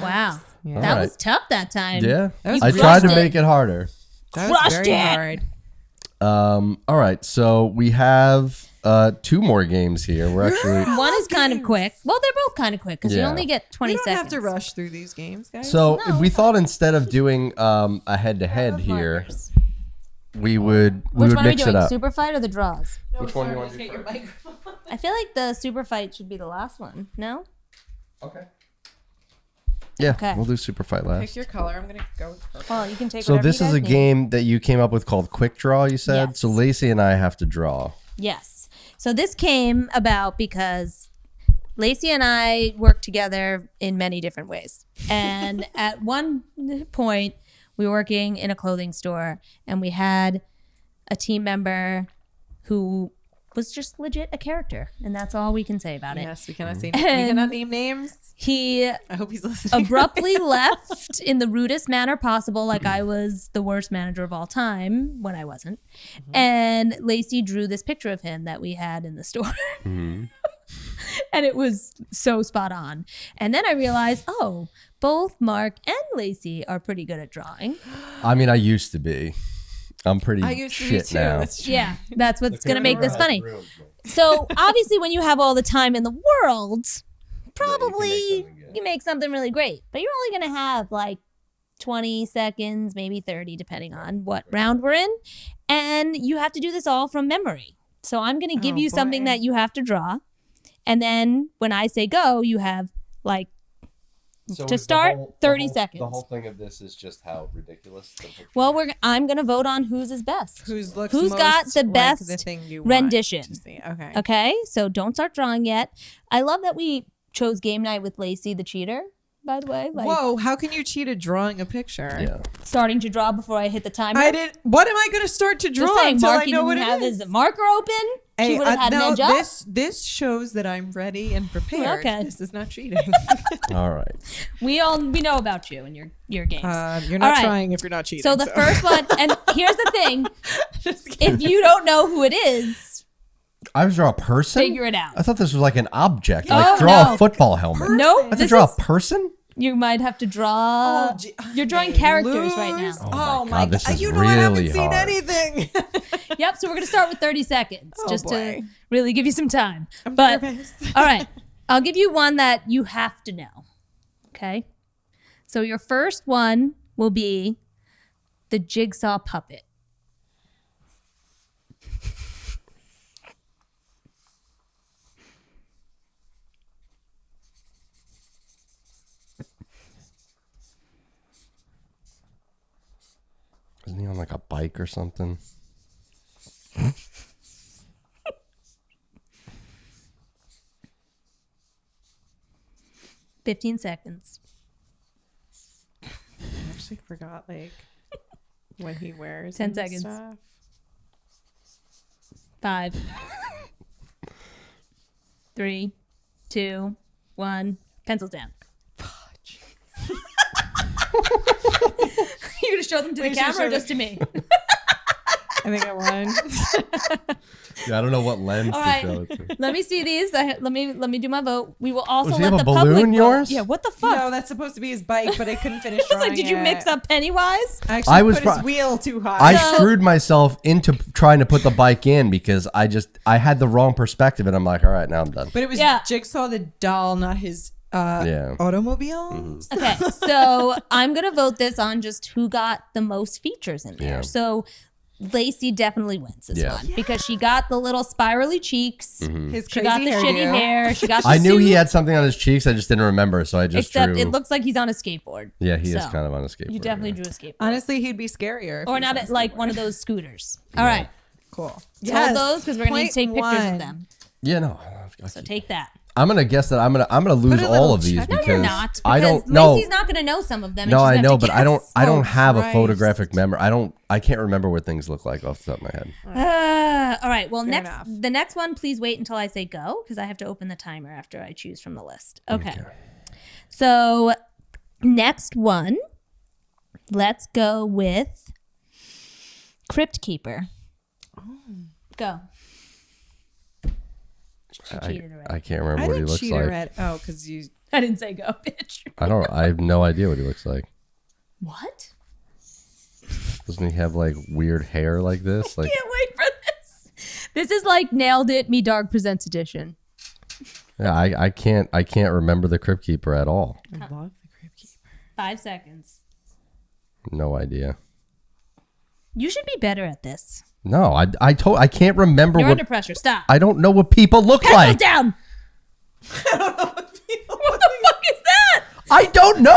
Speaker 2: Wow,
Speaker 3: Yeah.
Speaker 2: that
Speaker 1: All
Speaker 2: was
Speaker 1: right.
Speaker 2: tough that time.
Speaker 1: Yeah,
Speaker 3: That was
Speaker 1: I
Speaker 3: really
Speaker 1: tried to
Speaker 2: hard.
Speaker 1: make it harder.
Speaker 3: That was
Speaker 2: Crushed
Speaker 3: very
Speaker 2: it.
Speaker 3: hard.
Speaker 1: All right, so we have 2 more games here. We're actually
Speaker 2: One is kind of quick. Well, they're both kind of quick because you
Speaker 1: Yeah.
Speaker 2: only get 20
Speaker 3: We don't
Speaker 2: seconds.
Speaker 3: have to rush through these games, guys.
Speaker 1: so
Speaker 2: No,
Speaker 1: we
Speaker 2: it's
Speaker 1: thought instead of doing a head-to-head here,
Speaker 2: Markers.
Speaker 1: we would
Speaker 2: Which one are we
Speaker 1: mix it
Speaker 2: doing?
Speaker 1: up.
Speaker 2: Super fight or the draws?
Speaker 1: Which one do you want to do first?
Speaker 2: I feel like the super fight should be the last one. No?
Speaker 1: Okay. Yeah,
Speaker 2: Okay.
Speaker 1: we'll do Super Fight last.
Speaker 3: Pick your color. I'm gonna go with purple.
Speaker 2: Well, you can take.
Speaker 1: So
Speaker 2: whatever
Speaker 1: this
Speaker 2: you
Speaker 1: is
Speaker 2: guys
Speaker 1: a
Speaker 2: need.
Speaker 1: game that you came up with called Quick Draw, you said?
Speaker 2: Yes.
Speaker 1: So Lacey and I have to draw.
Speaker 2: Yes. So this came about because Lacey and I work together in many different ways. And at one point, we were working in a clothing store and we had a team member who was just legit a character. And that's all we can say about it.
Speaker 3: Yes, we cannot say. We cannot name names.
Speaker 2: He
Speaker 3: I hope he's listening.
Speaker 2: abruptly left in the rudest manner possible, like I was the worst manager of all time when I wasn't. And Lacey drew this picture of him that we had in the store. And it was so spot on. And then I realized, oh, both Mark and Lacey are pretty good at drawing.
Speaker 1: I mean, I used to be. I'm pretty
Speaker 3: I used to be
Speaker 1: shit
Speaker 3: too.
Speaker 1: now.
Speaker 3: That's true.
Speaker 2: Yeah, that's what's going to make this funny. So obviously, when you have all the time in the world, probably you make something really great. But you're only going to have like 20 seconds, maybe 30, depending on what round we're in. And you have to do this all from memory. So I'm going to give
Speaker 3: Oh,
Speaker 2: you something
Speaker 3: boy.
Speaker 2: that you have to draw. And then when I say go, you have like to start 30 seconds.
Speaker 1: The whole thing of this is just how ridiculous.
Speaker 2: Well, I'm going to vote on whose is best.
Speaker 3: Who's got
Speaker 2: the
Speaker 3: the
Speaker 2: best
Speaker 3: thing you
Speaker 2: rendition?
Speaker 3: Want to see. Okay.
Speaker 2: Okay, so don't start drawing yet. I love that we chose game night with Lacey the cheater, by the way. Like
Speaker 3: Whoa! How can you cheat at drawing a picture?
Speaker 1: Yeah.
Speaker 2: starting to draw before I hit the timer.
Speaker 3: I did. What am I going to start to draw
Speaker 2: Just saying,
Speaker 3: until I
Speaker 2: Marky
Speaker 3: know what
Speaker 2: didn't
Speaker 3: it
Speaker 2: have
Speaker 3: is?
Speaker 2: his marker open. She would have had an edge up.
Speaker 3: This shows that I'm ready and prepared.
Speaker 2: Okay.
Speaker 3: This is not cheating.
Speaker 1: All right.
Speaker 2: We know about you and your games.
Speaker 3: You're
Speaker 2: All
Speaker 3: not
Speaker 2: right.
Speaker 3: trying if you're not cheating.
Speaker 2: So the first one, and here's the thing: if you don't know who it is,
Speaker 1: I have to draw a person?
Speaker 2: figure it out.
Speaker 1: I thought this was like an object.
Speaker 2: Oh,
Speaker 1: Like draw
Speaker 2: no.
Speaker 1: a football helmet.
Speaker 2: Nope,
Speaker 1: I have to
Speaker 2: this
Speaker 1: draw
Speaker 2: is-
Speaker 1: a person?
Speaker 2: You might have to draw. You're drawing characters right now.
Speaker 3: Oh,
Speaker 1: my
Speaker 3: my
Speaker 1: God, this is
Speaker 3: You know I haven't
Speaker 1: really
Speaker 3: seen
Speaker 1: hard.
Speaker 3: anything.
Speaker 2: Yep. So we're gonna start with 30 seconds,
Speaker 3: Oh,
Speaker 2: just to
Speaker 3: boy.
Speaker 2: really give you some time.
Speaker 3: I'm
Speaker 2: but
Speaker 3: nervous.
Speaker 2: all right, I'll give you one that you have to know. Okay. So your first one will be the jigsaw puppet.
Speaker 1: Isn't he on like a bike or something?
Speaker 2: 15 seconds.
Speaker 3: I actually forgot like what he wears.
Speaker 2: 10
Speaker 3: and
Speaker 2: seconds.
Speaker 3: Stuff.
Speaker 2: 5, 3, 2, 1. Pencils down. You're gonna show them to the
Speaker 3: Wait, should I
Speaker 2: camera or
Speaker 3: show
Speaker 2: just to me?
Speaker 3: I think I won.
Speaker 1: Yeah, I don't know what lens
Speaker 2: All
Speaker 1: to
Speaker 2: right.
Speaker 1: show it to.
Speaker 2: Let me see these. Let me do my vote. We will also
Speaker 1: Does he
Speaker 2: let
Speaker 1: have a
Speaker 2: the public
Speaker 1: balloon,
Speaker 2: vote.
Speaker 1: yours?
Speaker 2: Yeah. What the fuck?
Speaker 3: No, that's supposed to be his bike, but I couldn't finish
Speaker 2: I was
Speaker 3: drawing
Speaker 2: like, did you
Speaker 3: it.
Speaker 2: mix up Pennywise?
Speaker 3: I actually
Speaker 1: I was
Speaker 3: put his
Speaker 1: pro-
Speaker 3: wheel too high.
Speaker 1: I
Speaker 2: So-
Speaker 1: screwed myself into trying to put the bike in because I had the wrong perspective and I'm like, all right, now I'm done.
Speaker 3: but it was
Speaker 2: Yeah.
Speaker 3: Jigsaw the doll, not his
Speaker 1: Yeah.
Speaker 3: automobile.
Speaker 2: Okay, so I'm gonna vote this on just who got the most features in there.
Speaker 1: Yeah.
Speaker 2: So Lacey definitely wins this
Speaker 1: Yeah.
Speaker 2: one because she got the little spirally cheeks.
Speaker 3: His
Speaker 2: She
Speaker 3: crazy
Speaker 2: got the shitty
Speaker 3: hairdo.
Speaker 2: hair. She got the
Speaker 1: I knew he
Speaker 2: suit,
Speaker 1: had something on his cheeks. I just didn't remember, so I just
Speaker 2: except
Speaker 1: drew.
Speaker 2: it looks like he's on a skateboard.
Speaker 1: Yeah, he is
Speaker 2: So,
Speaker 1: kind of on a skateboard.
Speaker 2: You definitely
Speaker 1: yeah.
Speaker 2: drew a skateboard.
Speaker 3: Honestly, he'd be scarier. if
Speaker 2: Or
Speaker 3: he
Speaker 2: not
Speaker 3: was
Speaker 2: at,
Speaker 3: on
Speaker 2: like
Speaker 3: skateboard.
Speaker 2: one of those scooters. All right.
Speaker 3: Cool.
Speaker 2: Hold those because we're going to need to take pictures of them.
Speaker 1: Yeah, no.
Speaker 2: So take that.
Speaker 1: I'm gonna guess that I'm gonna lose all of these
Speaker 3: check.
Speaker 2: No,
Speaker 1: because
Speaker 2: you're not.
Speaker 1: I don't
Speaker 2: because
Speaker 1: know.
Speaker 2: Lacey's not going to know some of them.
Speaker 1: No, I
Speaker 2: and she's
Speaker 1: know,
Speaker 2: gonna
Speaker 1: but
Speaker 2: have to
Speaker 1: I don't
Speaker 3: guess.
Speaker 1: have a
Speaker 3: Christ.
Speaker 1: photographic memory. I can't remember what things look like off the top of my head.
Speaker 2: All right. Well,
Speaker 3: Fair enough.
Speaker 2: the next one, please wait until I say go because I have to open the timer after I choose from the list. Okay. So next one, let's go with Crypt Keeper. Go. She cheated already.
Speaker 1: I can't remember
Speaker 3: I
Speaker 1: what he
Speaker 3: didn't
Speaker 1: looks
Speaker 3: cheat
Speaker 1: like.
Speaker 3: or read. Oh, because you.
Speaker 2: I didn't say go, bitch.
Speaker 1: I have no idea what he looks like.
Speaker 2: What?
Speaker 1: Doesn't he have like weird hair like this? Like
Speaker 2: Can't wait for this. This is like Nailed It, Me Dog Presents edition.
Speaker 1: yeah, I can't remember the Crypt Keeper at all.
Speaker 3: I love the Crypt Keeper.
Speaker 2: 5 seconds.
Speaker 1: No idea.
Speaker 2: You should be better at this.
Speaker 1: No, I can't remember
Speaker 2: You're
Speaker 1: what
Speaker 2: under pressure. Stop.
Speaker 1: I don't know what people look
Speaker 2: Pencils
Speaker 1: like.
Speaker 2: down. What the fuck is that?
Speaker 1: I don't know.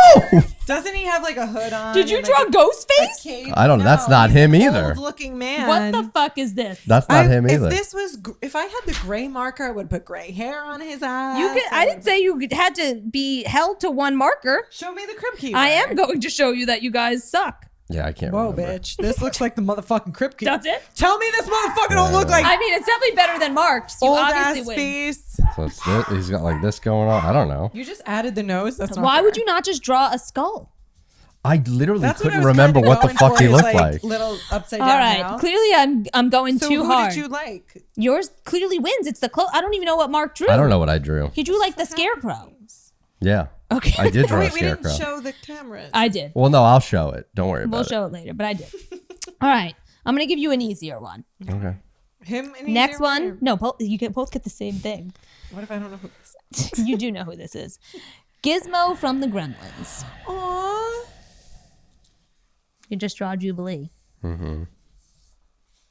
Speaker 3: Doesn't he have like a hood on?
Speaker 2: Did you
Speaker 3: and,
Speaker 2: draw
Speaker 3: like,
Speaker 2: Ghostface?
Speaker 3: cape?
Speaker 1: I don't know. That's not
Speaker 3: he's
Speaker 1: him
Speaker 3: an
Speaker 1: either.
Speaker 3: Old-looking man.
Speaker 2: What the fuck is this?
Speaker 1: That's not him either.
Speaker 3: If this was, if I had the gray marker, I would put gray hair on his eyes.
Speaker 2: You could. I didn't say you had to be held to one marker.
Speaker 3: Show me the Crypt Keeper.
Speaker 2: I am going to show you that you guys suck.
Speaker 1: Yeah, I can't
Speaker 3: Whoa,
Speaker 1: remember.
Speaker 3: bitch! This looks like the motherfucking Crypt Keeper.
Speaker 2: That's it?
Speaker 3: Tell me this motherfucker don't look like
Speaker 2: I mean, it's definitely better than Mark's. You
Speaker 3: old
Speaker 2: obviously
Speaker 3: ass
Speaker 2: win.
Speaker 3: face.
Speaker 1: So it's this, he's got like this going on. I don't know.
Speaker 3: You just added the nose. That's not
Speaker 2: Why
Speaker 3: fair.
Speaker 2: would you not just draw a skull?
Speaker 1: I literally
Speaker 3: That's what I
Speaker 1: couldn't
Speaker 3: was
Speaker 1: remember
Speaker 3: kinda
Speaker 1: what the
Speaker 3: going
Speaker 1: fuck
Speaker 3: for,
Speaker 1: he
Speaker 3: is,
Speaker 1: looked like.
Speaker 3: Little upside down.
Speaker 2: All right.
Speaker 3: mouth.
Speaker 2: Clearly, I'm going
Speaker 3: So
Speaker 2: too
Speaker 3: who
Speaker 2: hard.
Speaker 3: did you like?
Speaker 2: Yours clearly wins. It's the close. I don't even know what Mark drew.
Speaker 1: I don't know what I drew.
Speaker 2: He drew like the scarecrow.
Speaker 1: Yeah.
Speaker 2: Okay.
Speaker 1: I did draw a
Speaker 3: Wait, we
Speaker 1: scarecrow.
Speaker 3: didn't show the cameras.
Speaker 2: I did.
Speaker 1: Well, no, I'll show it. Don't worry about
Speaker 2: We'll show it later, but I did. All right. I'm going to give you an easier one.
Speaker 1: it. Okay.
Speaker 3: Him and
Speaker 2: Next
Speaker 3: easier
Speaker 2: one.
Speaker 3: or-
Speaker 2: No, you can both get the same thing.
Speaker 3: What if I don't know who this is?
Speaker 2: You do know who this is. Gizmo from the Gremlins.
Speaker 3: Aww.
Speaker 2: You just draw Jubilee.
Speaker 1: Mm-hmm.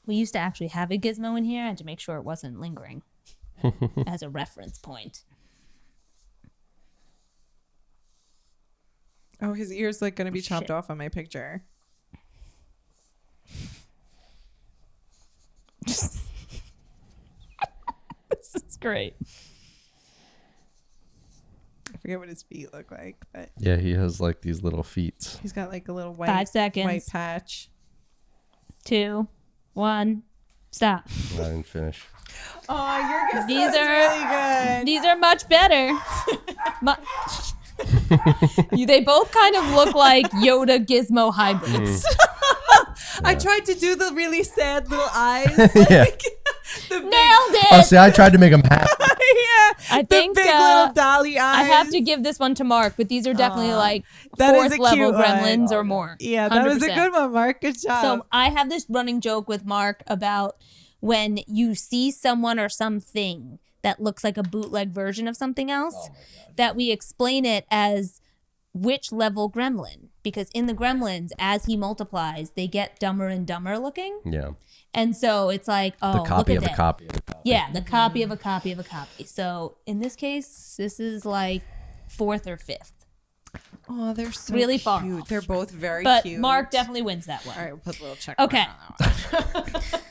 Speaker 2: We used to actually have a Gizmo in here. I had to make sure it wasn't lingering as a reference point.
Speaker 3: Oh, his ear's like gonna be chopped
Speaker 2: Shit.
Speaker 3: off on my picture.
Speaker 2: This is great.
Speaker 3: I forget what his feet look like, but
Speaker 1: Yeah, he has like these little feet.
Speaker 3: he's got like a little
Speaker 2: 5 seconds.
Speaker 3: white patch.
Speaker 2: 2, 1, stop.
Speaker 1: I didn't finish.
Speaker 3: Oh, your guess
Speaker 2: These
Speaker 3: was
Speaker 2: are-
Speaker 3: really good.
Speaker 2: These are much better. They both kind of look like Yoda Gizmo hybrids.
Speaker 3: I tried to do the really sad little eyes.
Speaker 1: Yeah.
Speaker 3: The big,
Speaker 2: Nailed it.
Speaker 1: Oh, see, I tried to make him happy.
Speaker 3: yeah.
Speaker 2: I
Speaker 3: The
Speaker 2: think
Speaker 3: big little dolly eyes.
Speaker 2: I have to give this one to Mark, but these are definitely like
Speaker 3: that is
Speaker 2: fourth
Speaker 3: a
Speaker 2: level
Speaker 3: cute one.
Speaker 2: Gremlins or more.
Speaker 3: Yeah, that was a
Speaker 2: 100%.
Speaker 3: good one, Mark. Good job.
Speaker 2: So I have this running joke with Mark about when you see someone or something that looks like a bootleg version of something else, that we explain it as which level gremlin. Because in the Gremlins, as he multiplies, they get dumber and dumber looking.
Speaker 1: Yeah.
Speaker 2: And so it's like, oh,
Speaker 1: The copy
Speaker 2: look
Speaker 1: of
Speaker 2: at
Speaker 1: a
Speaker 2: that.
Speaker 1: copy.
Speaker 2: Yeah, the copy of a copy of a copy. So in this case, this is like 4th or 5th.
Speaker 3: oh, they're so
Speaker 2: really
Speaker 3: cute.
Speaker 2: far off.
Speaker 3: They're both very
Speaker 2: But
Speaker 3: cute.
Speaker 2: Mark definitely wins that one.
Speaker 3: All right, we'll put a little check
Speaker 2: Okay.
Speaker 3: mark on that one.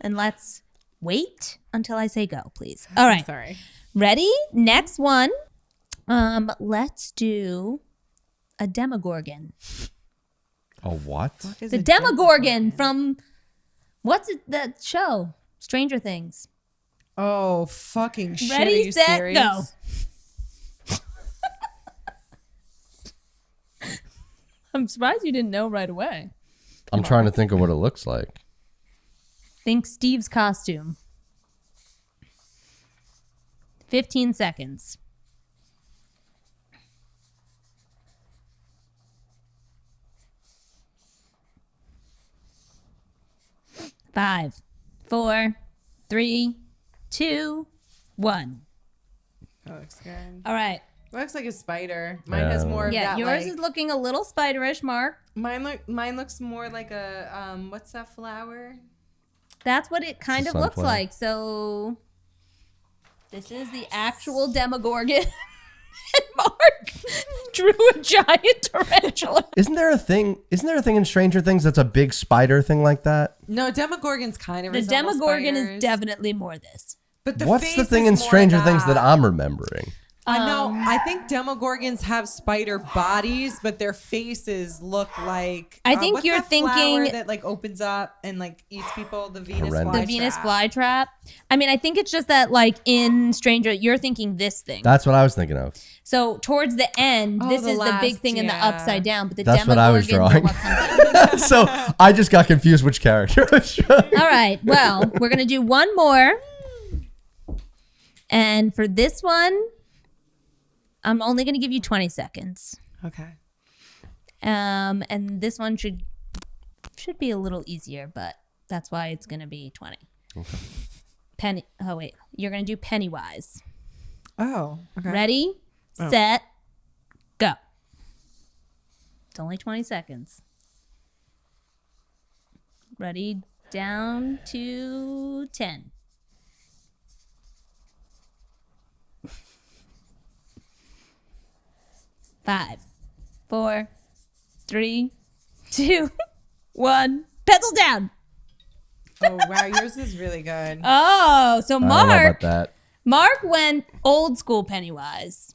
Speaker 2: And let's wait until I say go, please. All right.
Speaker 3: Sorry.
Speaker 2: Ready? Next one. Let's do a Demogorgon.
Speaker 1: A what?
Speaker 2: The Demogorgon from what's it, that show? Stranger Things.
Speaker 3: Oh, fucking shit.
Speaker 2: Ready,
Speaker 3: Are you
Speaker 2: set,
Speaker 3: serious?
Speaker 2: go. I'm surprised you didn't know right away.
Speaker 1: I'm trying to think of what it looks like.
Speaker 2: Think Steve's costume. 15 seconds. 5, 4, 3, 2, 1.
Speaker 3: That looks good.
Speaker 2: All right.
Speaker 3: Looks like a spider. Mine has more of
Speaker 2: Yeah,
Speaker 3: that.
Speaker 2: yours
Speaker 3: like,
Speaker 2: is looking a little spiderish, Mark.
Speaker 3: Mine looks more like a what's that flower?
Speaker 2: That's what it kind of looks
Speaker 1: Sunflower.
Speaker 2: like. So this is the actual Demogorgon. And Mark drew a giant tarantula.
Speaker 1: Isn't there a thing in Stranger Things that's a big spider thing like that?
Speaker 3: No, Demogorgon's kind of
Speaker 2: The
Speaker 3: resemble
Speaker 2: Demogorgon
Speaker 3: spiders.
Speaker 2: is definitely more this.
Speaker 3: But
Speaker 1: What's the
Speaker 3: face
Speaker 1: thing
Speaker 3: is
Speaker 1: in
Speaker 3: more
Speaker 1: Stranger Things that I'm remembering?
Speaker 3: I know. I think Demogorgons have spider bodies, but their faces look like.
Speaker 2: I think
Speaker 3: what's
Speaker 2: you're
Speaker 3: that
Speaker 2: thinking
Speaker 3: flower that like opens up and like eats people. The Venus
Speaker 1: Horrendous.
Speaker 3: flytrap.
Speaker 2: The Venus flytrap. I mean, I think it's just that like in Stranger, you're thinking this thing.
Speaker 1: That's what I was thinking of.
Speaker 2: So towards the end,
Speaker 3: Oh,
Speaker 2: this
Speaker 3: the
Speaker 2: is the big
Speaker 3: last,
Speaker 2: thing in the
Speaker 3: yeah.
Speaker 2: upside down. But the
Speaker 1: That's what I was
Speaker 2: Demogorgons are
Speaker 1: drawing.
Speaker 2: what comes out.
Speaker 1: So I just got confused which character I was drawing.
Speaker 2: All right. Well, we're gonna do one more, and for this one, I'm only gonna give you 20 seconds.
Speaker 3: Okay.
Speaker 2: And this one should be a little easier, but that's why it's gonna be 20. Okay. Oh wait, you're gonna do Pennywise.
Speaker 3: Oh. Okay.
Speaker 2: Ready, set, go. It's only 20 seconds. Ready, down to 10. 5, 4, 3, 2, 1. Pencil down.
Speaker 3: Oh wow, yours is really good.
Speaker 2: Oh, so
Speaker 1: I don't know about
Speaker 2: Mark
Speaker 1: that.
Speaker 2: went old school Pennywise.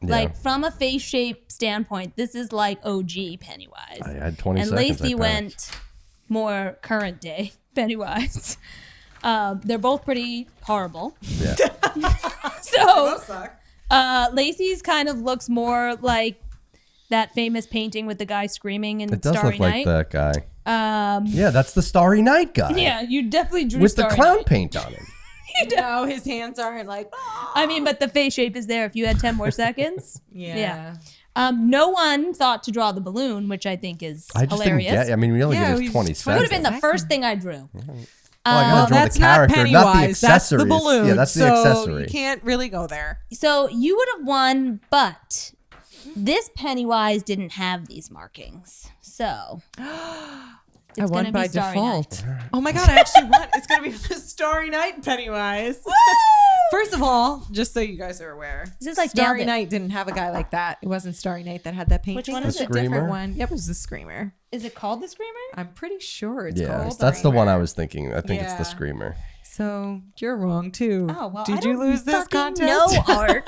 Speaker 1: Yeah.
Speaker 2: Like from a face shape standpoint, this is like OG Pennywise.
Speaker 1: I had 20
Speaker 2: and
Speaker 1: seconds.
Speaker 2: Lacey
Speaker 1: I
Speaker 2: went more current day Pennywise. They're both pretty horrible.
Speaker 1: Yeah.
Speaker 2: So
Speaker 3: suck.
Speaker 2: Lacey's kind of looks more like that famous painting with the guy screaming in
Speaker 1: It does
Speaker 2: Starry
Speaker 1: look like
Speaker 2: Night.
Speaker 1: that guy. Yeah, that's the Starry Night guy.
Speaker 2: Yeah, you definitely drew
Speaker 1: With
Speaker 2: Starry
Speaker 1: the clown
Speaker 2: Night.
Speaker 1: paint on him.
Speaker 3: No, his hands aren't like.
Speaker 2: I mean, but the face shape is there if you had 10 more seconds.
Speaker 3: Yeah.
Speaker 2: No one thought to draw the balloon, which I think is
Speaker 1: I just
Speaker 2: hilarious.
Speaker 1: didn't get. I mean, we only
Speaker 3: Yeah,
Speaker 1: give
Speaker 3: we
Speaker 1: us 20
Speaker 3: just-
Speaker 2: It would
Speaker 1: seconds.
Speaker 2: have been the first thing I drew.
Speaker 1: Well, I gotta draw
Speaker 3: that's
Speaker 1: the
Speaker 3: not
Speaker 1: character,
Speaker 3: Pennywise.
Speaker 1: not the
Speaker 3: That's
Speaker 1: accessories.
Speaker 3: the balloon.
Speaker 1: Yeah, that's the
Speaker 3: so
Speaker 1: accessory.
Speaker 3: You can't really go there.
Speaker 2: So you would have won, but this Pennywise didn't have these markings. So it's
Speaker 3: I won
Speaker 2: gonna
Speaker 3: by
Speaker 2: be Starry
Speaker 3: default.
Speaker 2: Night.
Speaker 3: Oh my god, I actually won. It's gonna be the Starry Night Pennywise. First of all, just so you guys are aware,
Speaker 2: This is like
Speaker 3: Starry
Speaker 2: Gambit.
Speaker 3: Night didn't have a guy like that. It wasn't Starry Night that had that painting.
Speaker 2: Which one
Speaker 3: It
Speaker 2: is
Speaker 3: was
Speaker 2: it?
Speaker 3: a different
Speaker 1: Screamer?
Speaker 3: one. Yep, it was the Screamer.
Speaker 2: Is it called the Screamer?
Speaker 3: I'm pretty sure it's
Speaker 1: Yeah,
Speaker 3: called.
Speaker 1: that's the one I
Speaker 3: Screamer.
Speaker 1: was thinking. I think it's the
Speaker 3: Yeah.
Speaker 1: Screamer.
Speaker 3: So you're wrong too.
Speaker 2: Oh well.
Speaker 3: Did
Speaker 2: I
Speaker 3: you
Speaker 2: don't
Speaker 3: lose this
Speaker 2: fucking
Speaker 3: contest?
Speaker 2: No, Art.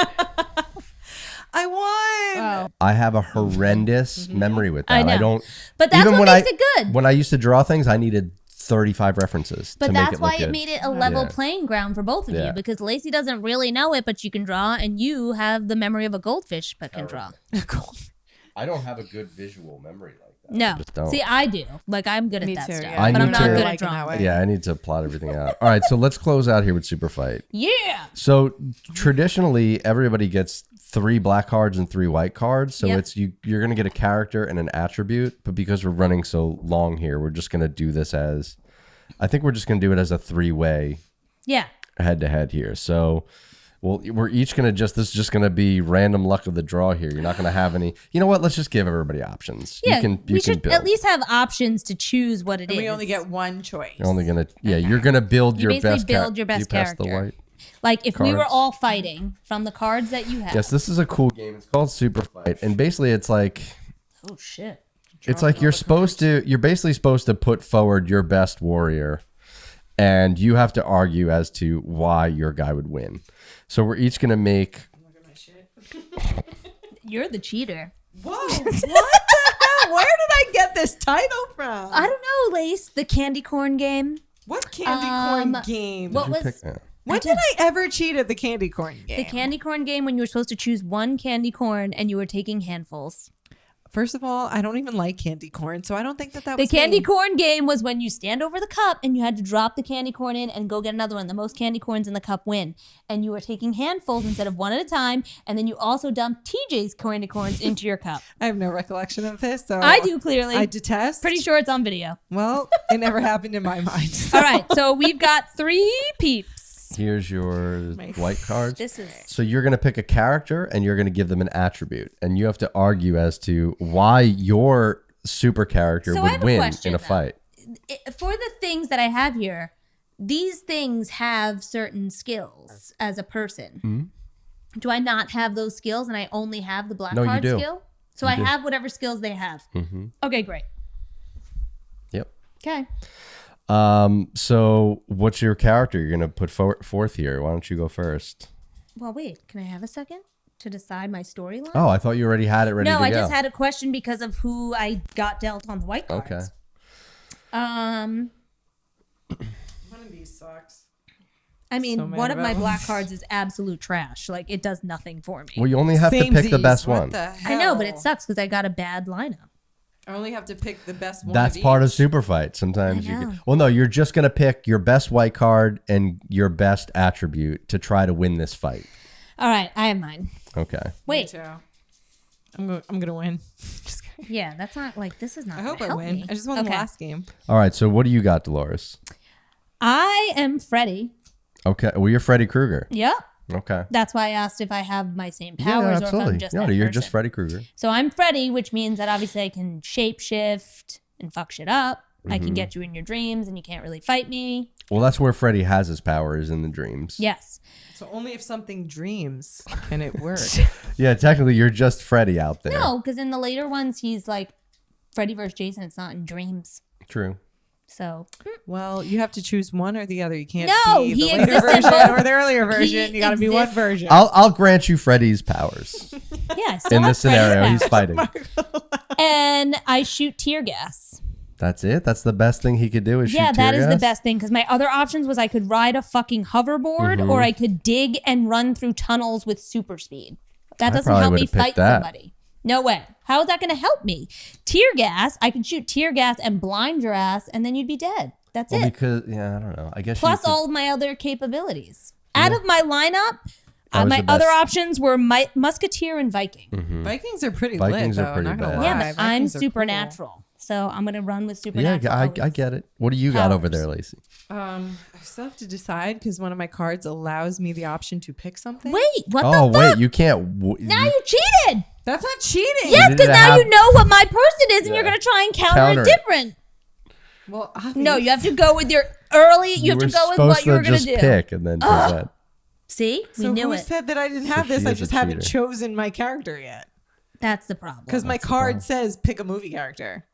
Speaker 3: I won.
Speaker 2: Oh.
Speaker 1: I have a horrendous memory with that.
Speaker 2: I know.
Speaker 1: don't.
Speaker 2: But that's
Speaker 1: even
Speaker 2: what
Speaker 1: when
Speaker 2: makes
Speaker 1: I,
Speaker 2: it good.
Speaker 1: When I used to draw things, I needed 35 references
Speaker 2: But
Speaker 1: to make
Speaker 2: that's
Speaker 1: it
Speaker 2: why
Speaker 1: look
Speaker 2: it
Speaker 1: good.
Speaker 2: made it a level
Speaker 1: Yeah.
Speaker 2: playing ground for both of
Speaker 1: Yeah.
Speaker 2: you, because Lacey doesn't really know it, but you can draw, and you have the memory of a goldfish but can draw.
Speaker 1: I don't have a good visual memory like that.
Speaker 2: No.
Speaker 1: just don't.
Speaker 2: See, I do. Like, I'm good at
Speaker 3: Me
Speaker 2: that
Speaker 3: too,
Speaker 2: stuff.
Speaker 3: yeah.
Speaker 1: I
Speaker 2: But I'm
Speaker 1: need
Speaker 2: not
Speaker 1: to-
Speaker 2: good at
Speaker 3: Like in that
Speaker 2: drawing.
Speaker 3: way.
Speaker 1: Yeah, I need to plot everything out. All right, so let's close out here with Superfight.
Speaker 2: Yeah.
Speaker 1: So traditionally, everybody gets 3 black cards and 3 white cards. So
Speaker 2: Yep.
Speaker 1: it's you're gonna get a character and an attribute. But because we're running so long here, we're just gonna do this as, I think we're just gonna do it as a 3-way
Speaker 2: Yeah.
Speaker 1: head to head here. So we're each gonna this is just gonna be random luck of the draw here. You're not gonna have any. You know what? Let's just give everybody options.
Speaker 2: Yeah.
Speaker 1: You
Speaker 2: we
Speaker 1: can
Speaker 2: should
Speaker 1: build.
Speaker 2: at least have options to choose what it is.
Speaker 3: And we only get one choice.
Speaker 1: You're only gonna you're gonna build
Speaker 2: You
Speaker 1: your
Speaker 2: basically
Speaker 1: best
Speaker 2: build your best
Speaker 1: you pass the
Speaker 2: character.
Speaker 1: white.
Speaker 2: Like, if we were
Speaker 1: cards.
Speaker 2: all fighting from the cards that you have.
Speaker 1: Yes, this is a cool game. It's called Superfight, and basically it's like
Speaker 2: Oh, shit.
Speaker 1: you're basically supposed to put forward your best warrior, and you have to argue as to why your guy would win. So we're each gonna make.
Speaker 2: You're the cheater.
Speaker 3: Whoa! What the hell? Where did I get this title from?
Speaker 2: I don't know, Lace. The candy corn game.
Speaker 3: What candy corn game?
Speaker 2: What
Speaker 1: you
Speaker 2: was
Speaker 1: pick-
Speaker 3: When did I ever cheat at the candy corn game?
Speaker 2: the candy corn game when you were supposed to choose one candy corn and you were taking handfuls?
Speaker 3: First of all, I don't even like candy corn, so I don't think that
Speaker 2: The
Speaker 3: was
Speaker 2: candy
Speaker 3: me.
Speaker 2: corn game was when you stand over the cup and you had to drop the candy corn in and go get another one. The most candy corns in the cup win. And you were taking handfuls instead of one at a time. And then you also dumped TJ's candy corns into your cup.
Speaker 3: I have no recollection of this, so
Speaker 2: I do, clearly.
Speaker 3: I detest.
Speaker 2: Pretty sure it's on video.
Speaker 3: Well, it never happened in my mind.
Speaker 2: All right, so we've got 3 peeps.
Speaker 1: Here's your white cards.
Speaker 2: This is
Speaker 1: So you're gonna pick a character, and you're gonna give them an attribute, and you have to argue as to why your super character
Speaker 2: So I
Speaker 1: would
Speaker 2: have a
Speaker 1: win
Speaker 2: question,
Speaker 1: in a
Speaker 2: though.
Speaker 1: fight.
Speaker 2: for the things that I have here. These things have certain skills as a person. Do I not have those skills, and I only have the black
Speaker 1: No, you
Speaker 2: card
Speaker 1: do.
Speaker 2: skill? So I have whatever skills they have. Okay, great.
Speaker 1: Yep.
Speaker 2: Okay.
Speaker 1: So what's your character you're gonna put forth here? Why don't you go first?
Speaker 2: Well, wait. Can I have a second to decide my storyline?
Speaker 1: Oh, I thought you already had it ready to go.
Speaker 2: No, I just had a question because of who I got dealt on the white cards.
Speaker 1: Okay.
Speaker 3: One of these sucks.
Speaker 2: I mean,
Speaker 3: So mad
Speaker 2: one of my
Speaker 3: about
Speaker 2: black
Speaker 3: this.
Speaker 2: cards is absolute trash. Like, it does nothing for me.
Speaker 1: Well, you only have to pick the
Speaker 3: Samesies.
Speaker 1: best
Speaker 3: What
Speaker 1: one.
Speaker 3: the
Speaker 2: I know, but it
Speaker 3: hell?
Speaker 2: sucks because I got a bad lineup.
Speaker 3: I only have to pick the best one.
Speaker 1: That's
Speaker 3: of
Speaker 1: part of
Speaker 3: each.
Speaker 1: Superfight. Sometimes
Speaker 2: I
Speaker 1: you
Speaker 2: know.
Speaker 1: can, well, no, you're just gonna pick your best white card and your best attribute to try to win this fight.
Speaker 2: All right, I have mine.
Speaker 1: Okay.
Speaker 3: Me
Speaker 2: Wait.
Speaker 3: too. I'm gonna win. Just kidding.
Speaker 2: Yeah, that's not like this is not.
Speaker 3: I hope
Speaker 2: gonna
Speaker 3: I
Speaker 2: help
Speaker 3: win.
Speaker 2: me.
Speaker 3: I just won the
Speaker 2: Okay.
Speaker 3: last game.
Speaker 1: All right. So what do you got, Dolores?
Speaker 2: I am Freddy.
Speaker 1: Okay. Well, you're Freddy Krueger.
Speaker 2: Yep.
Speaker 1: Okay.
Speaker 2: That's why I asked if I have my same powers or if I'm just
Speaker 1: No,
Speaker 2: that
Speaker 1: you're
Speaker 2: person.
Speaker 1: just Freddy Krueger.
Speaker 2: So I'm Freddy, which means that obviously I can shapeshift and fuck shit up. I
Speaker 1: Mm-hmm.
Speaker 2: can get you in your dreams and you can't really fight me.
Speaker 1: Well, that's where Freddy has his powers in the dreams.
Speaker 2: Yes.
Speaker 3: So only if something dreams can it work.
Speaker 1: Yeah. Technically, you're just Freddy out there.
Speaker 2: No, because in the later ones, he's like Freddy versus Jason. It's not in dreams.
Speaker 1: True.
Speaker 2: So
Speaker 3: Well, you have to choose one or the other. You can't
Speaker 2: No,
Speaker 3: be
Speaker 2: he
Speaker 3: the later
Speaker 2: existed
Speaker 3: version
Speaker 2: both.
Speaker 3: or the earlier version.
Speaker 2: He
Speaker 3: You got to be one
Speaker 2: exists-
Speaker 3: version.
Speaker 1: I'll grant you Freddy's powers
Speaker 2: yeah, I still
Speaker 1: in
Speaker 2: have
Speaker 1: this scenario.
Speaker 2: Freddy's
Speaker 1: He's
Speaker 2: powers.
Speaker 1: fighting.
Speaker 2: And I shoot tear gas.
Speaker 1: That's it. That's the best thing he could do. Is
Speaker 2: Yeah,
Speaker 1: shoot
Speaker 2: that
Speaker 1: tear
Speaker 2: is the
Speaker 1: gas?
Speaker 2: best thing because my other options was I could ride a fucking hoverboard
Speaker 1: Mm-hmm.
Speaker 2: or I could dig and run through tunnels with super speed. That
Speaker 1: I
Speaker 2: doesn't
Speaker 1: probably
Speaker 2: help me
Speaker 1: would've picked
Speaker 2: fight
Speaker 1: that.
Speaker 2: somebody. No way. How is that going to help me? Tear gas, I could shoot tear gas and blind your ass and then you'd be dead. That's
Speaker 1: Well,
Speaker 2: it.
Speaker 1: because I don't know. I guess
Speaker 2: Plus
Speaker 1: you could,
Speaker 2: all of my other capabilities. Out of my lineup,
Speaker 1: That was
Speaker 2: my
Speaker 1: the
Speaker 2: other
Speaker 1: best.
Speaker 2: options were Musketeer and Viking.
Speaker 3: Vikings are pretty
Speaker 1: Vikings
Speaker 3: lit,
Speaker 1: are
Speaker 3: though.
Speaker 1: pretty
Speaker 3: Not gonna
Speaker 1: bad.
Speaker 3: lie.
Speaker 2: Yeah, but I'm
Speaker 3: Vikings are
Speaker 2: supernatural. So I'm going to run with
Speaker 1: Yeah,
Speaker 2: supernatural.
Speaker 1: I
Speaker 2: always.
Speaker 1: get it. What do you got over
Speaker 2: Powers.
Speaker 1: there, Lacey?
Speaker 3: Cool. I still have to decide because one of my cards allows me the option to pick something.
Speaker 2: Wait, what
Speaker 1: Oh
Speaker 2: the
Speaker 1: wait,
Speaker 2: fuck?
Speaker 1: you can't.
Speaker 2: Now you cheated.
Speaker 3: That's not cheating.
Speaker 2: Yes,
Speaker 1: needed
Speaker 2: because
Speaker 1: to
Speaker 2: now
Speaker 1: have-
Speaker 2: you know what my person is, and
Speaker 1: Yeah.
Speaker 2: you're gonna try and counter
Speaker 1: Counter
Speaker 2: it
Speaker 1: it.
Speaker 2: different.
Speaker 3: Well,
Speaker 2: No, you have to go with your early. You have
Speaker 1: were
Speaker 2: to go with
Speaker 1: supposed
Speaker 2: what you were
Speaker 1: to
Speaker 2: gonna
Speaker 1: just
Speaker 2: do.
Speaker 1: pick and then present.
Speaker 2: See, we
Speaker 3: So
Speaker 2: knew
Speaker 3: who
Speaker 2: it.
Speaker 3: said that I didn't have
Speaker 1: So
Speaker 3: this?
Speaker 1: she
Speaker 3: I
Speaker 1: is a
Speaker 3: just haven't
Speaker 1: cheater.
Speaker 3: chosen my character yet.
Speaker 2: That's the problem.
Speaker 3: Because my card says pick a movie character.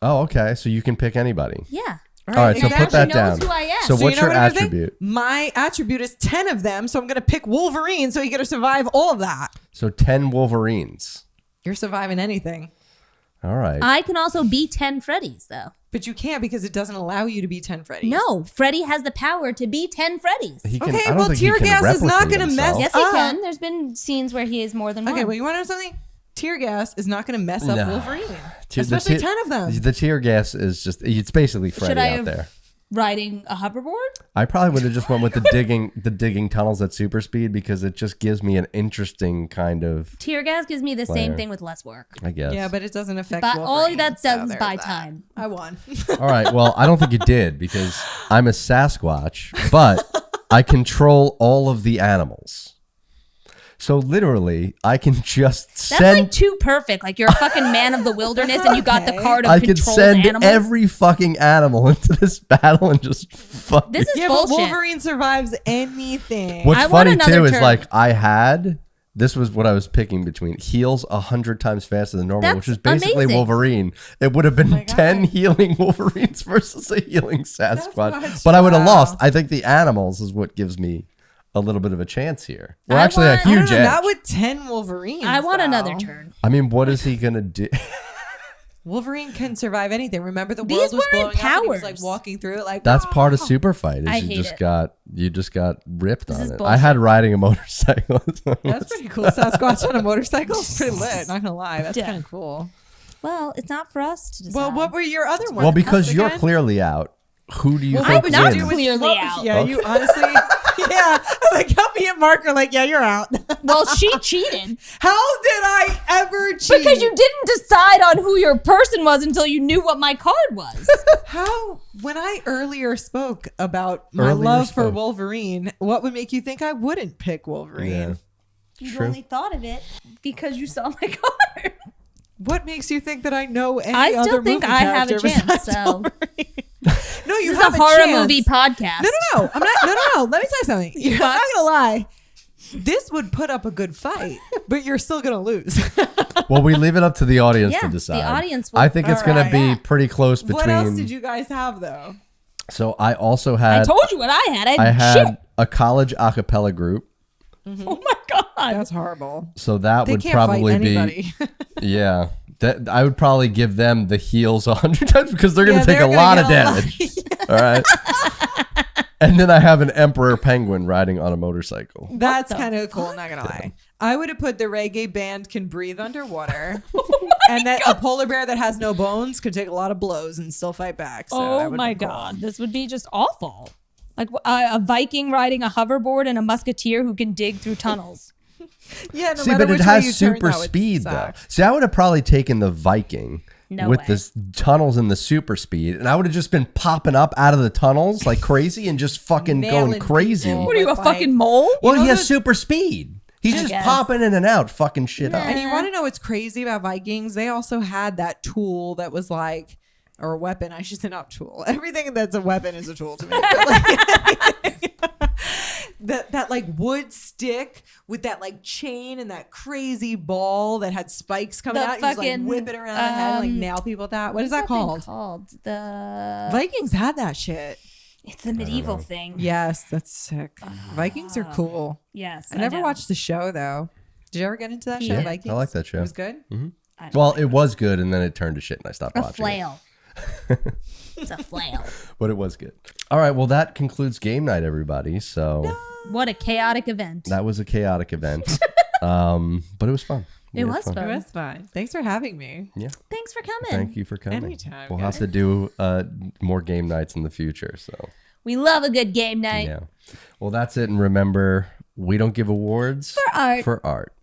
Speaker 1: Oh, okay. So you can pick anybody.
Speaker 2: Yeah.
Speaker 1: All right, so
Speaker 3: exactly.
Speaker 1: put that
Speaker 2: She
Speaker 1: down.
Speaker 2: knows who I am.
Speaker 1: So
Speaker 3: So
Speaker 1: what's
Speaker 3: you know
Speaker 1: your
Speaker 3: what I'm gonna think?
Speaker 1: attribute?
Speaker 3: My attribute is 10 of them, so I'm going to pick Wolverine so you get to survive all of that.
Speaker 1: So 10 Wolverines.
Speaker 3: You're surviving anything.
Speaker 1: All right.
Speaker 2: I can also be 10 Freddys, though.
Speaker 3: But you can't because it doesn't allow you to be 10 Freddy's.
Speaker 2: No, Freddy has the power to be 10 Freddys.
Speaker 1: He can,
Speaker 3: Okay,
Speaker 1: I don't
Speaker 3: well,
Speaker 1: think he
Speaker 3: tear
Speaker 1: can
Speaker 3: gas is not
Speaker 1: replicate
Speaker 3: gonna mess-
Speaker 1: himself.
Speaker 2: Yes, he
Speaker 3: Ah.
Speaker 2: can. There's been scenes where he is more than one.
Speaker 3: Okay, well, you want to know something? Tear gas is not going to mess up
Speaker 1: No.
Speaker 3: Wolverine.
Speaker 1: The
Speaker 3: Especially
Speaker 1: tear-
Speaker 3: 10 of them.
Speaker 1: The tear gas is just—it's basically Freddy
Speaker 2: I
Speaker 1: out
Speaker 2: have-
Speaker 1: there.
Speaker 2: Riding a hoverboard?
Speaker 1: I probably would have just went with the digging tunnels at super speed because it just gives me an interesting kind of,
Speaker 2: Tear gas gives me the same
Speaker 1: Player.
Speaker 2: thing with less work.
Speaker 1: I guess.
Speaker 3: Yeah, but it doesn't affect
Speaker 2: But
Speaker 3: Wolverine.
Speaker 2: all that
Speaker 3: so
Speaker 2: does is
Speaker 3: there's
Speaker 2: buy
Speaker 3: that.
Speaker 2: time.
Speaker 3: I won.
Speaker 1: All right. Well, I don't think you did because I'm a Sasquatch, but I control all of the animals. So literally, I can just
Speaker 2: That's
Speaker 1: send.
Speaker 2: like too perfect. Like you're a fucking man of the wilderness and you got the
Speaker 3: Okay.
Speaker 2: card of
Speaker 1: I could
Speaker 2: controls
Speaker 1: send
Speaker 2: animals.
Speaker 1: every fucking animal into this battle and just fuck.
Speaker 2: This is
Speaker 3: Yeah, but
Speaker 2: bullshit.
Speaker 3: Wolverine survives anything.
Speaker 1: What's
Speaker 2: I want
Speaker 1: funny
Speaker 2: another
Speaker 1: too is
Speaker 2: turn.
Speaker 1: like this was what I was picking between heals 100 times faster than normal,
Speaker 2: That's
Speaker 1: which is basically
Speaker 2: amazing.
Speaker 1: Wolverine. It would have been
Speaker 3: my
Speaker 1: 10
Speaker 3: God.
Speaker 1: healing Wolverines versus a healing Sasquatch.
Speaker 3: Sasquatch,
Speaker 1: But I would have
Speaker 3: wow.
Speaker 1: lost. I think the animals is what gives me a little bit of a chance here. Well,
Speaker 2: I
Speaker 1: actually,
Speaker 2: want-
Speaker 1: a
Speaker 3: I don't
Speaker 1: huge
Speaker 3: know,
Speaker 1: edge.
Speaker 3: not with 10 Wolverines.
Speaker 2: I want
Speaker 3: though.
Speaker 2: another turn.
Speaker 1: I mean, what is he going to do?
Speaker 3: Wolverine can survive anything. Remember the
Speaker 2: These
Speaker 3: world was
Speaker 2: weren't
Speaker 3: blowing up and he was like
Speaker 2: powers.
Speaker 3: walking through it like
Speaker 1: That's part of
Speaker 3: "Oh."
Speaker 1: Superfight.
Speaker 2: I
Speaker 1: Is
Speaker 2: hate
Speaker 1: you just got ripped
Speaker 2: This
Speaker 1: on
Speaker 2: is
Speaker 1: it. I had riding a motorcycle.
Speaker 3: That's pretty cool. Sasquatch on a motorcycle is pretty lit. Not gonna lie, that's
Speaker 2: Yeah.
Speaker 3: kind of cool.
Speaker 2: Well, it's not for us to decide.
Speaker 3: Well, what were your other ones?
Speaker 1: Well, because
Speaker 3: Us
Speaker 1: you're
Speaker 3: again?
Speaker 1: clearly out. Who do you
Speaker 3: Well,
Speaker 1: think
Speaker 3: what would
Speaker 2: not
Speaker 3: you
Speaker 1: wins?
Speaker 3: do with-
Speaker 2: clearly
Speaker 3: what-
Speaker 2: out.
Speaker 3: Yeah, you honestly. Yeah, like help me and Mark are like, yeah, you're out.
Speaker 2: Well, she cheated
Speaker 3: How did I ever cheat?
Speaker 2: because you didn't decide on who your person was until you knew what my card was.
Speaker 3: How when I earlier spoke about my
Speaker 1: Earlier
Speaker 3: love for
Speaker 1: spoke.
Speaker 3: Wolverine, what would make you think I wouldn't pick Wolverine?
Speaker 1: Yeah.
Speaker 2: You
Speaker 1: True.
Speaker 2: only thought of it because you saw my card.
Speaker 3: What makes you think that I know any
Speaker 2: I still
Speaker 3: other
Speaker 2: think
Speaker 3: movie
Speaker 2: I have a
Speaker 3: character
Speaker 2: chance.
Speaker 3: besides
Speaker 2: So
Speaker 3: Wolverine? No, you
Speaker 2: this is
Speaker 3: have
Speaker 2: a horror
Speaker 3: chance.
Speaker 2: movie podcast.
Speaker 3: No, I'm not. No. Let me tell you something. You're not gonna lie. This would put up a good fight, but you're still gonna lose.
Speaker 1: Well, we leave it up to the audience
Speaker 2: Yeah,
Speaker 1: to
Speaker 2: the
Speaker 1: decide.
Speaker 2: audience will-
Speaker 1: I think it's going to
Speaker 3: Alright.
Speaker 1: be pretty close between.
Speaker 3: What else did you guys have though?
Speaker 1: So I also had.
Speaker 2: I told you what I had.
Speaker 1: I had
Speaker 2: shit.
Speaker 1: a college a cappella group.
Speaker 2: Oh my god.
Speaker 3: That's horrible.
Speaker 1: So that
Speaker 3: They
Speaker 1: would
Speaker 3: can't
Speaker 1: probably
Speaker 3: fight
Speaker 1: be.
Speaker 3: anybody.
Speaker 1: Yeah. That I would probably give them the heels 100 times because they're going
Speaker 3: Yeah,
Speaker 1: to take
Speaker 3: they're
Speaker 1: a
Speaker 3: gonna
Speaker 1: lot of
Speaker 3: get a lot.
Speaker 1: damage. All right. And then I have an emperor penguin riding on a motorcycle.
Speaker 3: That's
Speaker 2: the
Speaker 3: kind of cool, not gonna lie. I would have put the reggae band can breathe underwater.
Speaker 2: Oh
Speaker 3: and that a polar bear that has no bones could take a lot of blows and still fight back. So that
Speaker 4: Oh
Speaker 3: would've
Speaker 4: my
Speaker 3: been cool.
Speaker 4: god, this would be just awful. Like a Viking riding a hoverboard and a musketeer who can dig through tunnels.
Speaker 3: Yeah, no
Speaker 1: See,
Speaker 3: matter
Speaker 1: but it
Speaker 3: which way you
Speaker 1: has
Speaker 3: turn,
Speaker 1: super
Speaker 3: that would
Speaker 1: speed, though.
Speaker 3: suck.
Speaker 1: See, I would have probably taken the Viking
Speaker 2: No
Speaker 1: with
Speaker 2: way.
Speaker 1: the tunnels and the super speed, and I would have just been popping up out of the tunnels like crazy and just fucking going
Speaker 3: Nailing
Speaker 1: crazy.
Speaker 3: people.
Speaker 4: What are you, a
Speaker 3: With, like-
Speaker 4: fucking mole?
Speaker 1: Well,
Speaker 3: know
Speaker 1: he has
Speaker 3: the-
Speaker 1: super speed. He's just
Speaker 2: guess.
Speaker 1: popping in and out, fucking shit up.
Speaker 3: And you want to know what's crazy about Vikings? They also had that tool that was like, or a weapon. I should say not tool. Everything that's a weapon is a tool to me. But like, that like wood stick with that like chain and that crazy ball that had spikes coming
Speaker 2: The
Speaker 3: out. You just like
Speaker 2: fucking,
Speaker 3: whip it around the head and like nail people with that. What is that called?
Speaker 2: Called the.
Speaker 3: Vikings had that shit.
Speaker 2: It's the medieval thing.
Speaker 3: Yes, that's sick. Vikings are cool.
Speaker 2: Yes.
Speaker 3: I never
Speaker 2: know.
Speaker 3: watched the show though. Did you ever get into that show,
Speaker 2: Yeah,
Speaker 3: Vikings?
Speaker 1: I like that show.
Speaker 3: It was good.
Speaker 1: Well, it was good, and then it turned to shit, and I stopped
Speaker 2: A
Speaker 1: watching it.
Speaker 2: flail. It's a flail.
Speaker 1: But it was good. All right, well, that concludes game night, everybody. So
Speaker 2: What a chaotic event.
Speaker 1: that was a chaotic event, but it was fun. We
Speaker 2: It
Speaker 1: had
Speaker 2: was
Speaker 3: It
Speaker 2: fun.
Speaker 3: was fun. Thanks for having me.
Speaker 1: Yeah,
Speaker 2: Thanks for coming.
Speaker 1: thank you for coming.
Speaker 3: Anytime,
Speaker 1: We'll
Speaker 3: guys.
Speaker 1: have to do more game nights in the future. So
Speaker 2: We love a good game night.
Speaker 1: yeah. Well, that's it, and remember, we don't give awards
Speaker 2: For art.
Speaker 1: For art.